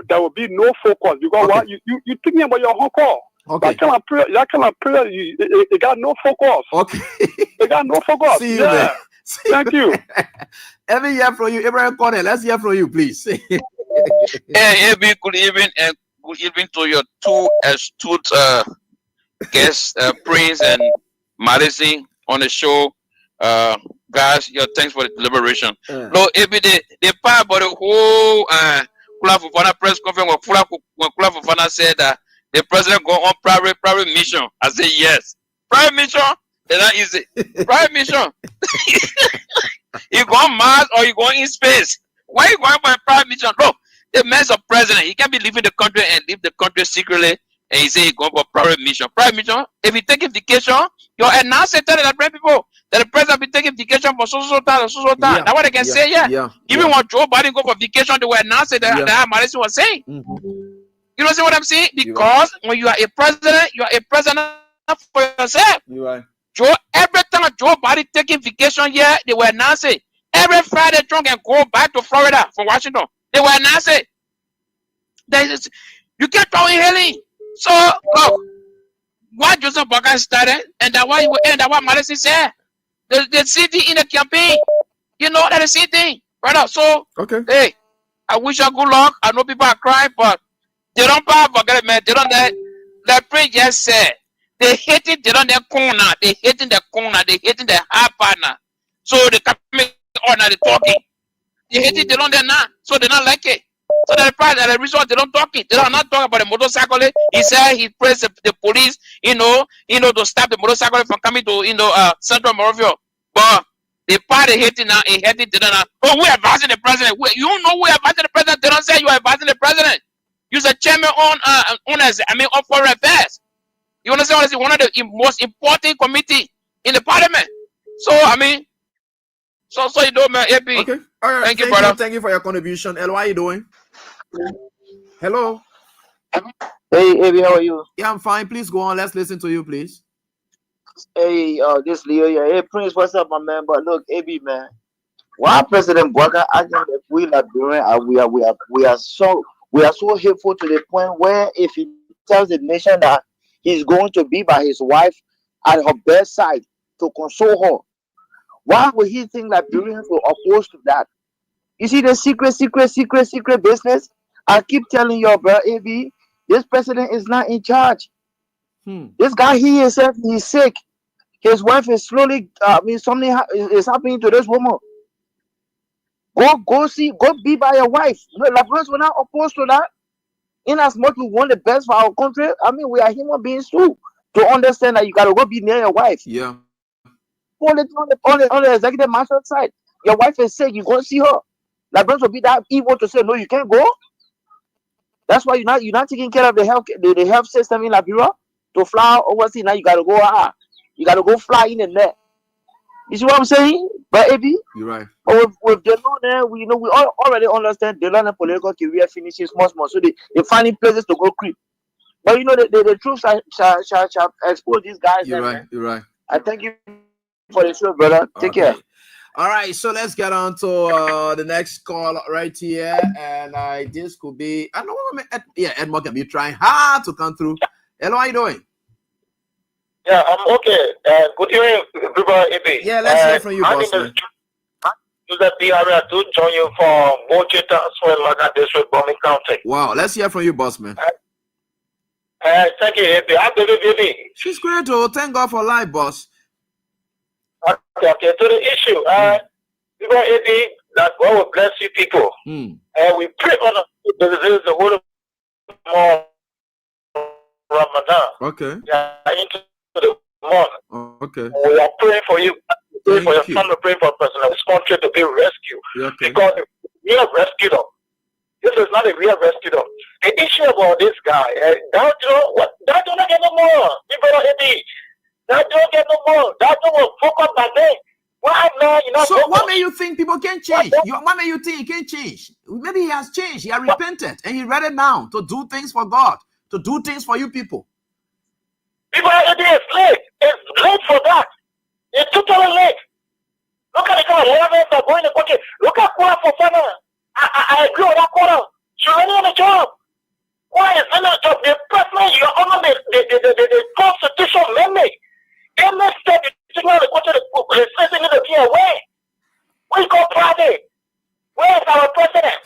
there will be no focus because what you thinking about your whole call. Okay. That kind of prayer, it got no focus. Okay. It got no focus. See you, man. Thank you. Let me hear from you, Abraham Corner. Let's hear from you, please. Hey, AB, good evening, and good evening to your two astute guests, Prince and Madison, on the show. Guys, thanks for the deliberation. No, AB, the part about the whole Kula Fofana press conference when Kula Fofana said that the president go on private mission. I say yes. Private mission? It's not easy. Private mission. You go on Mars or you go in space. Why are you going for a private mission? No, the man's a president. He can't be leaving the country and leave the country secretly and he say he's going for a private mission. Private mission, if you take vacation, you're announcing telling the people that the president be taking vacation for so time. Yeah. That's what they can say, Even when Joe Biden go for vacation, they were announcing that Madison was saying. You know what I'm saying? Because when you are a president for yourself. You're right. Every time Joe Biden taking vacation here, they were announcing. Every Friday, Trump can go back to Florida from Washington. They were announcing. You can't throw in hailing. So, why Joseph Boga started, and that why you will end, that what Madison said. The city in the campaign, you know that the city, brother. So, hey, I wish you good luck. I know people are crying, but they don't forget it, man. They don't like Prince just said. They hating they don't their corner. They hating the corner. They hating the hard partner. So they coming on and they talking. They hating they don't there now. So they don't like it. So the part that the result they don't talking. They don't not talking about the motorcycle. He said he pressed the police, to stop the motorcycle from coming to Central Morovia. But the party hating now, he hating they don't know. Oh, we advising the president. You don't know we advising the president. They don't say you are advising the president. You're the chairman on foreign affairs. You understand what I say? One of the most important committee in the parliament. So so you know, man. AP. Okay. All right. Thank you, brother. Thank you for your contribution. El, how are you doing? Hello. Hey, Abby, how are you? Yeah, I'm fine. Please go on. Let's listen to you, please. Hey, this Leo. Yeah. Hey, Prince, what's up, my man? But look, Abby, man. Why President Boga acting that we Liberian we are so hateful to the point where if he tells the nation that he's going to be by his wife at her bedside to console her. Why would he think Liberians will oppose to that? You see the secret business? I keep telling you, bro, AB, this president is not in charge. This guy here said he's sick. His wife is slowly, something is happening to this woman. Go be by your wife. No, Liberians will not oppose to that. In as much we want the best for our country, we are human beings too. To understand that you gotta go be near your wife. Yeah. On the executive marshal side, your wife is sick, you go see her. Liberians will be that evil to say no, you can't go. That's why you're not taking care of the health system in Liberia. To fly overseas, now you gotta go fly in the net. You see what I'm saying? But AB, you're right. But with Delon there, we already understand Delon and political career finishes small. So they're finding places to go creep. But the truth shall expose these guys. You're right. You're right. I thank you for the show, brother. Take care. All right, so let's get on to the next call right here, and this could be. I know, Edmond can be trying hard to come through. Hello, how you doing? Yeah, I'm okay. Good evening, everybody. Yeah, let's hear from you, boss. My name is Joseph I do join you from Mochita, Swelaga District, Bombing County. Wow, let's hear from you, boss man. Thank you, Epi. How baby? She's great, oh. Thank God for life, boss. Okay, to the issue. People, Epi, that God will bless you people. And we pray on the whole month Ramadan. Okay. Yeah, into the month. Okay. We are praying for you. Pray for your family, pray for person of this country to be rescued. Okay. Because we have rescued them. This is not a real rescue though. The issue about this guy, that don't get no more. People that don't get no more. That don't focus on that. Why now? So what made you think people can change? What made you think he can change? Maybe he has changed. He has repented and he's ready now to do things for God, to do things for you people. People, it is late. It's late for that. It's totally late. Look at the kind of levels that are going to the country. Look at Kura for fun. I agree with that Kura. She's already on the job. Why is on the job? The person you're under the Constitution mandate. Every step you take on the country, the citizen need to be aware. We go private. Where is our president?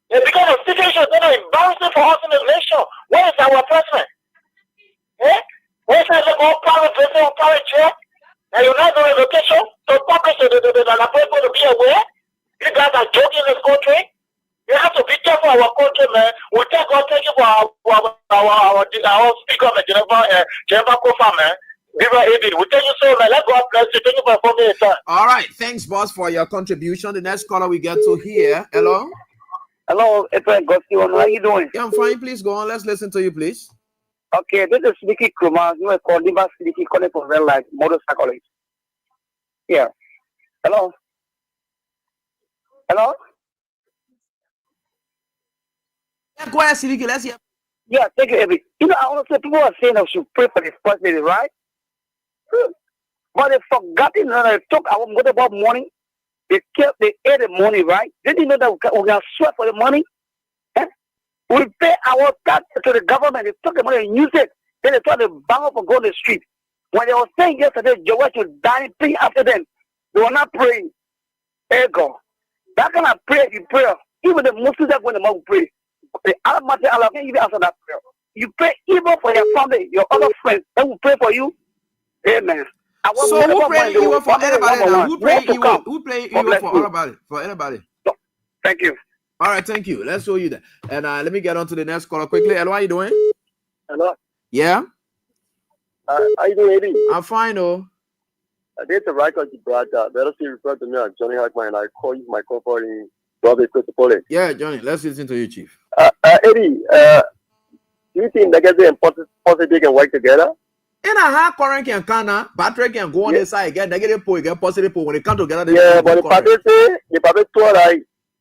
It's because the situation is embarrassing for us in the nation. Where is our president? Where is the private president, private jet? And you're not doing education, so public the people to be aware. You guys are joking in this country. You have to be careful of our country, man. We thank God, thank you for our speaker, Geneva Kofa, man. We thank you so much. Let God bless you. Thank you for forming a time. All right. Thanks, boss, for your contribution. The next caller we get to here. Hello? Hello, Efren Gosti. How are you doing? Yeah, I'm fine. Please go on. Let's listen to you, please. Okay, this is Sneaky Kruma. You are called Diva Sneaky, calling from Red Light, motorcyclist. Yeah. Hello? Hello? Yeah, go ahead, Sneaky. Let's hear. Yeah, thank you, Ebi. I want to say people are saying I should pray for this first lady, right? But they forgot it. They talk about money. They ate the money, right? They didn't know that we can sweat for the money. We pay our tax to the government. They took the money and used it. Then they tried to bang up and go on the street. When they were saying yesterday, Joel should die praying after them, they were not praying. There you go. That kind of prayer, you pray. Even the Muslims are going to pray. The Almighty Allah can't even answer that prayer. You pray even for your family, your other friends. They will pray for you. Amen. So who pray evil for anybody now? Who pray evil? Who pray evil for everybody? For anybody? Thank you. All right, thank you. Let's show you that. And let me get on to the next caller quickly. Hello, how you doing? Hello. Yeah? How you doing, Eddie? I'm fine, oh. This is a record you brought up. Better see refer to me as Johnny Hackman. I call you my comfort in Robert Christopole. Yeah, Johnny, let's listen to you, Chief. Eddie, do you think negative and positive can work together? In a hard current can battery can go on the side, get negative pole, get positive pole. When they come together, yeah, but the Bible told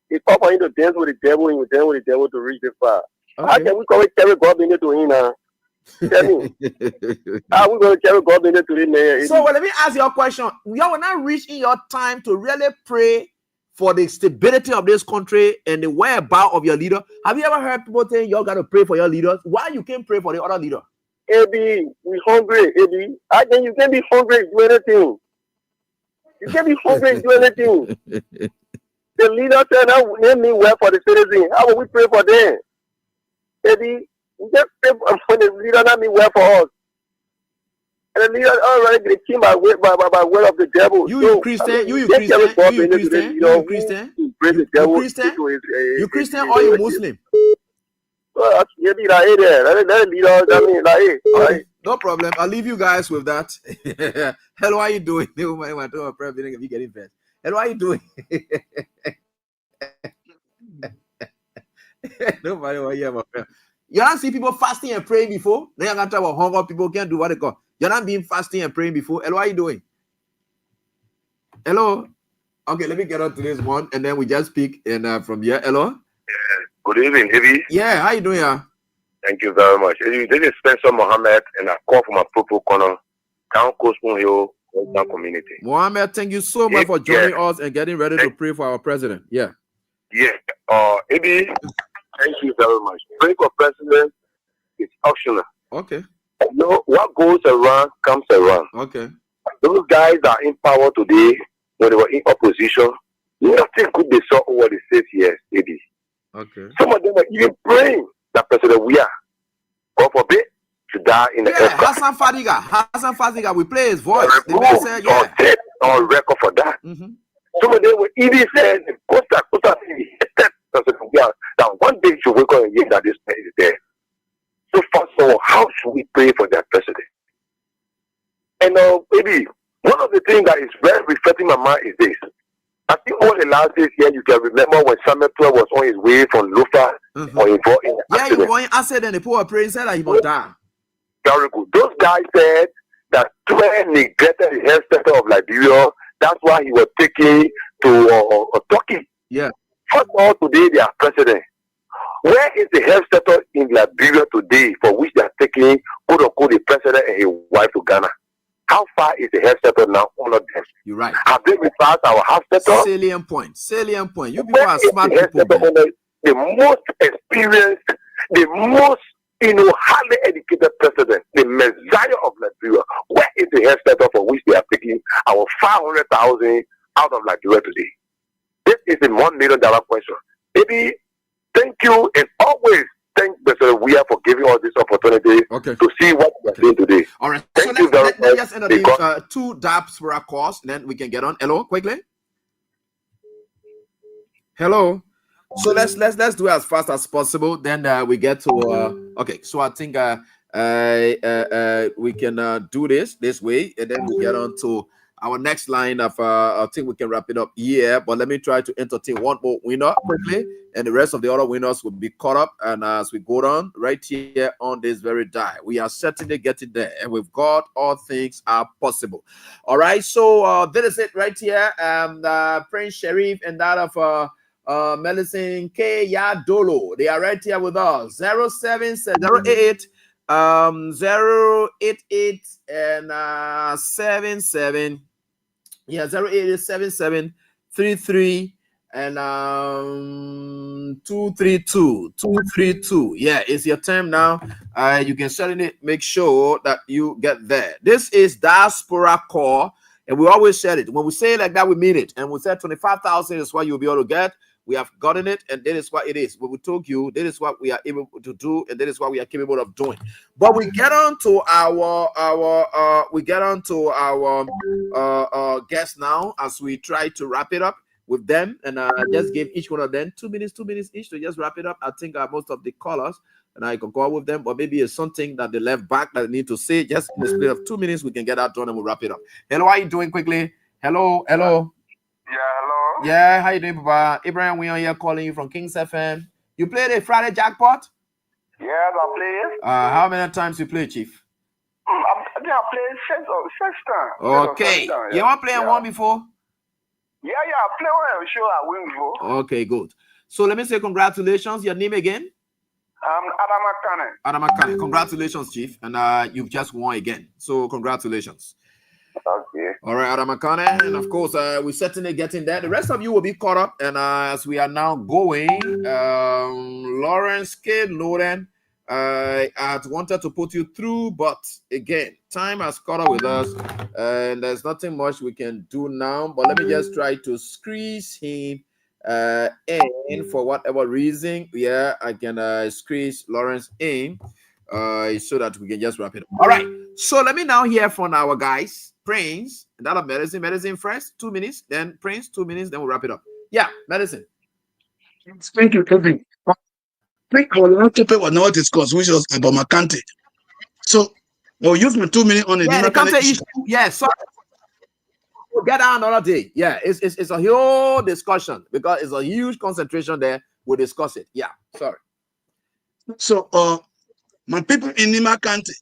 it's not for him to dance with the devil and you dance with the devil to reach the far. Okay. How can we call it carry God into him now? Tell me. How we going to carry God into him now? So let me ask you a question. You will not reach in your time to really pray for the stability of this country and the whereabouts of your leader. Have you ever heard people saying you got to pray for your leaders? Why you can't pray for the other leader? Eddie, we hungry, Eddie. Again, you can't be hungry and do anything. You can't be hungry and do anything. The leader said, "Now name me well for the citizen. How will we pray for them?" Eddie, we just pray for the leader, not me well for us. And the leader already get killed by way of the devil. You Christian? You Christian? You Christian? You Christian or you Muslim? Well, okay, no problem. I'll leave you guys with that. Hello, how you doing? Hello, how you doing? Nobody will hear my prayer. You don't see people fasting and praying before? Then you're going to talk about hunger. People can't do what they call. You're not being fasting and praying before. Hello, how you doing? Hello? Okay, let me get on to this one, and then we just speak and from here. Hello? Yeah. Good evening, Eddie. Yeah, how you doing, Thank you very much. This is Spencer Mohammed, and I call from a purple corner, Town Coastmoon Hill, Western community. Mohammed, thank you so much for joining us and getting ready to pray for our president. Yeah. Yeah. Eddie, thank you very much. Praying for president is optional. Okay. You know, what goes around comes around. Okay. Those guys that are in power today, when they were in opposition, nothing good they saw over the 6 years, Eddie. Okay. Some of them were even praying that President Weah, God forbid, to die in the Hassan Fadiga, we play his voice. The man said, on record for that. Some of them were even saying, Costa President Weah, that one day should wake up and hear that this man is there. So first of all, how should we pray for that president? And maybe one of the things that is very reflecting my mind is this. I think all the last days here, you can remember when Samuel was on his way from Lufa or involved in he was going acid and the poor praying said that he must die. Very good. Those guys said that Tuer neglected the health sector of Liberia. That's why he was taken to Turkey. Yeah. First of all, today they are president. Where is the health sector in Liberia today for which they are taking, quote unquote, the president and his wife to Ghana? How far is the health sector now? All of them. You're right. Have they reversed our health sector? Salient point. You people are smart people. The most experienced, the most, highly educated president, the messiah of Liberia. Where is the health sector for which they are taking our 500,000 out of Liberia today? This is a $1 million question. Maybe thank you and always thank Mr. Weah for giving us this opportunity to see what we're doing today. All right. Thank so you very let's much. just introduce two diaspora calls, then we can get on. Hello, quickly. Hello. So let's do it as fast as possible. Then we get to okay. So I think we can do this way, and then we get on to our next line of I think we can wrap it up here. But let me try to entertain one more winner quickly, and the rest of the other winners will be caught up. And as we go on right here on this very die, we are certainly getting there, and with God, all things are possible. All right. So this is it right here. Prince Sharif and that of Medicine K Yadolo. They are right here with us. 088 088 and 77. Yeah, 0887733 and 232. Yeah, it's your time now. You can certainly make sure that you get there. This is Diaspora Core, and we always said it. When we say it like that, we mean it. And we said 25,000 is what you'll be able to get. We have gotten it, and that is what it is. When we told you, that is what we are able to do, and that is what we are capable of doing. But we get on to our guests now as we try to wrap it up with them, and just give each one of them 2 minutes each to just wrap it up. I think most of the callers, and I can call with them, but maybe it's something that they left back that they need to say. Just in the split of 2 minutes, we can get that done and we'll wrap it up. Hello, how are you doing quickly? Hello. Yeah, hello. Yeah, how you doing, Papa? Abraham, we are here calling you from Kings FM. You played a Friday jackpot? Yes, I played. How many times you play, Chief? I played six times. Okay. You ever played one before? Yeah, I play one. I'm sure I win before. Okay, good. So let me say congratulations. Your name again? Adam Akane. Congratulations, Chief. And you've just won again. So congratulations. Okay. All right, Adam Akane. And of course, we're certainly getting there. The rest of you will be caught up. And as we are now going, Lawrence K. Loden, I had wanted to put you through, but again, time has caught up with us. And there's nothing much we can do now. But let me just try to squeeze him in for whatever reason. Yeah, I can squeeze Lawrence in so that we can just wrap it up. All right. So let me now hear from our guys. Prince, and that of medicine first, 2 minutes, then Prince, 2 minutes, then we'll wrap it up. Yeah, medicine. Thank you, Kevin. I think our last topic was not discussed, which was about McCarthy. So we'll use my 2 minutes on it. Yeah, the McCarthy issue. Yeah, so we'll get down another day. Yeah, it's a whole discussion because it's a huge concentration there. We'll discuss it. Yeah, sorry. So my people in Nima County,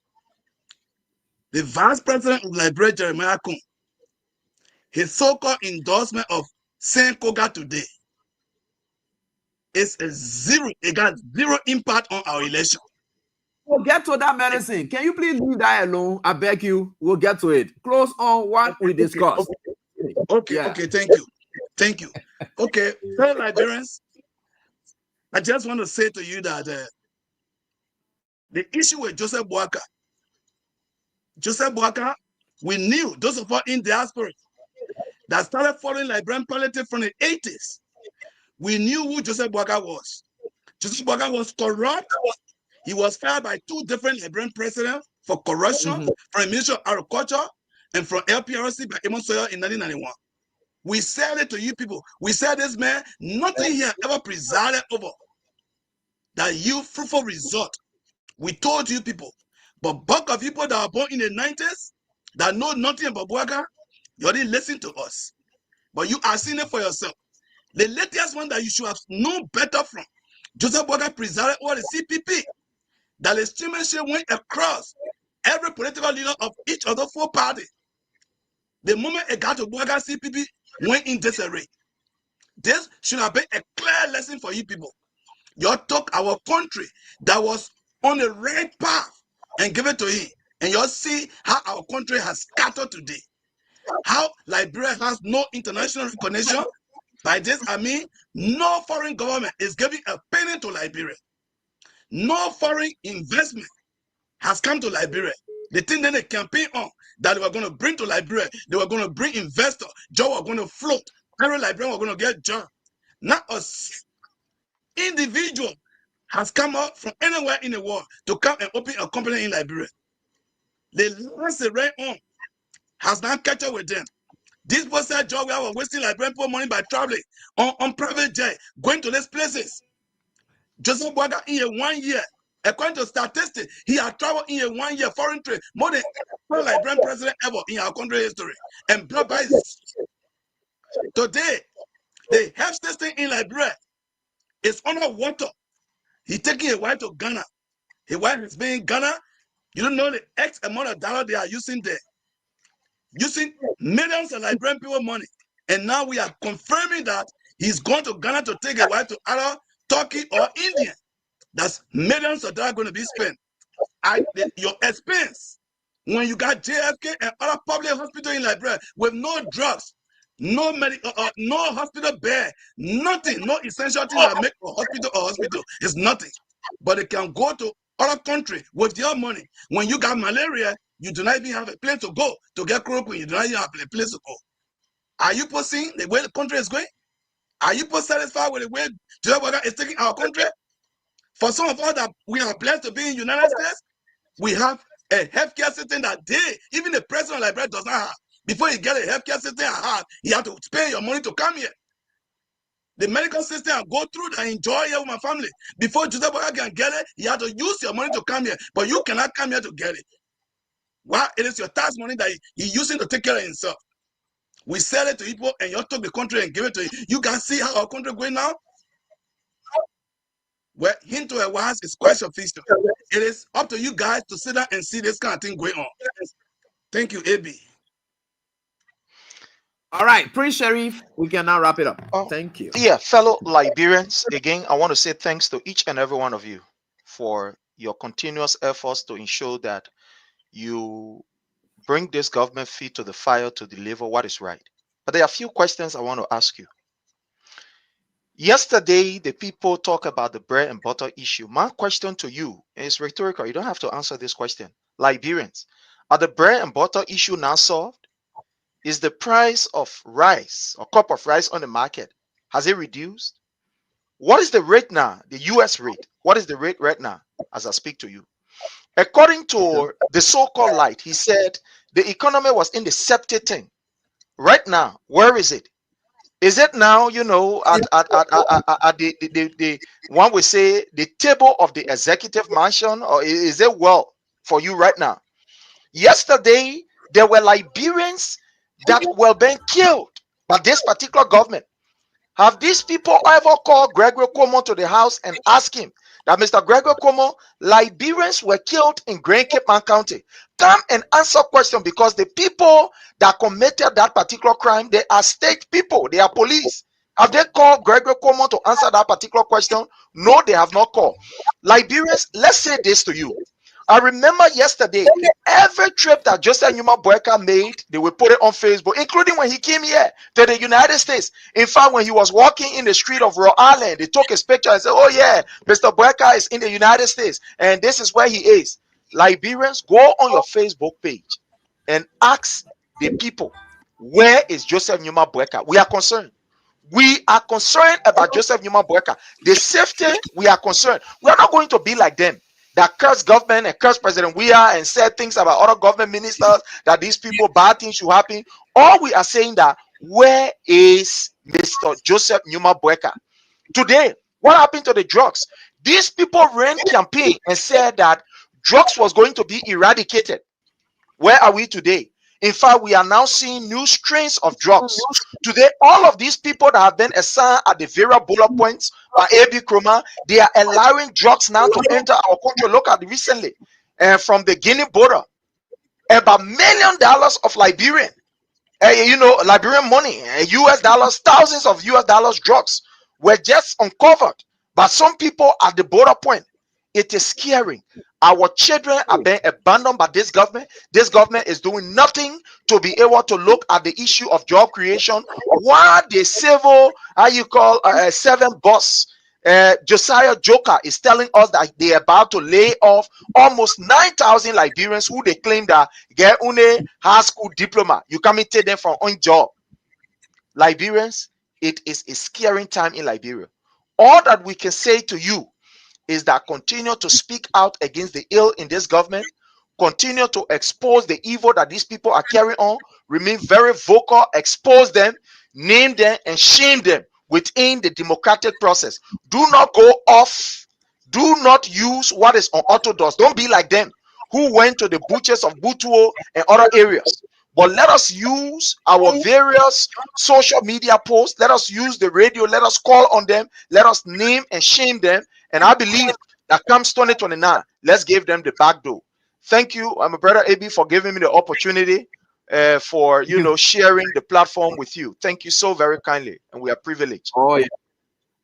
the Vice President of Liberia, Jeremiah Kun, his so-called endorsement of Saint Koga today is a zero. It got zero impact on our election. we'll get to that medicine. Can you please leave that alone? I beg you. We'll get to it. Close on what we discussed. Okay, Yeah. okay, thank you. Thank you. Okay, fellow Liberians, I just want to say to you that the issue with Joseph Boakai, we knew, those of us in diaspora that started following Liberian politics from the 80s, we knew who Joseph Boakai was. Joseph Boakai was corrupt. He was fired by 2 different Liberian presidents for corruption from the Ministry of Agriculture and from LPRC by Amon Sawyer in 1991. We said it to you people. We said this man, nothing here ever presided over that yield fruitful result. We told you people. But bulk of people that were born in the 90s that know nothing about Boakai, you didn't listen to us. But you are seeing it for yourself. The latest one that you should have known better from, Joseph Boakai presided over the CPP. That the stewardship went across every political leader of each of the 4 parties. The moment it got to Boakai, CPP went in disarray. This should have been a clear lesson for you people. You took our country that was on the right path and give it to him. And you see how our country has scattered today. How Liberia has no international recognition. By this, I mean, no foreign government is giving a penny to Liberia. No foreign investment has come to Liberia. The thing that they campaign on that they were going to bring to Liberia, they were going to bring investors, jobs were going to float, every Liberian were going to get jobs. Not a individual has come out from anywhere in the world to come and open a company in Liberia. The last they ran on has not catch up with them. This was a job where we were wasting Liberian poor money by traveling on private jet, going to these places. Joseph Boakai in 1 year, according to statistics, he had traveled in 1 year foreign trade more than any Liberian president ever in our country history. And today, the health system in Liberia is underwater. He's taking a wife to Ghana. His wife is being in Ghana. You don't know the X amount of dollars they are using there. Using millions of Liberian people money. And now we are confirming that he's going to Ghana to take a wife to either Turkey or India. That's millions of dollars going to be spent. Your expense when you got JFK and other public hospital in Liberia with no drugs, no medical, no hospital bed, nothing, no essential thing that make a hospital is nothing. But they can go to other country with your money. When you got malaria, you do not even have a place to go to get chloroquine. You do not even have a place to go. Are you seeing the way the country is going? Are you satisfied with the way Joseph Boakai is taking our country? For some of us that we are blessed to be in the United States, we have a healthcare system that even the president of Liberia does not have. Before you get a healthcare system he have to pay your money to come here. The medical system I go through that I enjoy here with my family. Before Joseph Boakai can get it, he have to use your money to come here. But you cannot come here to get it. Why? It is your tax money that he's using to take care of himself. We sell it to people and you took the country and give it to you. You can see how our country going now. Well, into a wise is quite sufficient. It is up to you guys to sit down and see this kind of thing going on. Thank you, AB. All right, Prince Sheriff, we can now wrap it up. Thank you. Yeah, fellow Liberians, again, I want to say thanks to each and every one of you for your continuous efforts to ensure that you bring this government feet to the fire to deliver what is right. But there are a few questions I want to ask you. Yesterday, the people talk about the bread and butter issue. My question to you is rhetorical. You don't have to answer this question. Liberians, are the bread and butter issue now solved? Is the price of rice or cup of rice on the market, has it reduced? What is the rate now, the US rate? What is the rate right now as I speak to you? According to the so-called light, he said the economy was in the safety thing. Right now, where is it? Is it now, at the one we say the table of the executive mansion, or is it well for you right now? Yesterday, there were Liberians that were being killed by this particular government. Have these people ever called Gregory Cuomo to the house and asked him that, Mr. Gregory Cuomo, Liberians were killed in Grand Cape County? Come and answer question, because the people that committed that particular crime, they are state people, they are police. Have they called Gregory Cuomo to answer that particular question? No, they have not called. Liberians, let's say this to you. I remember yesterday, every trip that Joseph Numa Boyka made, they would put it on Facebook, including when he came here to the United States. In fact, when he was walking in the street of Rhode Island, they took his picture and said, oh yeah, Mr. Boyka is in the United States, and this is where he is. Liberians, go on your Facebook page and ask the people, where is Joseph Numa Boyka? We are concerned. We are concerned about Joseph Numa Boyka. The safety, we are concerned. We are not going to be like them that curse government and curse President Weah and said things about other government ministers that these people, bad things should happen. All we are saying that, where is Mr. Joseph Numa Boyka? Today, what happened to the drugs? These people ran campaign and said that drugs was going to be eradicated. Where are we today? In fact, we are now seeing new strains of drugs. Today, all of these people that have been assigned at the various bullet points by AB Kroma, they are allowing drugs now to enter our country. Look at recently, from the Guinea border, about $1 million of Liberian, Liberian money, US dollars, thousands of US dollars drugs were just uncovered. But some people at the border point, it is scary. Our children are being abandoned by this government. This government is doing nothing to be able to look at the issue of job creation. While the civil, servant boss, Josiah Joker, is telling us that they are about to lay off almost 9,000 Liberians who they claim that get une high school diploma. You come and take them from on job. Liberians, it is a scary time in Liberia. All that we can say to you is that continue to speak out against the ill in this government, continue to expose the evil that these people are carrying on, remain very vocal, expose them, name them, and shame them within the democratic process. Do not go off. Do not use what is unorthodox. Don't be like them who went to the butchers of Butuo and other areas. But let us use our various social media posts. Let us use the radio. Let us call on them. Let us name and shame them. And I believe that comes 2029, let's give them the back door. Thank you, my brother AB, for giving me the opportunity for sharing the platform with you. Thank you so very kindly, and we are privileged. Oh yeah,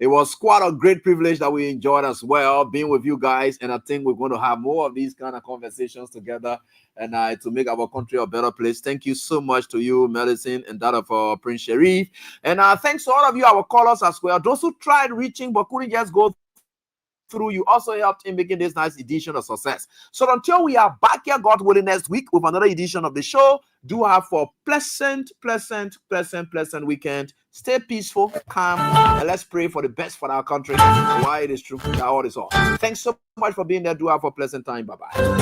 it was quite a great privilege that we enjoyed as well being with you guys, and I think we're going to have more of these kind of conversations together and to make our country a better place. Thank you so much to you, Medicine, and that of Prince Sharif, and thanks to all of you, our callers as well. Those who tried reaching but couldn't just go through, you also helped in making this nice edition a success. So until we are back here, God willing, next week with another edition of the show, do have for pleasant weekend. Stay peaceful, calm, and let's pray for the best for our country. Why it is true that all is all. Thanks so much for being there. Do have a pleasant time. Bye-bye.